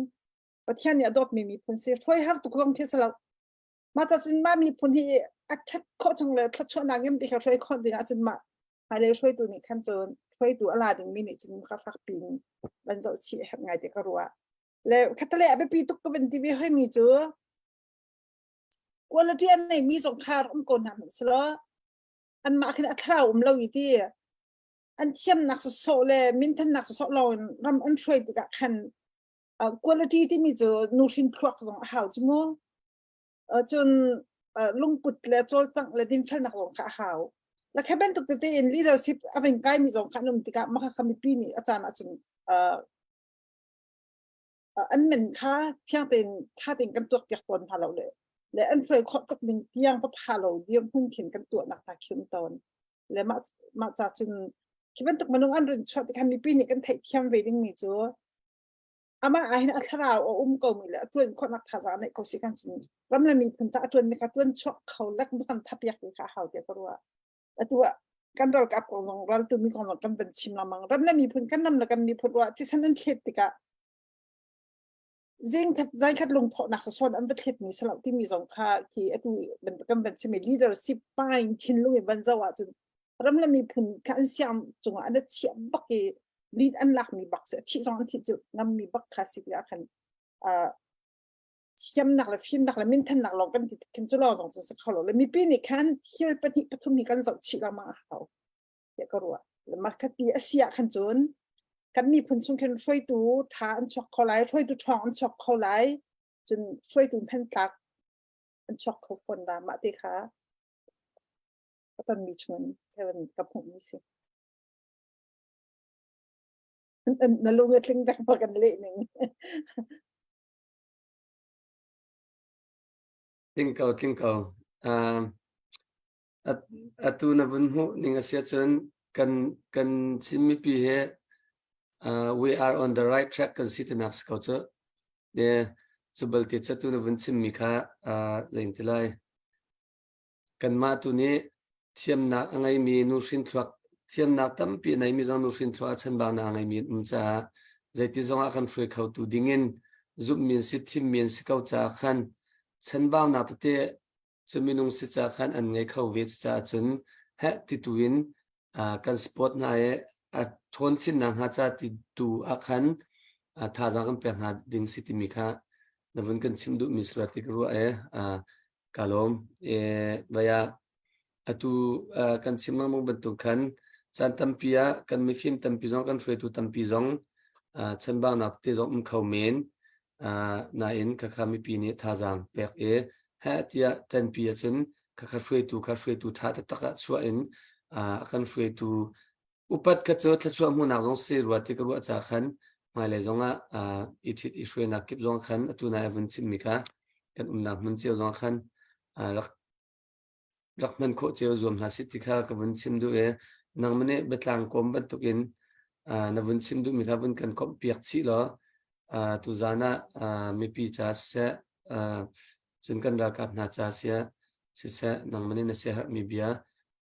ประเทศเนี่ยดอดมีผลเสียช่วยให้ตกลงที่สลับมาจากจนมามีผลที่อัดชัดข้อจงเลยทัดช่วยนางยังไปเขาช่วยคนดึงอาจจะมาหายเลยช่วยตัวนี้ขั้นจนช่วยตัวอะไรดึงมีเนี่ยจนเขาฟักปิงบรรจุเชี่ยไงเด็กก็รู้แล้วคัตเล่ไปปีตุกก็เป็นที่ไม่ให้มีเจอ quality อันไหนมีสงครามก่อนทำสละอันมาขึ้นอัตราเราอีที่อันเทียมนักสอบเลยมินทันนักสอบเรารำอันช่วยติดกันquality ที่มีเจอนูทรินครักของหาวจมูกจนลุงปุดและโจจังและดินเฟลนักของหาวแล้วแค่เป็นตุกติดอิน leadership อันเป็นไกด์มีสงครามนุ่มติดกันมาค่ะมีปีนี้อาจารย์อันเหม็นค่าเพียงแต่ค่าติดกันตัวเปียกตนพาเราเลยและอันเคยขอกับหนึ่งเตียงพาเราเดียงพุ่งเข็นกันตัวหนักตาเข้มตอนและมาจากจนคิดว่าตุกมันต้องอันเรื่องชดที่มีปีนี้กันไทยเทียมเวดิ้งมีจ้ะอามาอันอัตราก็มีแล้วตัวคนนักทาร์ในเขาสิกันจนรำเลยมีผลจากตัวมีการตัวช็อกเขาเล็กไม่ทันทับยักษ์เลยค่ะเขาเดียวก็รู้ว่าตัวกันเรากับของเราตัวมีของเรากันเป็นชิมละมังรำเลยมีผลกันนำแล้วกันมีผลว่าที่ฉันนั้นเคล็ดติกะยิ่งใจคัดลงพอนักสอนอันเป็นเคล็ดมีสลับที่มีสองค่าที่ตัวเป็นกันเป็นชิม leadership ไปทิ้งลงในบรรจาวจนรำเลยมีผลการเสียมจงอันนั้นเชี่ยบักเกลีดอันหลักมีบักเสียที่สองอันที่จะนำมีบักคลาสสิกแล้วกันเชื่อมหนักและฟิล์มหนักและมินทันหนักลองกันที่กันจะลองตรงจะสักเขาเลยมีปีนี้คันที่ปฏิปทุมมีกันจะชิลามาเขาเดี๋ยวก็รู้แล้วมาคัดที่อาเซียขันจนกันมีผลส่งกันช่วยตัวทานช็อกเขาไล่ช่วยตัวท้องช็อกเขาไล่จนช่วยตัวแผ่นตักอันช็อกเขาฝนดามาติค่ะก็ต้องมีชนแค่วันกับผมนี่สิ nalungit lang dak maganli ning tingkau atu na vunhu ning asia chun kan simmi pi he we are on the right track kan sitanak culture de chubal ti chatu na vun simmi kha zaintilai kan ma tu ni thiam na angai mi nu shin thwak thiam na tam pi nai mi jang nu shin thwa chan ba na angai mi cha zaiti zonga kan free khau tu dingin zup min si thim min si kau cha khan chan ba na te chuminung si cha khan an ngai khau ve cha chun ha ti tuin kan sport na e a thon chin na ha cha ti tu a khan tha jang kan pe na ding si ti mi kha na vun kan chim du misra ti ru e kalom vaya atu kan chim mang ban tu khan chan tampia kan mi film tampi jong kan free tu tampi jong chan ba na te jong khau men na in ka kha mi pi ni tha jang pek ha tia tan pi chun ka free tu tha ta ka chua in kan free tu upat ka chot la chua mu na jong se ruat ti ka ru cha khan mai le jong ichit iswe na kip jong khan atu na event chim mi ka kan na mun che jong khan rakman ko che zum na sit kha ka vun chim du nang mane betlang kom ban tukin na vun chim du mi ha vun kan kom piak chi lo tu zana mi pi cha se chun kan ra kap na cha sia si se nang mane na se mi bia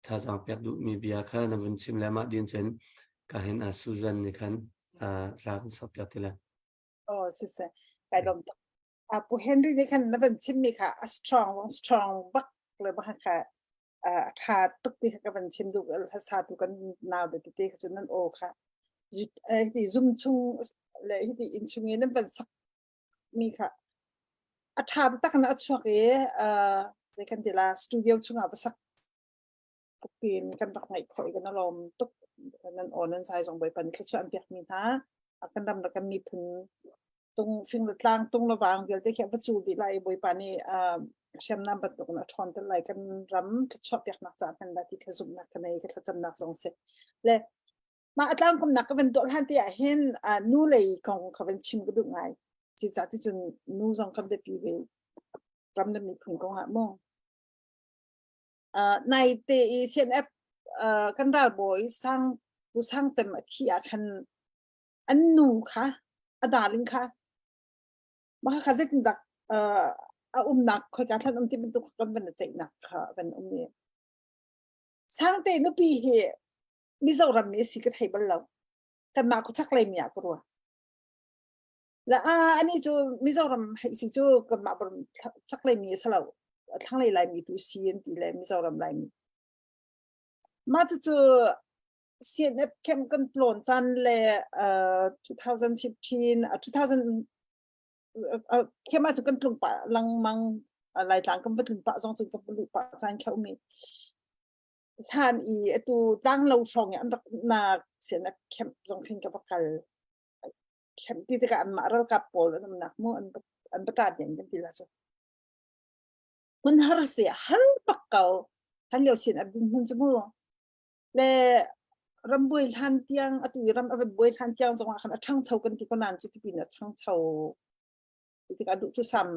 tha jang pek du mi bia kha na vun chim la ma din chen ka hen susan ni khan la kan sap ya tila sisa kai dom pu Henry ni kan na ban chim mi kha strong bak le ba kha tha tuk ti ka ban chim du sa tu kan naw de ti ka chun nan o kha ti zoom chung le ti in chung ni ban sak mi kha tha ta kan a chwa ke ze kan ti la studio chung a ba sak pin kan bak ngai khoi kan lom tuk nan on nan sai jong bai pan kha chu am pek mi tha kan dam la kan mi phun tung phing la tlang tung la wang gel te kha ba chu di lai boi pa ni shem nam ba tuk na thon te lai kan ram ka chop yak nak cha kan la ti kha zum nak kanai ka cham nak jong se le ma atlang kum nak ka ban dol han ti a hen nu lei kong ka ban chim gu du ngai chi cha ti chun nu jong kam de pi ve ram na mi phun kong ha mo này thì hiện ép căn ra bồi sang bu sang chấm thì khăn anh nu khá đà linh khá mà khá rất đặc nặc khơi cả thân thì mình tụ cầm vấn đề nặc khá vấn này sang tây nó bị hệ mi dâu làm mi xí cái hay bao lâu cái mà có chắc lấy mi à cô rồi là anh ấy cho mi dâu làm hay xí cho cái mà chắc lấy mi sao lâu thằng này lại mi tu xiên thì lại mi dâu làm lại mi mà cho xiên ép kem con plon chan le 2015 2000 kem mà cho con plon pa lang mang lại tang con plon pa song chung con plon pa chan khâu mi than i tu tang lâu song ya na xiên ép kem song khin ka bakal kem ti ka an ma ra ka pol nam nak mo an batat yan kan ti la so mun har se har pakau han lo sin abin hun chu le ramboi han tiang atu ram avat boi han tiang zong khan athang chau kan ti konan chu ti pin athang chau ti ka du chu sam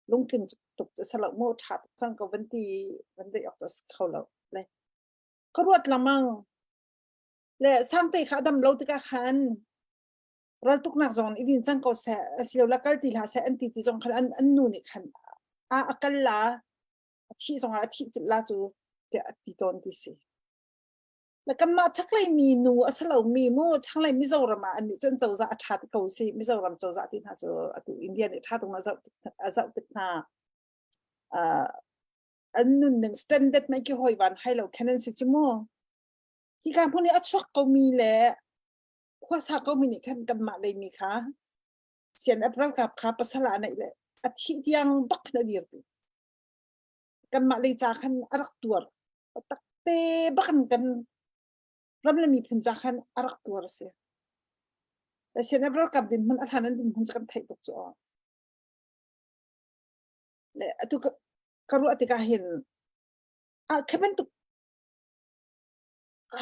lung tin tuk cha sala mo that chang ko van de ok ta khau lo le ko ruat lamang le sang te kha dam lo ti ka khan ral tuk nak zong idin chang ko sa sil la kal ti la sa an ti zong khan an nu ni khan akal la chi zong a thi la chu te ti ton ti siแล้วก็มาชักเลยมีนูอสลามีมูทั้งเลยมิโซรามาอันนี้จนเจ้าจะทัดเขาสิมิโซรามเจ้าจะที่น่าจะตุอินเดียเนี่ยทัดตรงนั้นจะติดหน้าอันนู้นหนึ่งสแตนดาร์ดไม่กี่หอยวันให้เราแค่นั้นสิจิโม่ที่การพวกนี้อัชวักเขามีแหละขั้วซาเขามีนี่ขั้นกันมาเลยมีค่ะเสียนอัปรักกับค่ะภาษาละไหนเลยอาทิตย์ยังบักนาดีร์กันมาเลยจากขั้นอรักตัวตักเตะบักกันรำเลยมีพันจากขันอารักตัวเสียแต่เสียนบรกับดินมันอันนั้นดินมันจะกันไทยตกจ่อและตุกรู้อติกาเห็นแค่เป็นตุก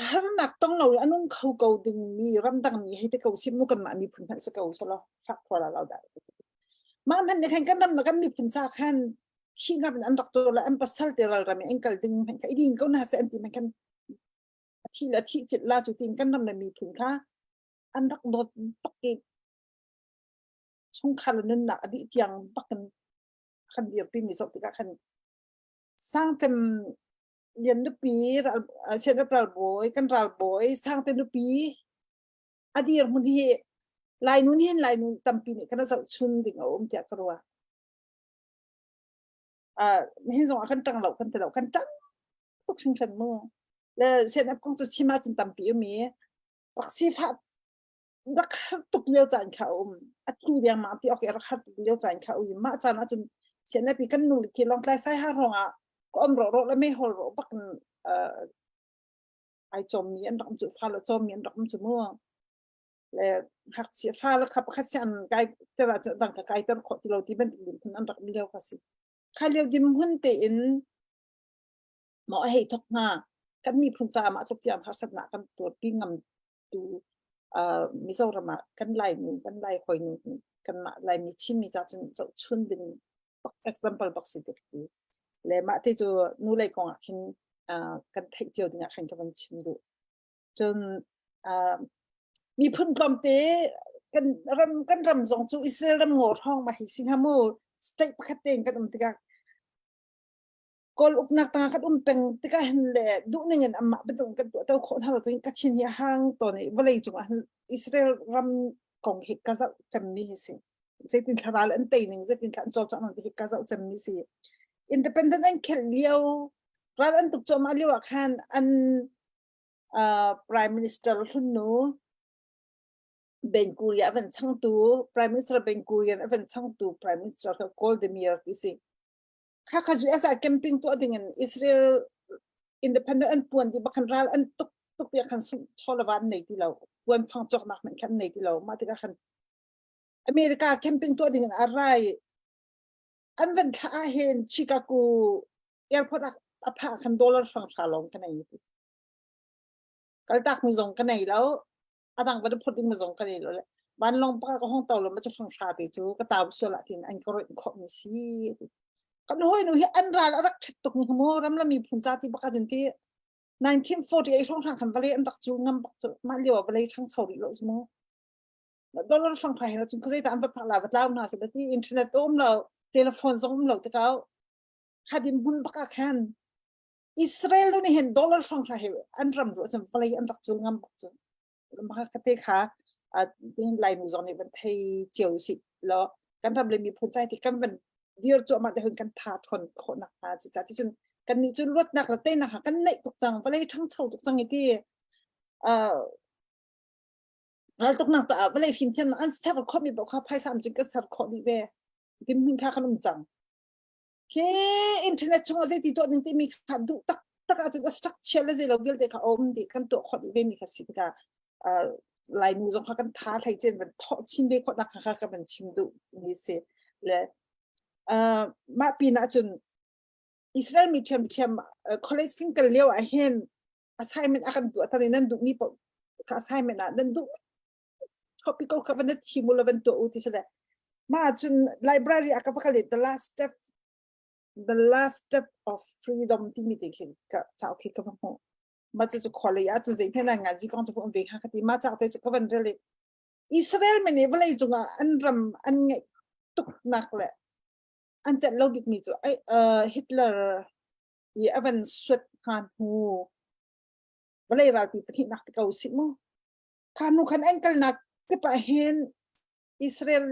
ฮันนักต้องเราอันนู้นเขาเกาดึงมีรำดังมีให้แต่เกาซิมุกันมามีผลพันธ์สเกาสละฟักพอเราได้มามันในแข่งกันดำแล้วก็มีผลจากขันที่งับอันดักตัวละอันปัสสัลเตอร์เราไม่เองกัลดึงมันก็อีดิ่งก็น่าเสียอันที่มันกันที่ละที่จิตลาจุดทิ้งกันดำเลยมีผลค่าอันดักโดนปักเก็บช่วงคันนั้นหนักอดีตยังปักกันคันเดียวปีมีสติกาคันสร้างจำเรียนนุปีเช่นเราโบยกันเราโบยสร้างเต็นุปีอดีตมันที่ลายนู้นเห็นลายนู้นจำปีนี่ก็น่าจะชุนดิ่งเอาเจ้ากรัวเห็นสองคันตั้งเหล่าคันแต่เหล่าคันตั้งทุกชิ้นชั้นมือแล้วเส้นอับกงจะชิมาจนจำปีมีรักสีฟ้ารักตุกเลี้ยวใจเขาอัดดูเดียงมาที่ออกรักตุกเลี้ยวใจเขาอยู่มาจานะจนเส้นอับปีกันนู่นที่ลองใช้ห้ารองก็อมรอแล้วไม่หอรอปักไอจอมมีอันดับจุดฟ้าแล้วจอมมีอันดับจุดมือแล้วหักเสียฟ้าแล้วขับขัดเสียนไกลแต่ละต่างกับไกลแต่ละคนที่เราที่เป็นดิ่งคนอันดับเลี้ยวก็สิข้าเลี้ยวดิมหุ่นเต็นหมอให้ทุกหน้ากันมีพันจามาทุกอย่างทัศนะกันตัวปิ้งงำดูมิโซรามากันไล่หนูกันไล่คอยหนูกันมาไล่มีชิ้นมีจ่าจนจะชุนดึง example บักสิเด็กดีเลยมาที่จะนู่นเลยกองขึ้นกันไทยเจียวดึงขึ้นกับมันชิมดูจนมีพื้นปลอมเตะกันรำส่งจูอิสราเอลรำหัวท้องมาให้สิงคโปร์สเต็กปะคัตเตงกันติกากอลอุกนักตากันเป็นติกาเห็นเลยดูนี่เงินอามาเป็นตัวกันตัวเต้าคนเราตัวกัดชินยาห้างตัวนี้วันเลยจังอิสราเอลรำกองเฮกกาซาจำมีสิเซตินทาราลอันเตนิงเซตินทานโจจังนั่นที่เฮกกาซาจำมีสิอินดิเพนเดนต์อันเคลเลียวร้านอันตุกโจมาเลียวขันอันPrime Minister หุ่นนูเบนกูเรียเป็นช่างตัว Prime Minister เบนกูเรียเป็นช่างตัว Prime Minister เขาโกลเดมีร์ที่สิข้าขจุเอสอาแคมปิ้งตัวดิ่งอิสราเอลอินดิเพนเดนต์อันปวนที่บักขันรัลอันตุกที่ขันสุชอลวันในที่เราปวนฟังจอกนักเหมือนกันในที่เรามาที่ขันอเมริกาแคมปิ้งตัวดิ่งอะไรอันเป็นข้าเห็นชิคาโกแอร์พอร์ตอพาร์คัน$ฟังชาลงกันในที่ก็ตักมีส่งกันในแล้วอาตังวันพุธที่มาส่งกันในแล้วบ้านลงปากก็ห้องเต่าแล้วมันจะฟังชาติจูก็ตามส่วนละทีอันก็รู้ข้อมูลสิก็น้อยหนูเห็นอันรักชัดตุกมีขโมยรำแล้วมีผลจากที่บักจันที่1948ช่วงทางคันบาลีอันดักจูงำบักจูมาเลี้ยวบาลีช่างเฉลี่ยแล้วสมมติ$ฟังใครนะจุนก็จะตามไปพักหลายวันแล้วนะสิบที่อินเทอร์เน็ตอุ้มเราโทรศัพท์ส่งเราที่เขาขาดิมหุ่นบักแคนอิสราเอลนี่เห็น$ฟังใครอันรำรู้จังบาลีอันดักจูงำบักจูแล้วมาคัดเตะขาที่ไลน์มูซอนนี่เป็นไทยเจียวสิแล้วกันทำเลยมีผลใจที่กันเป็นเดียวจะมาได้เห็นกันท้าทนคนนักมาจิตใจที่จนกันมีจุดลดนักละเต้นนะคะกันในตุกจังไปเลยทั้งเช่าตุกจังที่แล้วตุกนักจะไปเลยฟิล์มเทียมอันสเตปข้อมีบอกว่าไพ่สามจึงก็สัตว์ข้อดีเว่ที่มึงค่าขนมจังแค่อินเทอร์เน็ตช่วงอะไรที่ตัวหนึ่งที่มีขาดูตักอาจจะสตั๊กเชลเลยเราเวิลเด็กเขาดีกันตัวข้อดีเว่มีขั้นสิกาลายมูซงเขากันท้าไทยเจนเป็นทอดชิมเบคอนนะคะก็เป็นชิมดูนี่สิและมาปีน่าจนอิสราเอลมีเทียมคอลเลจซิงกันเลี้ยวเห็น assignment อาการตัวตอนนี้นั่นดูมีปก assignment นั่นดู topical กับนั่นชิมูลเป็นตัวอุติสระมาจน library อาการพักเลย the last step of freedom ที่มีเด็กกับชาวคิดกับพวกมาจะขอเลยอาจจะสิ่งที่นั่งงานที่กองจะพูดเองค่ะที่มาจากแต่จะก็เป็นเรื่องอิสราเอลมันเนี่ยเวลาจุงอันรำอันไงตุกนักแหละอันจะเราบิดมีจุฮิตเลอร์ยี่อเวนสุดฮันฮูเวลาเราไปที่นักที่เขาสิมั้งขานุขันเองกันนักที่ไปเห็นอิสราเอล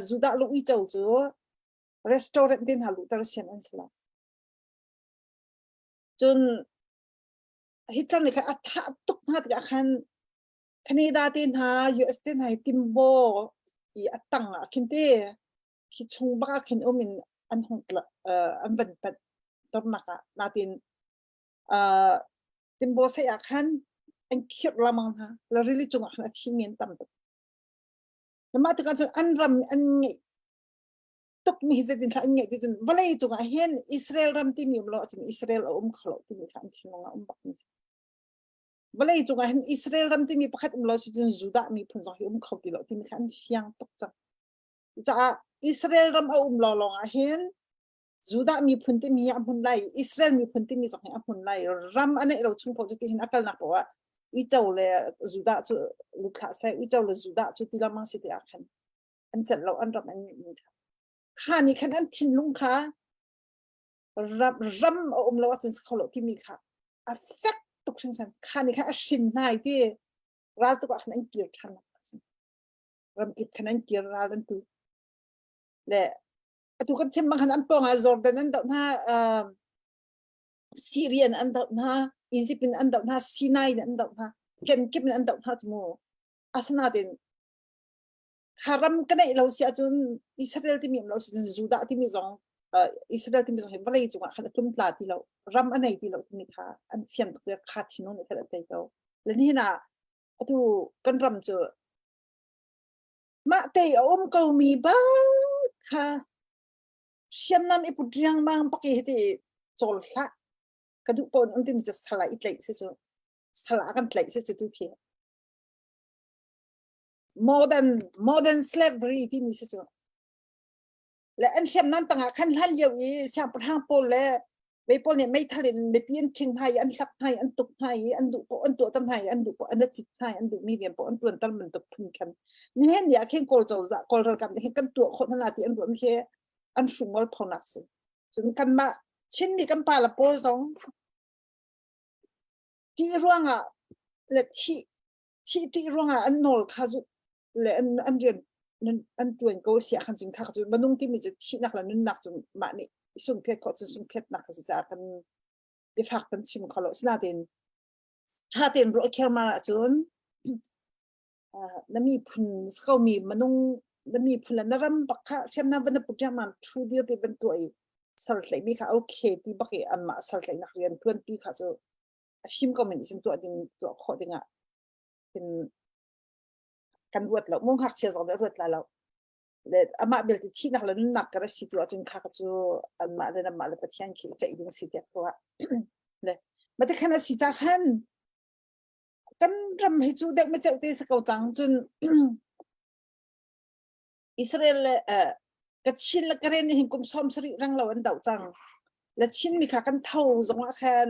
จุดลูกอีเจ้าจูรีสอร์ทดินฮัลโหลตระเสียนอันสละจนฮิตเลอร์นี่ค่ะอัฐตุกนักที่ขันแคนาดาตินหา US ตินหาติมโบอีอัตังอ่ะคินเต้คิดชงบ้าคินอมินอันหงละอันเป็นตัดตอนนักอ่ะนาตินติมโบใส่อาคันอันคิดละมังฮะแล้วรีลิจงอ่ะนาที่เมียนต่ำแล้วมาถึงการจนอันรำอันไงตุกมีฮิตตินค่ะอันไงที่จนวันเลยจงอ่ะเห็นอิสราเอลรำที่มีมโลจนอิสราเอลอุ้มขลุ่มที่มีการที่น้องอุ้มบักนี่ วันเลยจงเห็นอิสราเอลรำที่มีประคัตเราสิจนจุดามีผลสองเขาตีเราที่มีขันเสียงตกจังจะอิสราเอลรำเอาเราลองเห็นจุดามีผลที่มีอันผลไล่อิสราเอลมีผลที่มีสองอันผลไล่รำอันนี้เราชุ่มพอจะเห็นอาการนักว่าวิจารณ์เลยจุดาจะลูกค้าใส่วิจารณ์เลยจุดาจะตีละมังสิเดียกันอันจัดเราอันรำอันนี้ค่ะข้านี่ขันอันทิ้งลุงค่ะรำเอาเราว่าจะเขาเราที่มีค่ะ affect ตุกเช่นกันข้านี่ค่ะชินนายที่รัฐตัวขันอันเกี่ยวชันรำอิดขันอันเกี่ยวรัฐตัวและตุกันเช่นบางขันอันปองจอร์แดนอันดับหน้าซีเรียนอันดับหน้าอียิปต์อันดับหน้าซีนายอันดับหน้าเคนกิมอันดับหน้าจมูกอาสนาเดนคารำกันไอเราเสียจนอิสราเอลที่มีเราสิจูดาที่มีสองอิสราเอลที่มีสองเห็นว่าอะไรจุงอ่ะขันตุ้มปลาที่เรารำอันไหนที่เราที่มีค่ะอันเฟียนตัวขาดที่นู้นในขณะที่เราและนี่นะตุกันรำเจอมาเตยอมก็มีบ้างค่ะเชื่อมน้ำอีปุ่นยังบางปกี้ที่โจลละกระดูกปนอันที่มีจะสลายอีกเลยสิจ๊ะสลายกันเลยสิจ๊ะทุกที modern slavery ที่มีสิจ๊ะและอันเชื่อมน้ำต่างกันหันเยอะอีเสียงประทางปนและไปปนเนี่ยไม่ทะเลไม่เปลี่ยนทิ้งให้อันหลักให้อันตกให้อันดุปอันตัวตั้งให้อันดุปอันจิตให้อันดุมีเดียนปอันตัวตั้งมันตกพึ่งกันนี่เห็นอยากเห็นโกลจะโกลกันเห็นกันตัวคนนาทีอันตัวมันแค่อันสูงวัลพอนักสิจนกันมาชิ้นมีกันปลาละโป้สองที่ร่วงอ่ะและที่ร่วงอ่ะอันโนลคาจุและอันเรียนอันตัวก็เสียขันจริงค่ะจนมันนุ่งที่มีจะที่นักละนุ่นนักจนมานี่สุ่มเพชรเขาจะสุ่มเพชรนักสิจ้ากันไปฝากกันชิมเขาหรอกสนาเดนถ้าเดนรู้แค่มาจนน้ำมีพุ่นเขามีมันนุ่งน้ำมีพุ่นแล้วน้ำบักค่ะเช่นน้ำเป็นปุจจามันทูเดียวที่เป็นตัวสลัดไหลมีค่ะโอเคที่บักอันมาสลัดไหลนักเรียนเพื่อนปีค่ะจะฟิล์มก็มันเป็นตัวดิ่งตัวข้อดิ่งอ่ะเป็นกันรวดแล้วมุ่งหักเชียร์สองรวดแล้วเลยอามาเบลที่นักเรียนนักกระสิตัวจนค่ะก็จะอันมาเลยน้ำมาเลยปะเทียนขี้ใจดึงสิเดียวตัวเลยมาแต่ขณะสิจ้าขันกันรำให้จูเด็กไม่เจ้าตีสกาวจังจนอิสราเอลก็ชินละกันเรนเห็นกุมซ้อมสริรังเราอันเดาจังและชินมีขากันเท่าสงแคน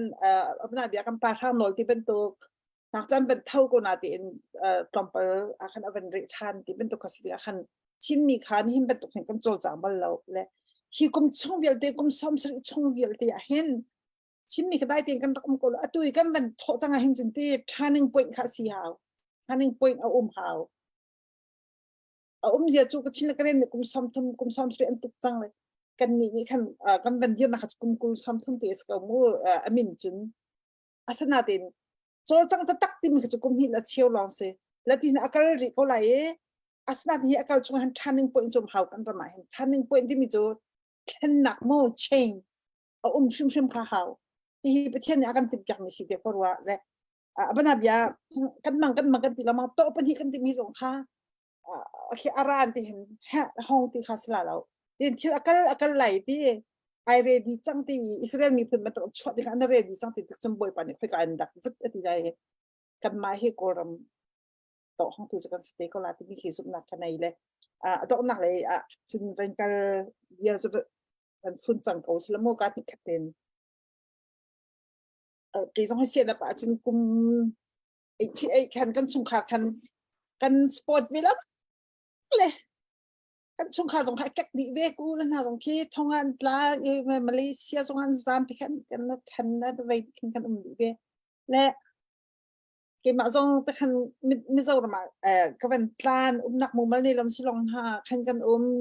อับนาบีกันปาทางโนลที่เป็นตัวนักจำเป็นเท่ากูนาที่ตอมเปอร์อาคันอเวนริทันที่เป็นตัวคสิอาคันชินมีขานี่เห็นเป็นตัวเห็นกันโจจังบัลเราและที่กุมช่องเวลเตกุมซ้อมสริช่องเวลเตเห็นชิมมีก็ได้เตียงกันรักมกุลตุยกันเป็นโถจังเห็นจริงที่turning point ค่ะสีหาว turning point เอาหาวเสียจูก็ชินละกันเรนกุมซ้อมทุ่มกุมซ้อมสริอันตุกจังเลยกันนี่คันกันเป็นเดียวนะคะกุมซ้อมทุ่มเตสกับมูอามินจุนอาสนาเดนโจจังตักที่มีก็จะกุมหินละเชียวลองเสแล้วที่นักการริเขาไหลอาสนาที่อาการช่วง turning point จมหาวกันประมาณ turning point ที่มีโจแค่หนักโม่ change เอาชิมข้าหาวที่ประเทศนี้อาการติดอย่างมีสิทธิ์เพราะว่าและบรรดาบิยากันมังกันติละมังโตปัญหากันติมีสงค่าที่อารานที่เห็นห้องที่ข้าสละเราเดี๋ยวที่อาการไหลที่ไอเรดีจังที่อิสราเอลมีพื้นมันต้องช่วยที่กันเรดีจังที่ติดจมบ่อยปานนี้ค่อยกันดักฟุตที่ได้กันมาให้กรมต่อห้องถูกจักรสเตก็ลาที่มีขีดสุนัขขนาดเลยต่อหนักเลยจนเป็นการเยอะจะเป็นฝุ่นจังโกสละโมกาติขัดเต็นกี่สองให้เสียดป่ะจนกุมไอ้ที่ไอ้คันกันชุงขาคันกันสปอร์ตวิลล์เลยกันชุงขาสงขาแก๊กดีเวกูแล้วนะสงคีทำงานปลามาเลเซียทำงานซามที่กันนัดทันนัดไว้กันดีเวและเกี่ยมาทรงแต่คันไม่ทราบมาก็เป็นพลานนักมุมนี่ลำชิลองหาคันกัน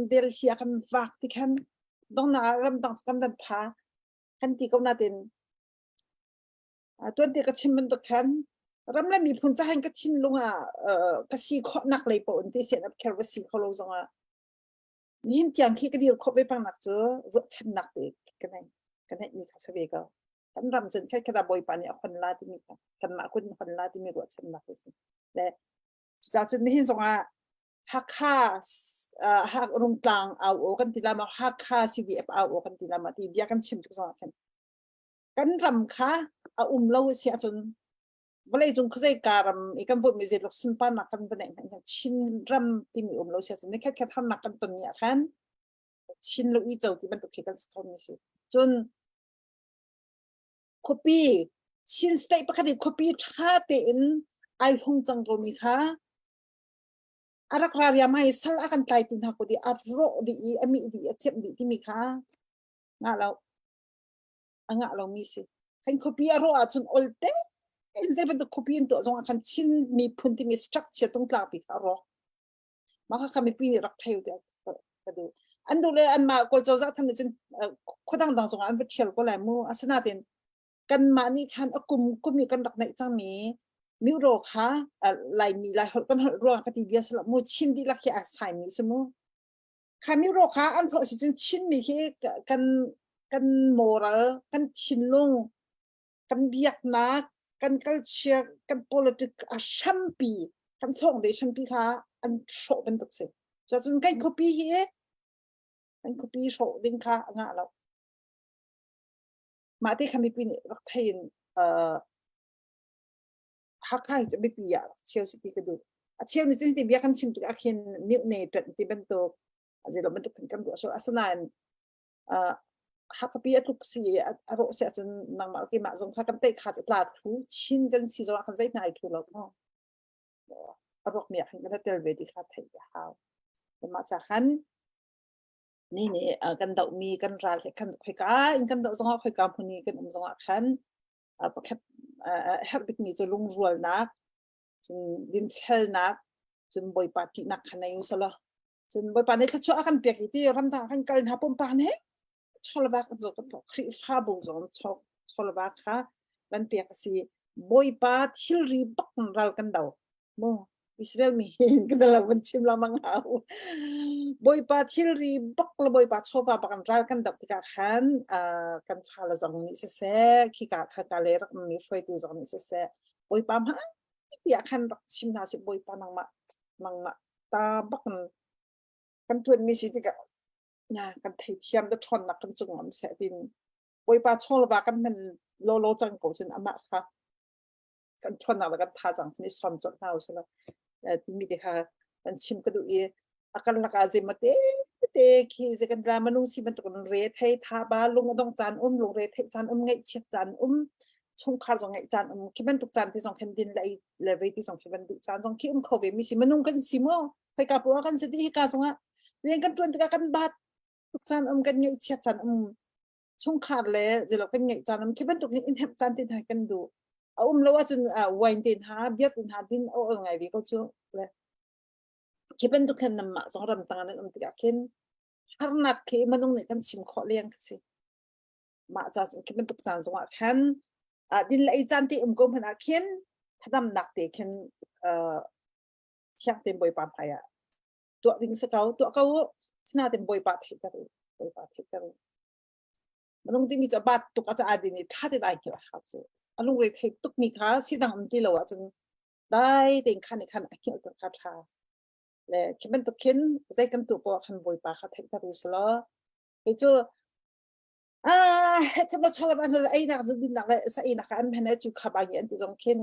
เดลเซียกันฝากที่คันต้องน่ารำต้องกันเป็นพาคันที่เขาน่าเด่นตัวเด็กก็ชิมเป็นตัวคันรำแล้วมีผลจะให้ก็ทิ้งลงก็สีข้อนักเลยปนที่เสียนับแค่ว่าสีเขาลงจังนี่ที่ยังคิดก็ดีเขาไปฟังนักเจอรถชันนักเด็กกันไหนมีข้าศึกก็กันรำจนแค่กระดาบอยปานเนี่ยคนลาที่มีกันมาคนลาที่มีรถชันนักเลยสิและจากจุดนี้เห็นจังฮักค่าฮักรุ่งกลางเอากันทีละมาฮักค่า CDF เอากันทีละมาที่เบียกันชิมทุกส่วนกันรำค่ะเอาเราเสียจน วันเลยจงเข้าใจการอีกันพูดมีเจตสุนปานักกันเป็นอย่างชินรำที่มีเราเชื่อในแค่ทำนักกันตัวนี้คันชินลูกอีเจ้าที่มันตุกกันสักคนนี้สิจนคบีชินสเตย์ประคันคบีชาเต็นไอหงจังโรมีค่ะอารักราเรียไม่สละกันไตตุนหักดีอารโรดีอมีดีเจ็บดีที่มีค่ะงะเรามีสิคันคบีอารโรอาจจะอัลเต้อินเซเป็นตัวคบีนตัวจงอาคันชินมีพื้นที่มีสตรัคเจอร์ตรงกลางปีค่ะรอมาค่ะคำมีปีนี่รักไทยอยู่เดียวก็ดูอันดูเลยอันมาก็จะจะทำในจนคนต่างๆจงอันเป็นเชียร์ก็แหลมมูอาสนะเด่นกันมานี่คันกุมมีกันรักในจังมีโรคค่ะลายมีลายกันรวงปฏิเบียสละมูชินดีลักแค่อาศัยมีสมุค่ะมีโรคค่ะอันเขาจริงชินมีแค่กันมอรัลกันชินลงกันเบียกนักกันcultureกัน politics ชัมปีกันส่งเดชัมปีค่ะอันโชว์เป็นตุกเสกจะจนกัน copy เฮกัน copy โชว์ดิ้งค่ะงะเรามาที่คำมีปีนี่รักไทยฮักใครจะไม่ปีอ่ะเชลสิก็ดูเชลนี่จริงๆเบียกันชิมตัวอาเคนมิวเนตที่เป็นตัวอาจจะเราเป็นตัวเป็นกันตัวส่วนอัศนัยฮักปีทุกสิ่งอารมณ์เสียจนนางมาที่มาจงข้ากันเตะขาดตลาดทุชินกันสิจงข้าใจนายทุแล้วก็อารมณ์เนี่ยกันเตะเวทีข้าไทยฮาวมาจากนั้นนี่กันดอกมีกันรัลกันคุยกันดอกจงคุยกันพนี้กันจงขันประคับเฮลบิกมีจะลุงรัวนักจนดินเทลนักจนบอยปาตินักขนาดนี้สละจนบอยปานี่เขาช่วยกันเปียกที่รำทางกันกันหาปุ่มปานเฮชอลบักจงกันครีฟาบุจงชอลบักค่ะกันเปียกสิบอยปาทิลรีบักรัลกันดาวโมอิสราเอลมีกันแล้วมันชิมละมังเอาบอยปาทิลรีบักละบอยปาชอบปาบักรัลกันดาวที่กันกันฟาลจงนี่เสียขี้กาขกาเลรักมีไฟตัวจงนี่เสียบอยปามาที่อยากขันรักชิมนาสิบอยปานังมาตาบักกันจวนมีสิที่กันกันไทยเทียมแล้วชนนักกันจงมันเสียดินบอยปาชอบละบากันมันโลจังกูจนอามาค่ะกันชนนักแล้วกันท่าจังนี่ซ้อมจนเท่าสิละที่มีเด็กค่ะกันชิมก็ดูอาการละกาเจมาเตะขี้จะกันดรามันนุ่งสิมันตกลงเรทให้ท่าบ้าลงต้องจานลงเรทให้จานไงเชียจานชงคาร์จงไงจานคิดมันตุกจานที่สองแผ่นดินเลยเลเวที่สองคิดมันตุกจานสองคิดโควิดมีสิมันนุ่งกันสิมั้งไปกับพวกกันสิที่การสองเรียนกันจนกันบาดตุกจานกันไงเชียจานชงคาร์เลยจะเรากันไงจานคิดมันตุกอินเทปจานที่ไหนกันดูแล้วว่าจนวันดินหาเบียดดินหาดินไงดีก็ชั่วเลยคิดเป็นตุกคนนำมาสองรำต่างนั้นติดกันฮาร์นักคิดมันนุ่งเนี่ยกันชิมขอเลี้ยงสิมาจากคิดเป็นตุกจานสองคันดินเลยจานที่ก็พนักเข็นถ้าดำหนักเด็กเข็นเที่ยงเต็มบอยปาพายตัวดิ่งสเกาตัวเขาสนาเต็มบอยปาเทตรุมันต้องที่มีจะบาดตุกอาจจะอาดินี่ถ้าได้กี่ละครับสิอารมณ์เลยตุกมีค่าสิดังที่เราจนได้เต็งขันอีกขันเกี่ยวกับคาถาและคิดเป็นตุกเข็นใจกันตัวปอขันบอยปาเขาเทตรุสละไอ้จู่ถ้าเราชอบมันเลยไอ้นักจะดินนักเลยสักไอ้นักอันเป็นไอ้จุขบางอย่างที่จงเข็น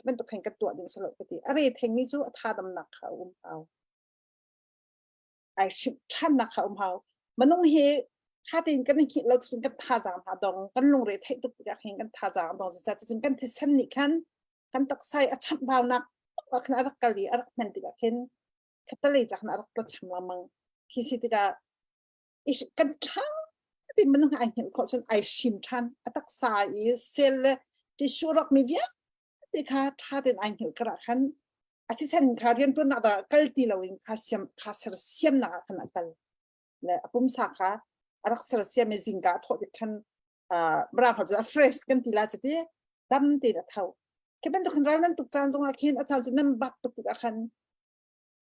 เป็นตัวแข่งกันตัวดิ่งสลบไปทีอะไรแทงนี่จู่ท่าดำนักเขาเอาไอ้ชิบท่านนักเขาเอามันต้องเฮท่าดินกันนี่เราถึงกันท่าจางท่าดองกันลงเรทให้ตุกอยากเห็นกันท่าจางดองจะถึงกันที่สั้นนี่กันตักใส่อัชับบาวนักว่าขนาดกะลีอะไรมันติกเห็นคัตเลยจากขนาดประชำละมังคิดสิติกาอิชกันท่าที่มันต้องไอ้เห็นเขาจนไอ้ชิมทันตักสายเซลที่ชูรักมีเวียที่ข้าท่าเดินไอ้เห็นกระขันอาทิตย์เซนข้าเรียนตัวนักดากัลตีเราเองข้าเสร์เสียมนักขนาดกันและปุ่มสักข้ารักเสร์เสียมจิงกาทอดกันบราเขาจะเฟรชกันทีละสิดำตีละเท่าแค่เป็นตัวคนร้ายนั้นตุกจานจงอาเคนอาจารย์จะนั่งบัดตุกอาคัน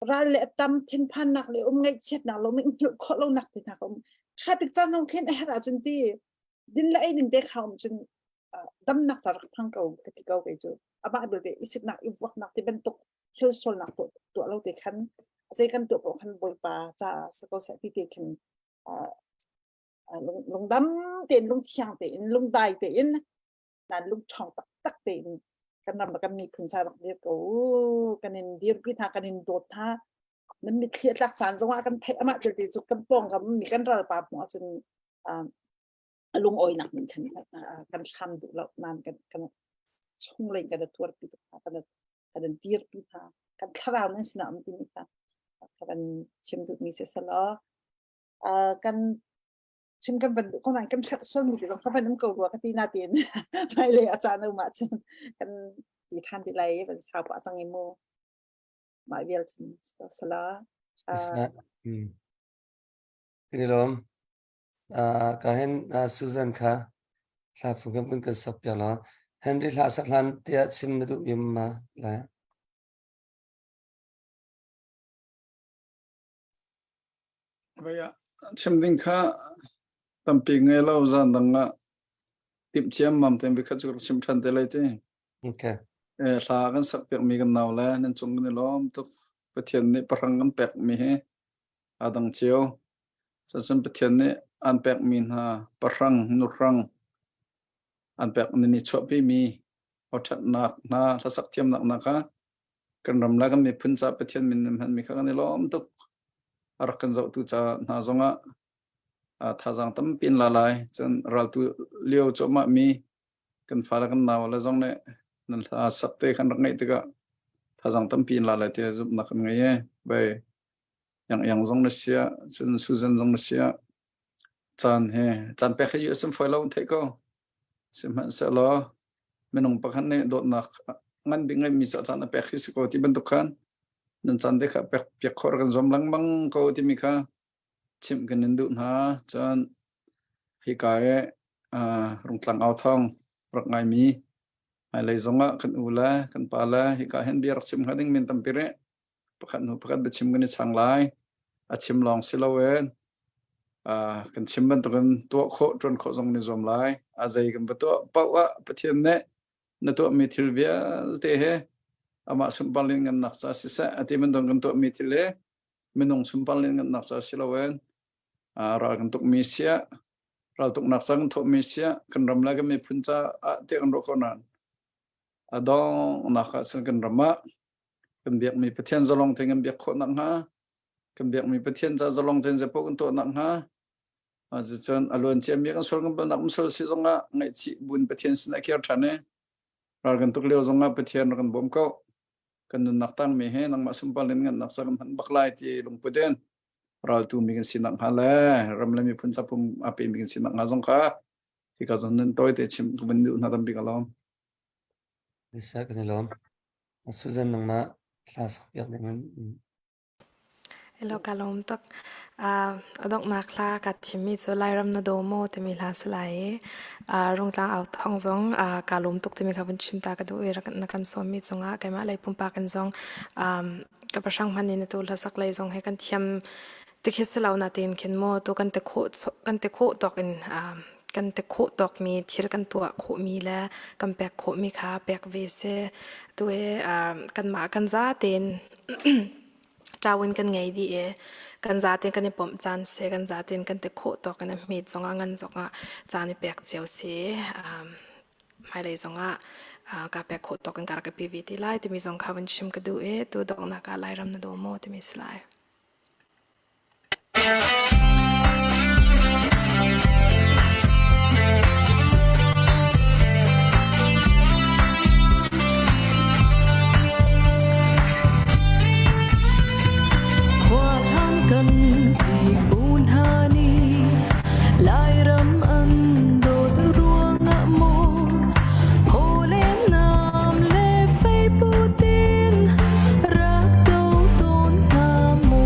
ร้ายเละดำทิ้งพันนักเลยไงเช็ดนักเราไม่เกี่ยวข้องเราหนักที่นักข้าติดจานต้องเข็นไอ้หาจนที่ดินละไอ้ดินเด็กเขาจนดำนักสารพังเก่าที่เก่าไปจู่อาบ้าเบลเดอิสิบนักอิววักนักที่เป็นตกเชื่อโซลนักตัวเราเด็กขันเซกันตัวโปรขันบอยปาจ้าสกอตเซติเด็กขันลงดำเต็นลงเชียงเต็นลงได้เต็นนั่นลงช่องตักเต็น กันนำกันมีพื้นชาบักเดียก็กันนินเดียร์พิธากันนินโดดท่านั้นมีเครียดรักษาจังหวะกันเทะมาจุดที่สุดกันป้องกันมีกันระบาดหัวจนลุงโอยหนักเหมือนฉันกันทำดูแล้วนานกันช่องเล่นกันตัวพิธากันเดียร์พิธากันคราวนั้นสนามพิธากันชิมดูมีเสสล้อกันชิมกันเป็นคนนั้นกันส่วนมีตรงเขาเป็นน้ำเกลือกันที่นาเตียนไม่เลยอาจารย์อุมาจันกันตีทันทีไรเป็นสาวปะจังเอโมหมายเวลชิมสละพี่ลมก็เห็นซูซานค่ะลาฟุกันเป็นกันสับยาละเห็นที่ลาสักลันเตียชิมดูยิมมาแล้ว Vậy chim đinh khá tầm pi ngay lâu dần đằng ngã tiệm chiêm mầm tem bị khát chụp chim chân tới lấy thế. Okay. Sa kan sak pek mi kan naw la nan chung ni lom tuk pathian ni parang kan pek mi he adang chiu sa san pathian ni an pek min ha parang nurang an pek ni chho pi mi othat nak na la sak thiam nak na ka kan ram la kan mi phun cha pathian min han mi kha kan ni lom tuk ar kan zau tu cha na zonga tha jang tam pin la lai chan ral tu leo cho ma mi kan fa la kan naw la zong ne nan tha sakte kan ngai te ka tha jang tam pin la lai te zup na kan ngai bai yang zong na sia chen susan zong na sia chan he chan pe khayu sem foi lo the ko sem han sa lo menong pakhan ne dot na ngan bi ngai mi cha chan pe khis ko ti ban dukhan nan chan de kha pe khor kan zom lang mang ko ti mi kha chim kan ndu na chan hi kai rung tlang au thong rak ngai mi ai lai zonga kan ula kan pala hi ka hen biar chim khading min tam pire pakhan nu pakhan be chim kan chang lai a chim long silawen kan chim ban to kan to kho tron kho zong ni zom lai a zai kan ba to pawa pathian ne na to mi thil bia te he ama sum palin kan nak cha sisa ati man dong kan to mi thil he menong sum palin kan nak cha silawen ra kan tok mi sia ra tok nak sang tho mi sia kan ram la kan mi phun cha a te kan ro konan adong nakha san kan rama kan biak mi pathian zalong theng kan biak kho nak ha kan biak mi pathian cha zalong theng je po kan to nak ha azu chan alon chem mi kan sol kan nak sol si zonga ngai chi bun pathian sna kher thane ra kan tuk leo zonga pathian kan bom ko kan nak tang mi he nang ma sum palin kan nak sa kan han baklai ti lung puden ral tu mi kan sinak hala ram le mi phun sa pum ape mi kan sinak nga zong kha ti ka zon nen toy te chim bun du na tam bi kalom bisa kan lom Susan nang ma class yak dengan Hello kalom tak adok na kla kat chimi so lai ram na do mo te mi la slai rong tang out hong zong kalom tok te mi kha bun chim ta ka do era na kan som mi zonga ka ma lai pum pa kan zong ka pasang man ni to la sak lai zong he kan thiam te kheselaw na ten ken mo to kan te kho tok in kan te kho tok mi thir kan tua kho mi la kan pek kho mi kha pek ve se to e kan ma kan za ten tawin kan ngai di e kan za ten kan pom chan se kan za ten kan te kho tok kan mi zonga ngan zonga chani pek cheu se mai le zonga ka pek kho tok kan kar ka pvt lai te mi zong khawan chim ka du e tu dong na ka lai ram na do mo te mi slai Hãy subscribe cho kênh Ghiền Mì Gõ để không bỏ lỡ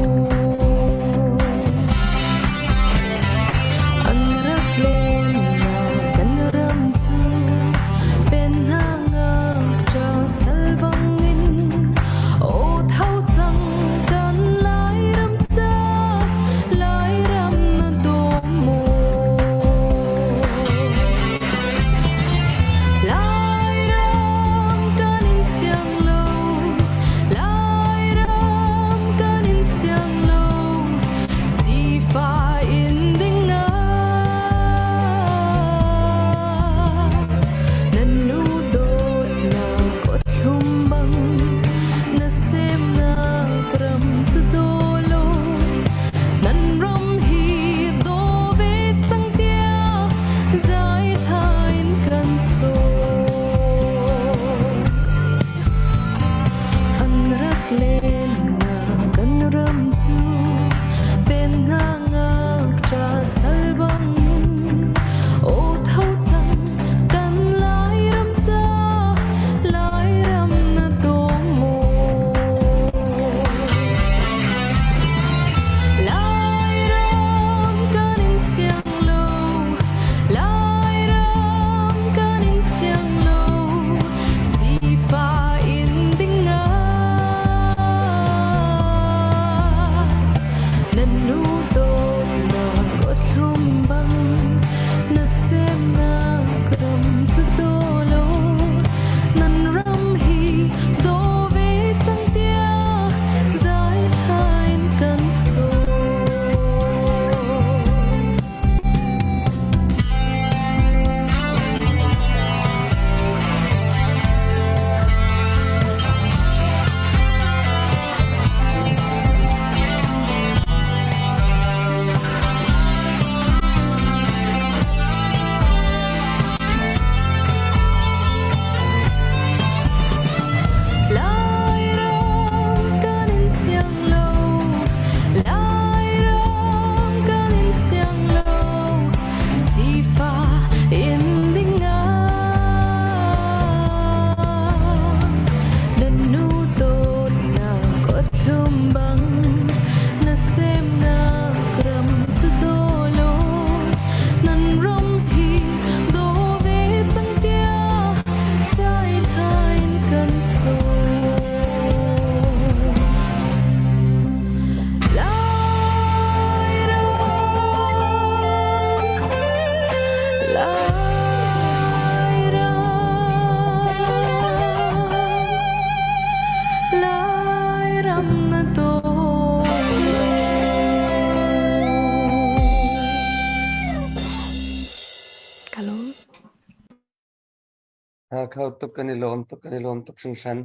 kalom Kau tuk kan ilom tuk sing san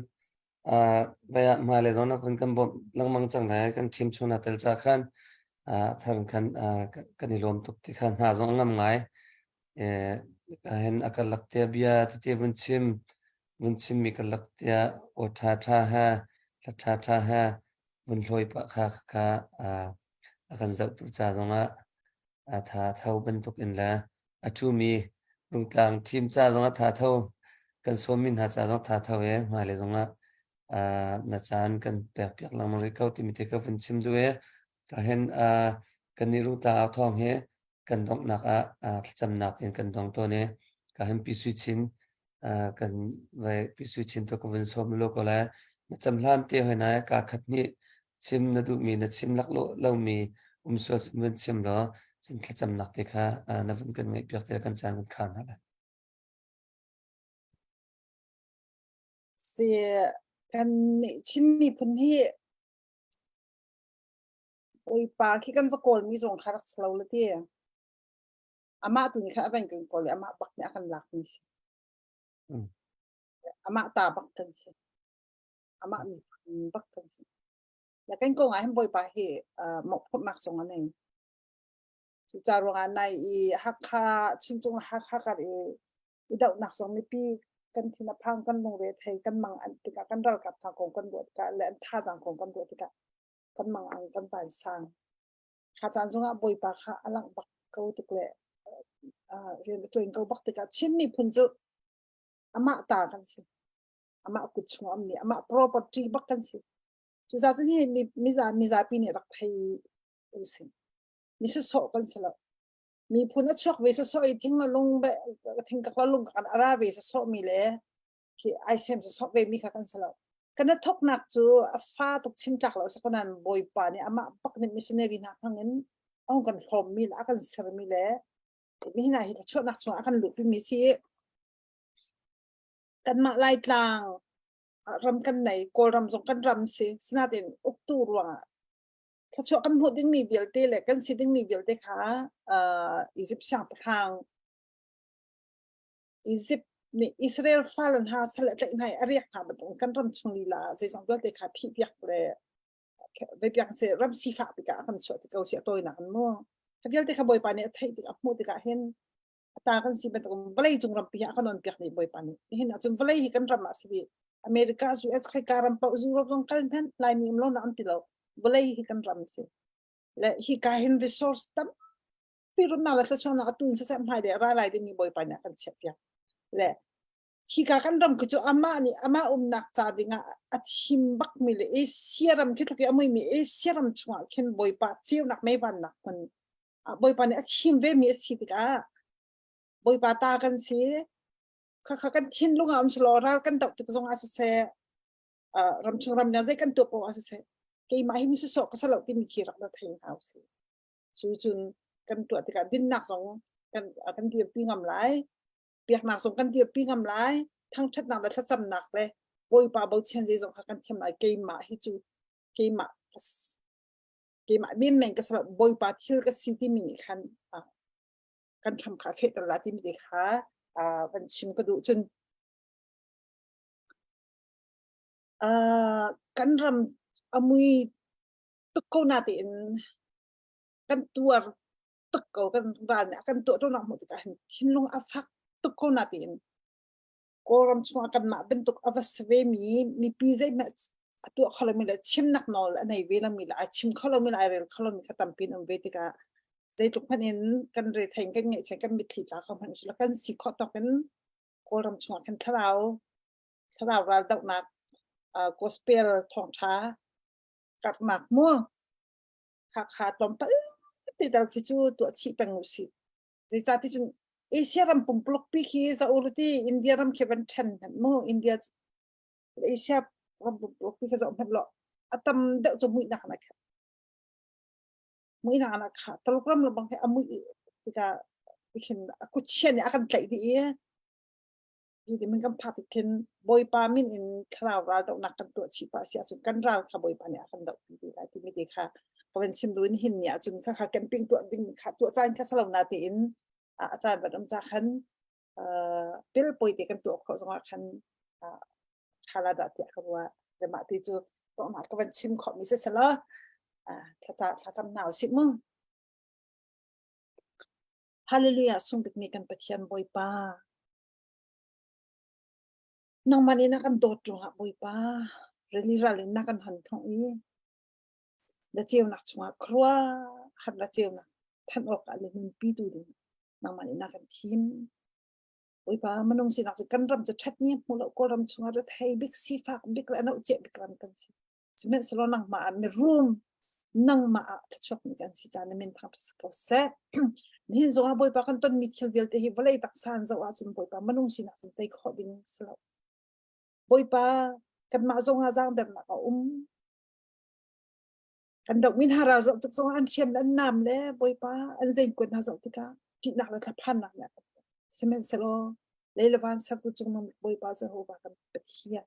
vaya male zona kan kan bom lang mang chang hai kan chim chuna tel cha khan thang kan kan ilom tuk ti khan ha zong ngam ngai hen akal laktia bia ti vun chim mi kal laktia o tha tha ha vun loi pa kha akan zau tu cha zonga tha thau ban tuk in la atu mi rung tlang chim cha zonga tha thau kan somin ha cha zong tha thau e male zonga na chan kan pek lang mari kau ti mi te ka vun chim du e ka hen kan ni ru ta thong he kan dong nak cham nak in kan dong to ne ka hen pi sui chin kan vai pi sui chin to ko vun som lo ko la na cham hlan te ho na ka khat ni chim na du mi na chim lak lo mi so vun chim lo chin thla cham nak te kha na vun kan ngai pek te kan chan kan khan ha si kan chim mi phun hi oi pa ki kan va kol mi zong kharak slow la ti ama tu ni kha ban kan kol ama bak ni akan lak ni si ama ta bak kan si ama mi bak kan si la kan ko ngai boi pa hi mo phut nak song anei chu cha ro nga nai I hakha chin chung hakha ka I dau nak song mi pi kan thina phang kan long re thai kan mang an tika kan ral kap tha kong kan bot ka le an tha jang kong kan bot tika kan mang ang kan tai sang kha chan junga boi pa kha alang bak ko tik le rian tuen ko bak tika chim mi phun chu ama ta kan si ama ku chung am ni ama property bak kan si chu za chu ni mi za pi ni rak thai u si mi se so kan sala mi phun a chok ve so I thing la long be thing ka long kan ara ve so mi le ki I sem so ve mi kha kan sala kana thok nak chu a fa tok chim tak lo sa konan boi pa ni ama pak ni missionary na hangin ong kan khom mi la kan ser mi le ni na hi chok nak chu akan lu pi mi si kan ma lai tlang ram kan nei kol ram jong kan ram si sna den uk tu ruangถ้าช่วงกันพูดดิ้งมีเบียลเต้เลยกันสิดิ้งมีเบียลเต้ค่ะอียิปต์ช่างพรางอียิปต์นี่อิสราเอลฟ้าลันหาสละแต่ในอาเรียกค่ะมันต้องกันรำชงลีลาใจสองตัวเต้ค่ะพี่เบียกเลยไปเบียกเสรำสีฟ้าไปกับกันสวดที่เขาเสียตัวหนักมั่วถ้าเบียลเต้ค่ะบ่อยปานนี้ไทยที่กับพูดที่กับเห็นตากันสิเป็นตรงวลัยจงรำปีกันนอนเบียกนี่บ่อยปานนี้เห็นอาจจะวลัยกันรำมาสิอเมริกาสุเอสใครการรำเป่าจูรบต้องกันท่านลายมีมลงน้ำติเราboleh hikan ramsi le hikahin resource tam pero na la tachon na atun sa sampai de ra lai de mi boy pa na kan chepya le hikakan ram ku chu ama ni ama nak cha dinga at himbak mi le siaram ke ke amoi mi siaram chwa ken boy pa chiu nak mai ban nak kon boy pa ni at him ve mi si tika boy pa ta kan si kha kan thin lunga am chlo ra kan tok ti zong asa se ram chung ram na zai kan to ko asa se cái máy mình sẽ so cái sao thì mình chỉ đặt là thành hào sĩ, chú chun cần tuổi thì cả đinh nạc giống cần tiệp pi ngầm lái, việc nạc giống cần tiệp pi ngầm lái, thằng chất nạc là thằng chậm nạc đấy, bôi ba bôi chen gì giống cần thêm lại cái mã hi chú cái mã bên mình cái sao bôi ba thiếu cái city mình khăn cần tham khá phết là thì mình để khá vẫn chim cái độ chun cần rầm amui tukko natin kan tuar tukko kan ran kan tu tu nak mo tika hinlong afak tukko natin koram chuma kan ma bentuk avasve mi pizai ma atu khalami la chim nak nol anai vela mi la chim khalami la rel khalami khatam pin am vetika dai tuk panin kan re theng kan nge che kan mi thi ta kan sula kan si kho ta kan koram chuma kan tharau ra dau nak gospel thong tha cắt mặt mua khá tóm bắt thì đào thì chú tụi chị bằng ngủ xịt thì ra thì chúng Asia làm bùng block pi khi ra ổ thì India làm khi vẫn chân mua India Asia làm bùng block pi khi ra ổ lọ tâm đậu cho mũi nặng khá tao làm là bằng cái mũi thì cả khi cút chen này akan chạy đi thì mình cầm phát thì boy pa min in khao ra đậu nặng kan tụi chị pa xia chúng kan ra khá boy pa này akan đậu thì lại thì mình đi khá còn chim đuôi hin nhỉ chúng khá camping tụi đinh khá tụi trai khá salon natin อาจารย์บัดจากขันเป็นป่วยติกันตัวเขาสงขันฮาลาดาติเขาว่าเดี๋ยวมาที่จูต้องมาก็เป็นชิมของมิสเซลล์ถ้าจำหนาวสิมึงฮาเลลูยาส่งเด็กมีกันปะเทียนบอยป้าน้องมันนี่นักกันโดดตรงหาบอยป้าเรื่องนี้เราเล่นนักกันหันทองอีแล้วเจียวนักชงครัวหัดแล้วเจียวนักท่านออกอะไรมันปีดูดิน้องมันนี่นักกันทีมบอยป้ามันน้องสินักจะกันรำจะชัดเนี่ยมูลก็รำชงจะไทยบิ๊กซีฟ้าบิ๊กแล้วน่าเจ็บบิ๊กรำกันสิสมัยสโลนังมาในรูมนังมาทัชวกมีกันสิจานเป็นทางสกอเซ่นี่ส่งบอยป้ากันต้นมิดเชลเวลเตหิบเลยตักซานจะว่าจุนบอยป้ามันน้องสินักจะไต่ขอดิ้งสลบอยป้ากันมาส่งอาจารย์เดินมาก็กันดอกมินฮาราจะตึกส่งอันเชียมอันนำเลยบอยป้าอันเซนกวนฮาจะตึกที่นักละทับพันนักเนี่ยสมัยสโลเลยละวันสักตุจงน้องบอยป้าจะหัวป้ากันเปรี้ยน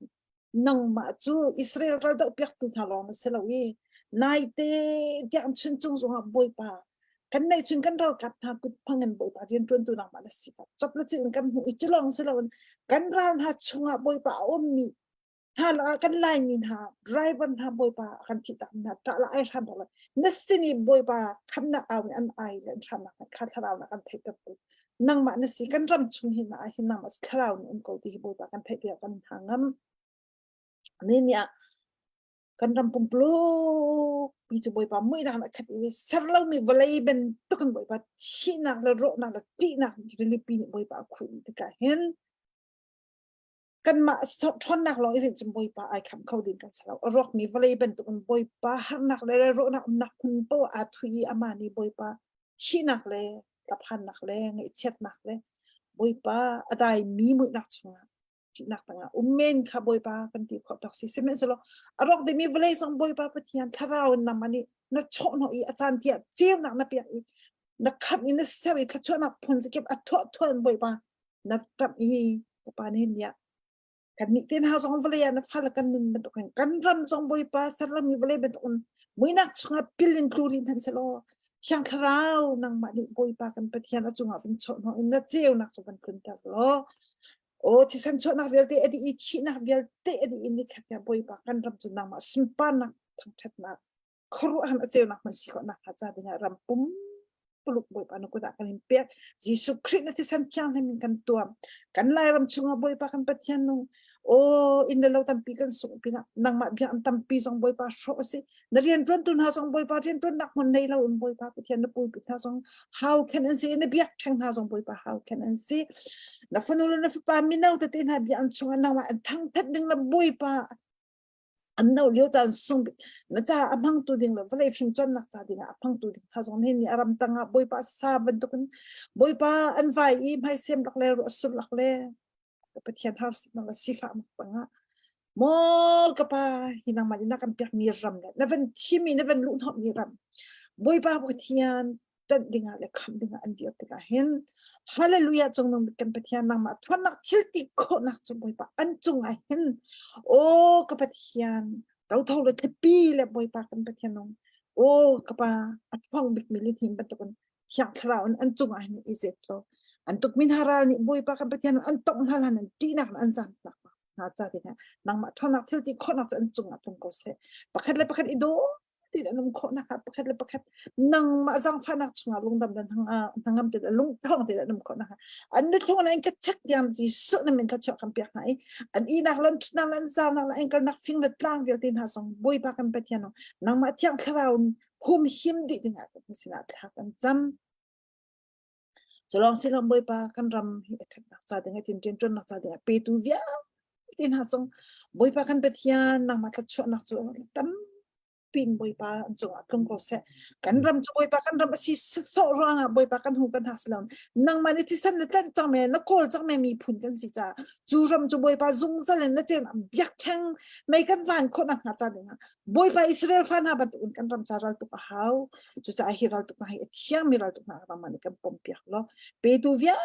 น้องมาจูอิสราเอลเราดอกเปียกตุนฮาลองมาสโลวีนายเตที่อันชุนจงส่งบอยป้ากันในชุนกันเรากัดทางกุดพังเงินบอยป้าเรียนจนตัวนักมาละสิครับจบแล้วจึงกันหูอิจลองสโลวันกันเราหาชงบอยป้าอมมีถ้าเรากันไล่มินหาไดรเวอร์หาบอยป้ากันที่ตามนะจะละไอ้ทำอะไรนัสซินีบอยป้าคำนักเอาอันไอเล่นทำนักข้าทเรานักกันเทตับปุ๊นังมานัสซิกันรำชุนหินไอหินนังมาคราวนี่ก็ที่บอยป้ากันเทเดียวกันทางนั้นนี่เนี่ยกันรำปุ่มปลุกปีจูบอยป้าไม่ได้นักขัดอีสารเรามีเวลาเป็นตุกันบอยป้าชี้นักแล้วรอนักแล้วตีนักอยู่ในปีนี้บอยป้าคุยที่กันเห็นกันมาสะท้อนนักลอยถึงจมบอยป้าไอคำเขาดิ้งกันสลาวรอกมีเวลาเป็นตุกันบอยป้าหักนักเลยรอนักนักคุณโตอาทุยอามานีบอยป้าชี้นักเลยกับพันนักเลยไงเช็ดนักเลยบอยป้าอะไรมีมือนักชงที่นักต่างเมนค่ะบอยป้ากันที่ขอบดอกสิเซเมนสลาวรอกได้มีเวลาส่งบอยป้าปะเทียนคาราวนามันนี่นักโชนอีอาจารย์เทียเจียวนักนับเปียอีนักขับอินเซอร์ขชนักพนสเก็บอัดทั่วบอยป้านับตับอีป้าเนี่ยเนี่ยกันนี่ที่น่าสงเวลานับฟังกันนึงเป็นตัวกันรำส่งบอยป้าสารมีเวลาเป็นตัวไม่นักชงพิลินคลูรินพันสลอเที่ยงคราวนางมาดิบอยป้ากันปะเทียนแล้วจงอาเป็นโชนอีนักเจียวนักสุบันคุณตาลอโอ้ที่ฉันชอบนักเวลเตอดีอีชีนักเวลเตอดีอินดิคัตยาบอยป้ากันรำจนนางมาสุนปานักทั้งชัดนักครูอันเจียวนักมันสิขนักฮัจจาดินารำปุ่มปลุกบอยป้านุกุดากันอินเปียยิสุคริสต์ที่ฉันเที่ยงให้มันกันตัวกันไล่รำชงบอยป้ากันปะเทียนนงโอ้อินเดลเราตั้มปีกันส่งปีนักนางมาเบียนตั้มปีส่งบอยป้าโชว์สินักเรียนต้นตุนหาส่งบอยป้าเรียนต้นนักมันในเราอุนบอยป้าปะเทียนนับปุยปีท่าส่ง how can I say นับเบียช่างหาส่งบอยป้า how can I say นับฟันอุลนับป้ามีน่าแต่ที่นับเบียนส่งนางมาทั้งเพชรดึงนับบอยป้าอันนั้นเลี้ยวจานส่งนักจ่าอัมพังตัวดิ่งเลยว่าเลยฟิล์มจนนักจ่าดิ่งอัมพังตัวดิ่งท่าส่งเห็นนี่อารมณ์ตั้งบอยป้าซาบันตุกันบอยป้าอันไว้ไม่เสียมหลักเลยรัสุหลักเลยปะเทียนท่านั่งสิฟ้ามักปังอ่ะมอลกับป้าหินังมาดินักกันเปียกมีรำเลยนับเป็นที่มีนับเป็นลุงทอมีรำบอยป้าปะเทียนตัดดิ่งอะไรคำดิ่งอันเดียวติกาเห็นฮาเลลูยาจงนงกันปะเทียนนังมาทวนนักทิลติโคนักจงบอยป้าอันจงไอเห็นโอ้กับปะเทียนเราเท่าเลยเทปีเลยบอยป้ากันปะเทียนนงโอ้กับป้าอัดฟังบิ๊กมิลิทิมเป็นตัวกันเที่ยงคราวอันจงไอนี่อิเซตโตอันตุกมินฮารานี่บอยป้ากันปะเทียนอันตกฮารานันตีนักอันซันนักอาจารย์เนี่ยนางมาทอนักที่ที่คนนักจะอันจงอันตรงก็เสะประคัดเลยประคัดอีโดที่นั่นคนนักประคัดเลยประคัดนางมาจังฟันนักจงลงดำดันทางงามที่ลงท้องที่นั่นคนนักอันนี้ท้องนั้นก็ชัดยังจีสุดนั่นมันก็ชอบคำเปียกไหนอันอีนักลันนักลันซานักลันก็นักฟิงเล็ดล่างเวลตินหาสองบอยปากันไปเที่ยวนางมาเที่ยงคราวภูมิหิมดิถึงอะไรก็สินาพากันจำจะลองสิลองบอยปากันรำให้ทัดนักจ่าถึงให้ทิ้งเจนจนนักจ่าถึงเปตูเวียที่น่าสงบอยปากันไปเที่ยนนางมาทัดชวนนักจ่าตั้มปีนบอยปาอันจงอัดลงก็เสะกันรำจะบอยปากันรำสิสุดโต่างบอยปากันหูกันหักสลามนางมาในที่สั้นเล็กจังแม่นักโกลจังแม่มีผุนกันสิจ้าจูรำจะบอยปาจุงสลันนั่นเจนยักษ์ช่างไม่กันฟันคนนักหาจ่าเนี่ยบอยปาอิสราเอลฟันหาบัตรอุ่นกันรำจารัลตุกหาวจุดจะอาฮิรัลตุกนาให้เที่ยงมิรัลตุกนารามันกันปมเปียกล้อเปตูเวีย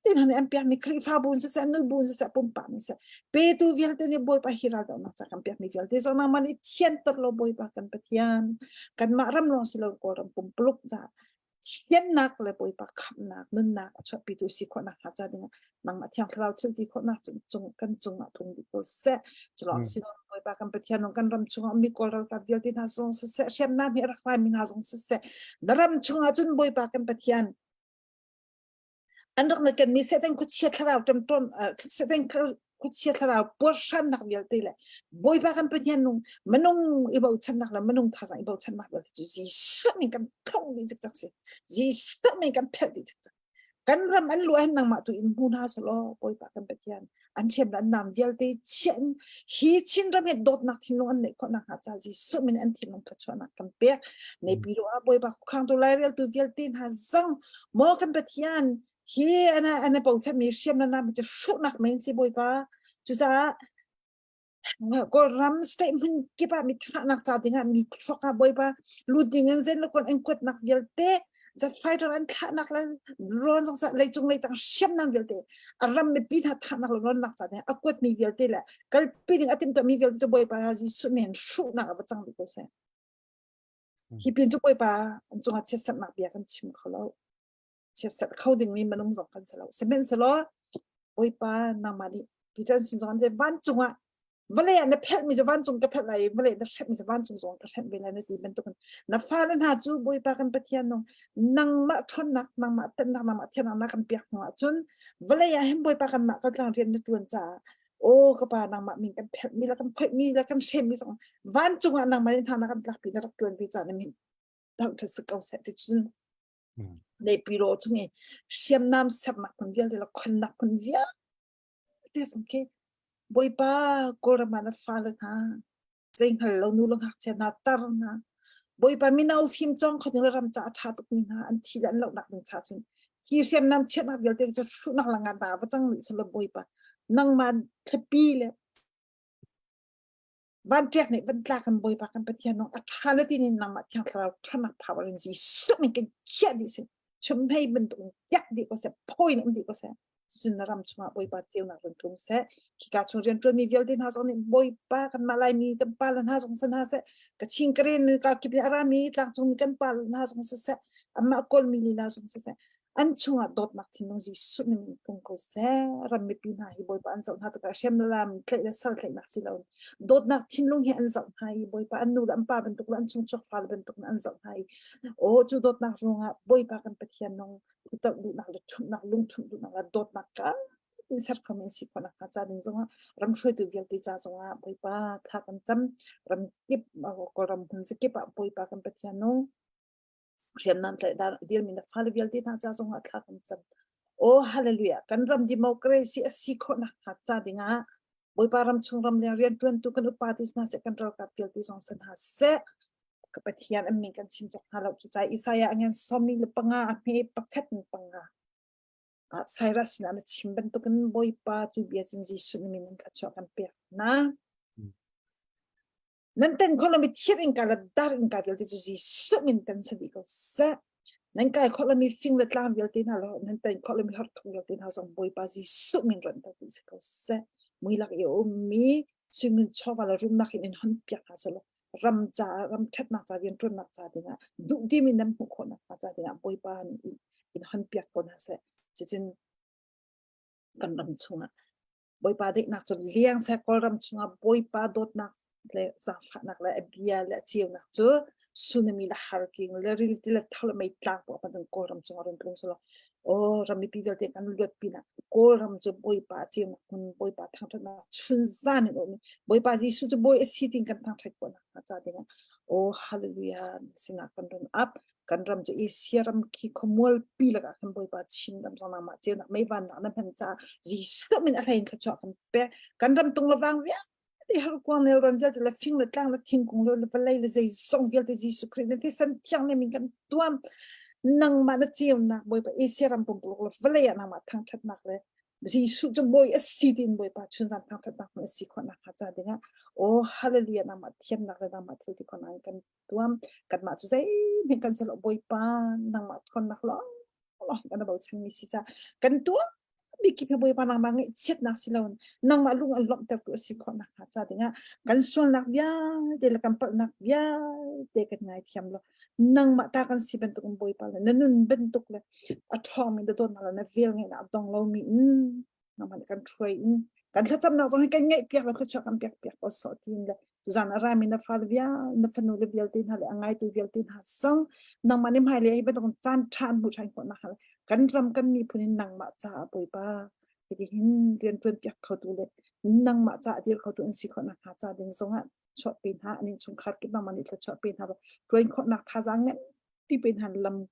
ที่นั่นเอ็มพีมีคลิฟ้าบุญเสียนูบุญเสียปุ่มปามิเสียเปตูเวลเตนี่บอยปะฮิราดเอานักจากกันเปียมีเวลที่สองน้ำมันเทียนตลอดบอยปะกันเปียนกันมารำลองสิเราโกรธปุ่มปลุกจ้า thiên nạc là bồi bạc khắp nạc nên nạc cho bị tu sĩ con nạc hạt gia đình nang mà thiang khao thiếu đi con nạc chung căn chung à thùng đi cô sẽ cho nó xin bồi bạc căn bát thiên nông căn ram chung mi cô ra cả việc đi hà song sẽ xem nam hiện ra mình hà song sẽ ram chung à chung bồi bạc căn bát thiên anh đọc cái mi sẽ đang có chia khao trong tròn sẽ đang có chia khao bớt san nạc việc đi lại bồi bạc căn bát thiên nông mình nông ibau chân nạc là mình nông thà rằng ibau chân nạc là chỉ sợ mình căn thông đi chắc chắc sẽ chỉ sợ mình căn phèn đi chắc chắc kan ram an luan nang ma tu in huna solo poi pa kan petian an chem dan nam vial te chen hi chin ram het dot nak thin an ne ko na ha cha ji so min an thin long phachona kan pe ne pi ro a poi pa khang to lai real tu vial tin ha zang mo kan petian hi ana pau cha mi shem na nam cha shu nak men si poi pa chu cha ko ram statement ki pa mi thak nak cha dinga mi thoka poi pa lu ding an zen lo kon en kwat nak vial te giật phai cho anh thả nặc lên ron trong lấy chung lấy tăng xem năm việc thế, ram me pi thả nặc ron nặc sao thế, quất mi việc thế là cái pi đừng atim tụi mi việc cho bồi ba gì suy miền sụ nặc ở trong cái xe, khi pin cho bồi ba anh chung chết sạch nặc việc anh chim khâu lâu, chết sạch khâu đừng mi mình không dùng cái sao, xem bên sao bồi ba nang mà đi, pi chân xin cho anh thế van chung àวันเลยนะเพลมีจะวันจงกับเพลอะไรวันเลยนะเช็ดมีจะวันจงจงกับเช็ดเวลาในที่เป็นตัวกันนะฟ้าเล่นหาจูบอยปากันไปเที่ยนนางมาทนนักนางมาเต้นนางมาเที่ยนนางกันเปียกหัวจนวันเลยเห็นบอยปากันมาก็กำลังเรียนในตัวจ่าโอ้ก็ป่านางมามีกันเพลมีแล้วกันเพลมีแล้วกันเช็ดมีสองวันจงนางมาเล่นทางนางกันหลักปีนักตัวปีจ่าเนี่ยมีเราจะสึกเอาเสร็จจนในปีโรจงไงเชี่ยมน้ำสับมาคนเดียวแต่ละคนนักคนเดียวที่สำคัญบอยป้าโกรมันฟ้าเลยค่ะเซ็งหันเรานู่นลงหักเชนาตาร์นะบอยป้ามีน่าฟิล์มจ้องเขาถึงรำจ่าชาตุกมีนะอันที่ดันเราหนักถึงชาจึงที่เสียมน้ำเช็ดนับเดียวเด็กจะชุนักลังงานตาว่าจังหรือสลับบอยป้านั่งมันแค่ปีเลยวันเจ็ดเนี่ยวันแรกกันบอยป้ากันไปเที่ยวน้องอัฐานแล้วที่นี่นั่งมาเที่ยวเราทำนักพาวเรนซีสุดมันกันเขี้ยดิสิชมให้เป็นตัวยักษ์ดีกว่าเสียพ่อยนั่นดีกว่าเสียจนรำชมาบอยป้าเที่ยวนักเรียนทุ่งเสะที่การชงเรียนจนมีเวลที่น่าสนใจบอยป้ากันมาลายมีกันปาลน่าสงสารเสะกับชิงกรีนกับกิบอารามีต่างชงมีกันปาลน่าสงสารเสะอามาโกลมีลีน่าสงสารเสะอันชงอ่ะดดนักที่น้องจีสุดนี่มันทุ่งเขาเสะรำไม่ปีน่าฮีบอยป้าอันสองหาตัวกับเชมรำเคยเล่นสักเคยนักสิเราดดนักที่น้องเห็นอันสองหายบอยป้าอันนู้นอันป้าเป็นตุกอันชงชกฟ้าเป็นตุกอันสองหายโอ้จูดดนักรงอ่ะบอยป้ากันไปเที่ยวน้องตัวดูนักเลยชุดนักลุงชุดดูนักละดดนักกันที่สัตว์คอมเมนต์สิคนนักการจงว่ารำช่วยตัวเวลติจ่าจงว่าบอยป้าถ้ากันจำรำกิบก็รำหุ่นสกิบอะบอยป้ากันไปเที่ยวน้องเรียนนั่นแต่เดี๋ยวมีนักฟ้าเวลติน่าจะจงว่าถ้ากันจำโอ้ฮาเลลูยากันรำดิโมคราซีสิคนนักการจดิงะบอยป้ารำชงรำเรียนจวนตุกันอุปาทิสน่าจะกันเรากับเวลติสองสันหาเสะกับไปเที่ยวอันนี้กันชิมจากฮาเราจุใจอิสายาอันยังสมิลปังอาเมปะเค็ดปังอาไซรัสนั่นชิมเป็นตัวกันบอยป้าจูเบียจินจีสุนิมินกัจจกันเปียนะนั่นแต่คนเราไม่เทียบอินการละดาร์อินการเวลที่จีสุมินเต็นสติก็เสะนั่นก็คนเราไม่ฟิงเวลาเวลที่นั่นเรานั่นแต่คนเราไม่หัดทงเวลที่นั่นส่งบอยป้าจีสุมินรันตัวที่ก็เสะมือหลักอยู่มีซึ่งมันชอบว่าเรารุ่มนักอินหันเปียกอาจจะลรำจ่ารำเท็ดนักจ่าเรียนจนนักจ่าดีนะดูดีมีน้ำหุ่นคนนักจ่าดีนะบอยป้าอินหันเปียกคนนะเสะจริงกันรำชงอ่ะบอยป้าเด็กนักจนเลี้ยงเสกก็รำชงอ่ะบอยป้าโดดนักเลยสังฝันนักเลยเบียเลยเจียวนักจูสุนัมีละฮาร์กิงเลยรีติละทะเลไม่ต่างกว่าปัจจุบันก็รำชงอะไรตรงส่วนโอ้รำมีปีเดียวเด็กกันเลือดปีน่ะก็รำจูบอยป้าเจียวนักคนบอยป้าทางทางชุนซานี่โอ้นี่บอยป้าจีสุดบอยสิติงกันทางไทยคนนักจ่าดีนะโอ้ฮาเลลูยาสินักกันรำอัพกันรำจะอีเสียรำขี้ขมวลปีละกันบอยป้าชินรำสองนางมาเจ้าหนักไม่วันนั้นพันจ่าจีสุดมันอะไรกันชอบกันเป๊ะกันรำตรงระวังเวียที่ฮาร์กวนเนรอนเวลต์ละฟิงละตั้งละทิ้งคงเลยละเลยละใจส่งเวลต์จีสุคริสต์ที่สันที่ยังเนี่ยมีกันตัวนังมาเจียวนักบอยป้าอีเสียรำปุ่มปลุกละเลยนางมาทางชัดนักเลยจีสุจะบอยสิดินบอยป้าชุนสันทางชัดนักมันสิคนนักจ่าดีนะโอ้ฮาเลลูยานางมาเทียนนักเลยนางมาที่ที่คนนั้นกันตัวกันมาจุดใจเหมือนกันสลบบอยป้านางมาคนนักล้อกันบอกฉันมีสิจ้ากันตัว bi ki phe boi pa nang mang chet nak silon nang ma lung alom ta ko si kho nak ha cha dinga kan sol nak bia de la kan par nak bia de kan ngai thiam lo nang ma ta kan si ben tu boi pa la nanun ben tuk le a thong min de don ma la na vel ngai na dong lo mi nang ma kan throi kan tha cham na zo kan ngai piak la kha cha kan piak piak ko so tin le tu zan ra mi na fal bia na fanu le vel tin ha le angai tu vel tin ha sang nang ma nim hai le ben tong chan than bu chai ko na ha kan ram kan mi punin nang ma cha boi pa thì hin riêng chuyên biệt khẩu tu lệ năng mà trả tiền khẩu tu anh sĩ khẩu nạc hạ trả đến giống hạn chọn bên hạ nên chúng khát cái năng mà nít là chọn bên hạ chuyên khẩu nạc thà giá ngân đi bên hạ lâm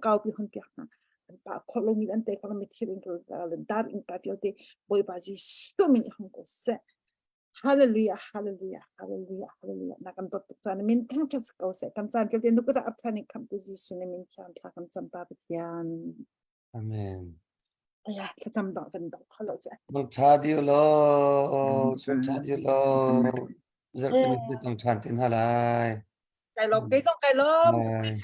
cao bị hơn biệt nè bà khẩu lông mình ăn tê khẩu mình thiệt rồi lần ta in cả tiêu tê bồi bà gì số mình không có sẽ Hallelujah, hallelujah, hallelujah, hallelujah. Nakam totok sana min tang chas kau se kan san kel tin nukuta apani composition min kyan ta kan san pa betian. Amen. Aya, ka cham dong kan dong khalo cha. Tong cha diu lo, tong cha diu lo. Zar kan ni tong chan tin halai. Cái lộc cái dòng cái lộc Hai.